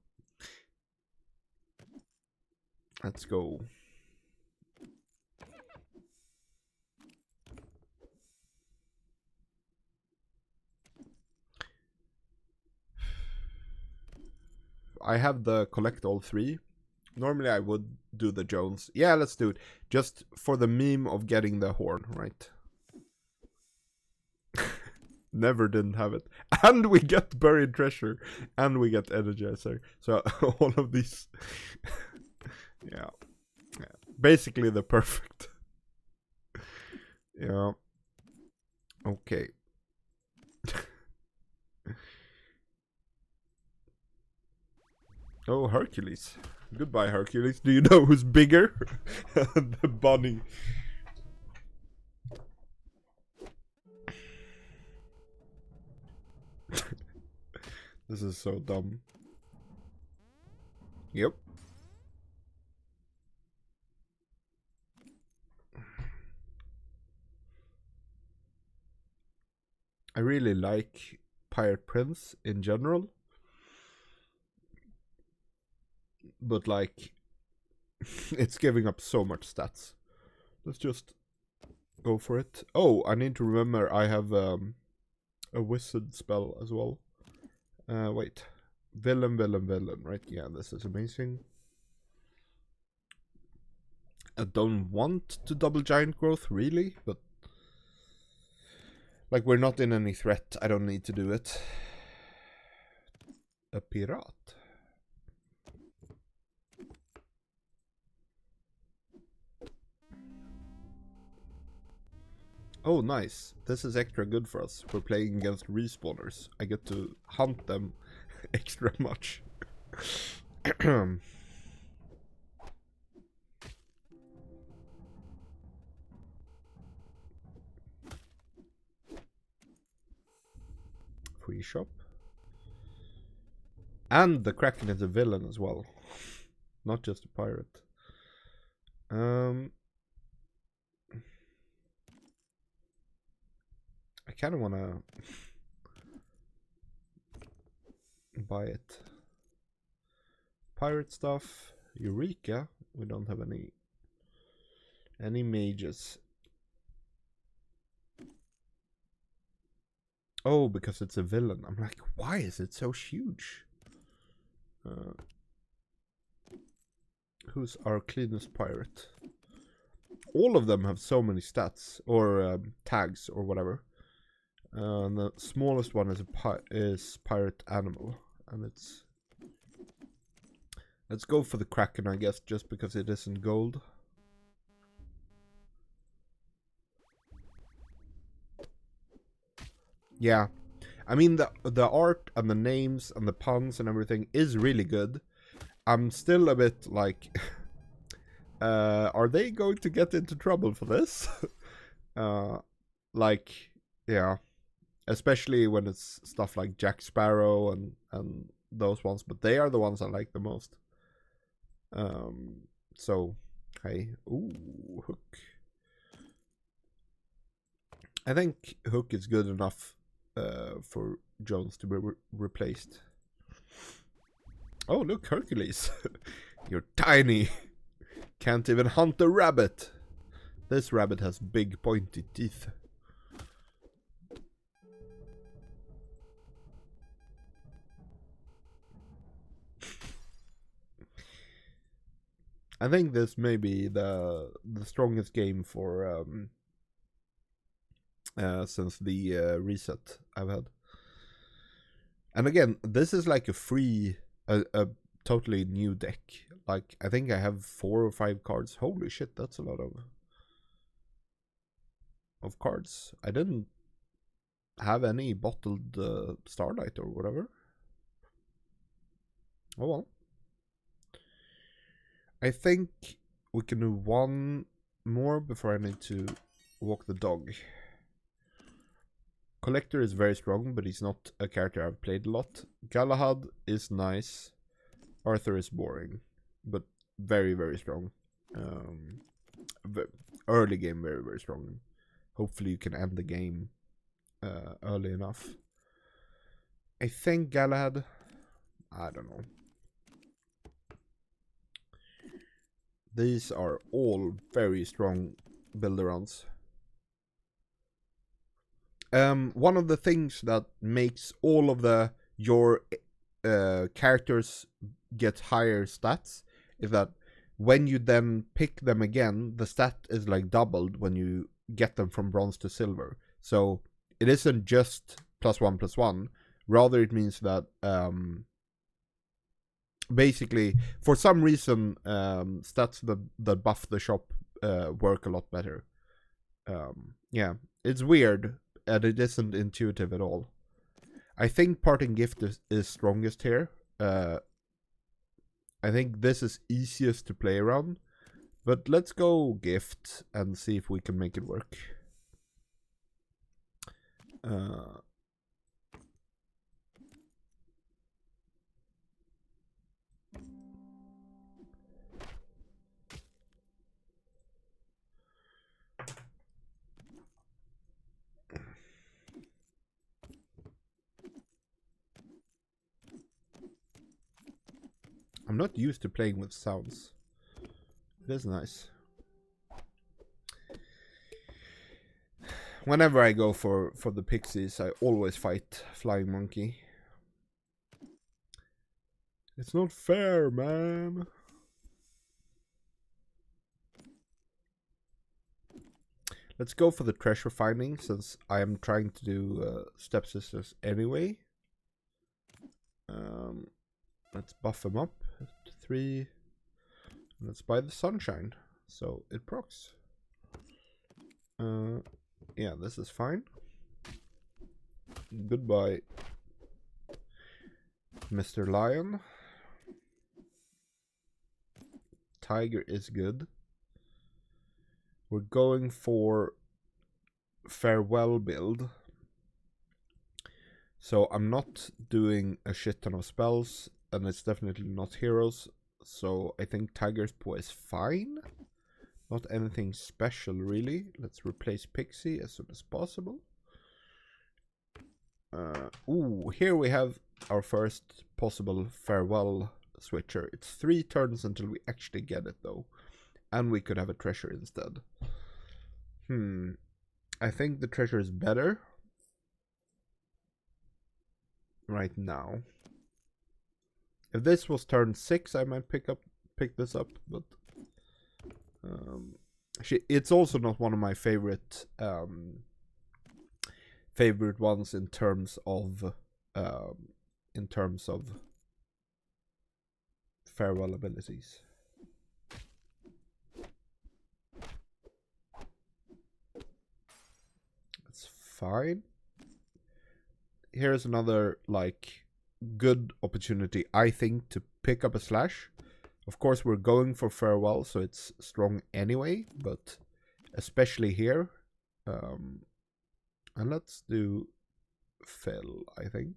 Let's go. I have the collect all three. Normally I would do the Jones. Yeah, let's do it. Just for the meme of getting the horn, right? Never didn't have it. And we get buried treasure. And we get energizer. So all of these. Yeah. Basically the perfect. Yeah. Okay. Oh, Hercules. Goodbye, Hercules. Do you know who's bigger? The bunny. This is so dumb. Yep. I really like Pirate Prince in general. But like, it's giving up so much stats. Let's just go for it. Oh, I need to remember I have a wizard spell as well. Wait. Villain, right? Yeah, this is amazing. I don't want to double giant growth, really, but like, we're not in any threat. I don't need to do it. A pirate. Oh, nice. This is extra good for us. We're playing against respawners. I get to hunt them extra much. Free shop. And the Kraken is a villain as well. Not just a pirate. I kind of want to buy it. Pirate stuff. Eureka. We don't have any mages. Oh, because it's a villain. I'm like, why is it so huge? Who's our cleanest pirate? All of them have so many stats or tags or whatever. The smallest one is pirate animal, and it's. Let's go for the Kraken, I guess, just because it isn't gold. Yeah, I mean the art and the names and the puns and everything is really good. I'm still a bit like, are they going to get into trouble for this? Like, yeah, especially when it's stuff like Jack Sparrow and those ones, but they are the ones I like the most. So, hey, ooh, Hook. I think Hook is good enough for Jones to be replaced. Oh, look, Hercules. You're tiny. Can't even hunt a rabbit. This rabbit has big pointy teeth. I think this may be the strongest game for since the reset I've had. And again, this is like a totally new deck. Like, I think I have 4 or 5 cards. Holy shit, that's a lot of cards. I didn't have any bottled Starlight or whatever. Oh well. I think we can do one more before I need to walk the dog. Collector is very strong, but he's not a character I've played a lot. Galahad is nice. Arthur is boring, but very, very strong. Early game, very, very strong. Hopefully you can end the game early enough. I think Galahad, I don't know. These are all very strong build-arounds. One of the things that makes all of your characters get higher stats is that when you then pick them again, the stat is like doubled when you get them from bronze to silver. So it isn't just +1/+1. Rather, it means that basically, for some reason, stats that buff the shop work a lot better. Yeah, it's weird, and it isn't intuitive at all. I think Parting Gift is strongest here. I think this is easiest to play around. But let's go gift and see if we can make it work. I'm not used to playing with sounds. It is nice. Whenever I go for the pixies, I always fight Flying Monkey. It's not fair, man. Let's go for the treasure finding, since I am trying to do stepsisters anyway. Let's buff them up to 3. Let's buy the sunshine, so it procs. Yeah, this is fine. Goodbye, Mr. Lion. Tiger is good. We're going for farewell build. So I'm not doing a shit ton of spells, and it's definitely not heroes. So I think Tiger's Paw is fine. Not anything special, really. Let's replace Pixie as soon as possible. Ooh, here we have our first possible farewell switcher. It's 3 turns until we actually get it, though. And we could have a treasure instead. I think the treasure is better right now. If this was turn 6, I might pick this up, but it's also not one of my favorite ones in terms of farewell abilities. That's fine. Here's another like good opportunity, I think, to pick up a slash. Of course, we're going for farewell, so it's strong anyway, but especially here. And let's do fill, I think.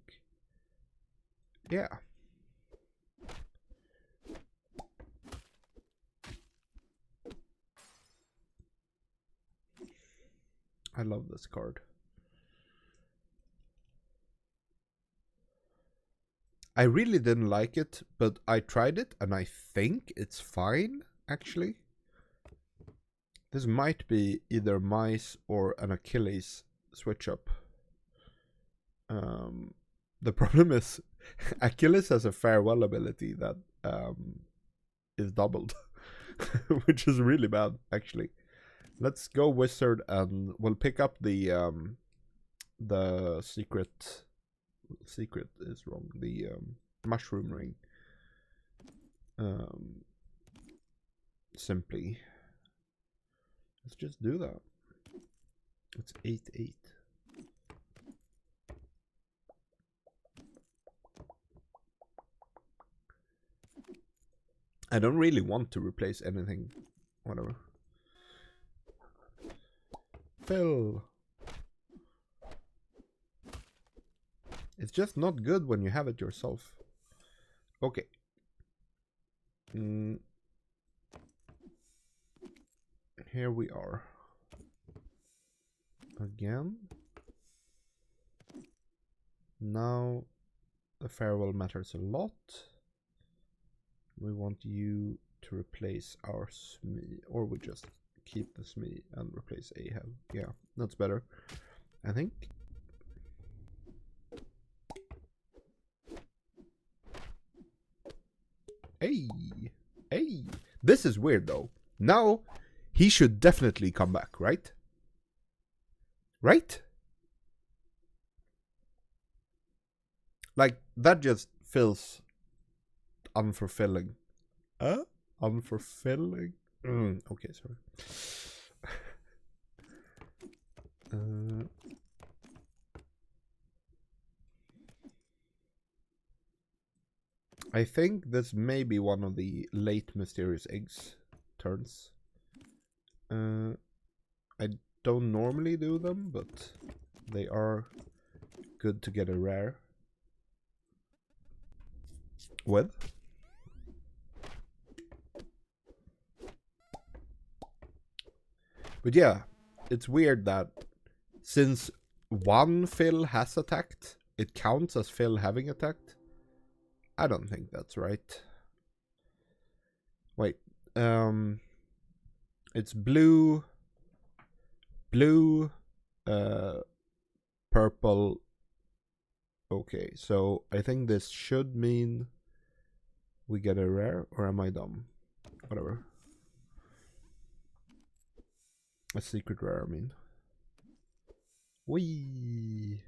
Yeah. I love this card. I really didn't like it, but I tried it, and I think it's fine, actually. This might be either mice or an Achilles switch up. The problem is Achilles has a farewell ability that is doubled, which is really bad, actually. Let's go wizard, and we'll pick up the secret. Secret is wrong. The mushroom ring. Simply. Let's just do that. It's 8/8. I don't really want to replace anything. Whatever. Fill. It's just not good when you have it yourself. Okay. Here we are. Again. Now the farewell matters a lot. We want you to replace our Smee, or we just keep the Smee and replace Ahab. Yeah, that's better, I think. Hey, this is weird though. Now he should definitely come back, right? Right? Like, that just feels unfulfilling. Unfulfilling? Okay, sorry. I think this may be one of the late mysterious eggs turns. I don't normally do them, but they are good to get a rare with. But yeah, it's weird that since one Phil has attacked, it counts as Phil having attacked. I don't think that's right. Wait, it's blue, purple. Okay, so I think this should mean we get a rare, or am I dumb? Whatever. A secret rare, I mean. Wee!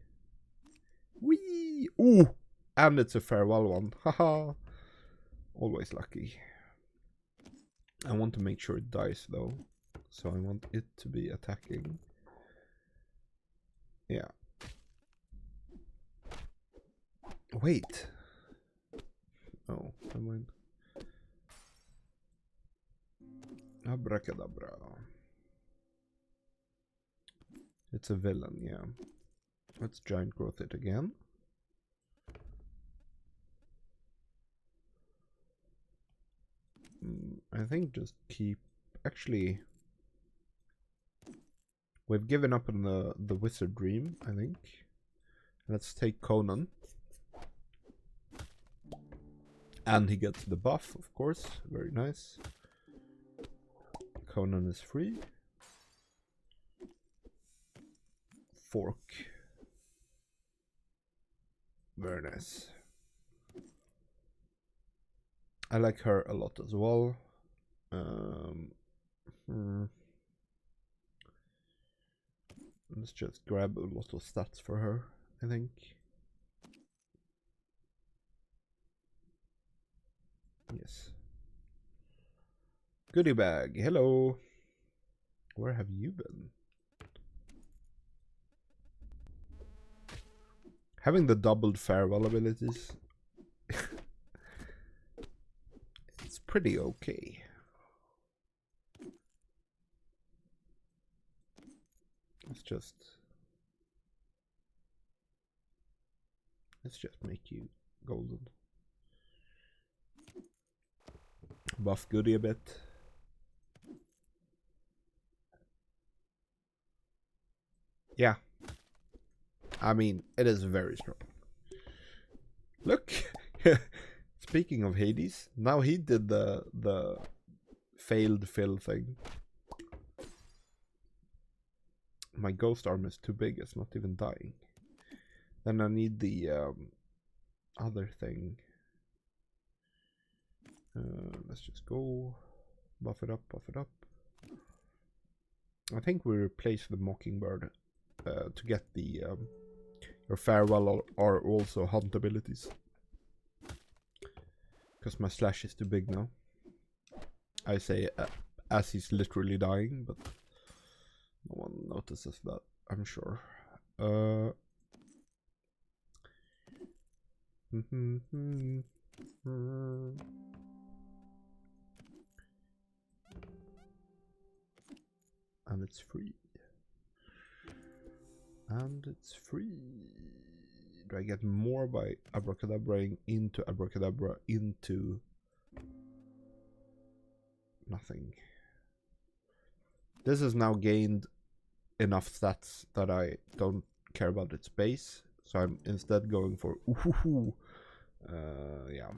Wee! Ooh! And it's a farewell one. Haha! Always lucky. I want to make sure it dies though. So I want it to be attacking. Yeah. Wait. Oh, never mind. Abracadabra. It's a villain, yeah. Let's giant growth it again. I think just keep... Actually, we've given up on the wizard dream, I think. Let's take Conan. And he gets the buff, of course. Very nice. Conan is free. Fork. Very nice. I like her a lot as well. Let's just grab a lot of stats for her, I think. Yes. Goodie bag, hello. Where have you been? Having the doubled farewell abilities, it's pretty okay. Let's just make you golden. Buff Goodie a bit. Yeah. I mean, it is very strong. Look! Speaking of Hades, now he did the failed fill thing. My ghost arm is too big, it's not even dying. Then I need the other thing. Let's just go. Buff it up, buff it up. I think we replace the Mockingbird to get the your farewell are also hunt abilities. Because my slash is too big now. I say as he's literally dying, but no one notices that, I'm sure. And it's free. And it's free. Do I get more by abracadabraing into abracadabra into nothing? This has now gained enough stats that I don't care about its base, so I'm instead going for ooh, yeah.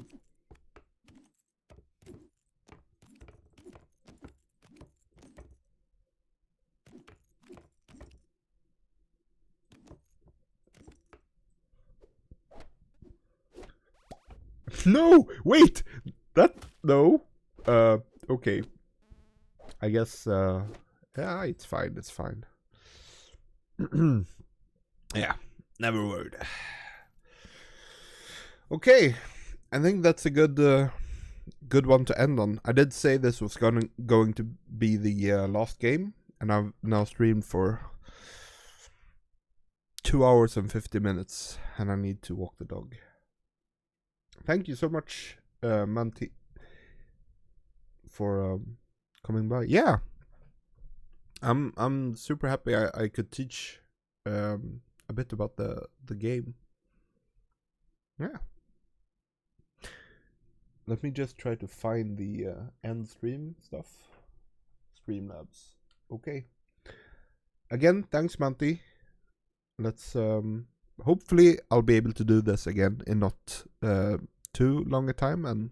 No, wait, that no. Okay. I guess. Yeah, it's fine. It's fine. Yeah, never worried. Okay, I think that's a good one to end on. I did say this was going to be the last game, and I've now streamed for 2 hours and 50 minutes, and I need to walk the dog. Thank you so much, Manti, for coming by. Yeah, I'm super happy I could teach a bit about the game. Yeah. Let me just try to find the end stream stuff. Streamlabs. Okay. Again, thanks, Manti. Let's hopefully I'll be able to do this again in not too long a time, and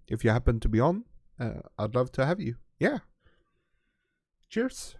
if you happen to be on, I'd love to have you. Yeah. Cheers.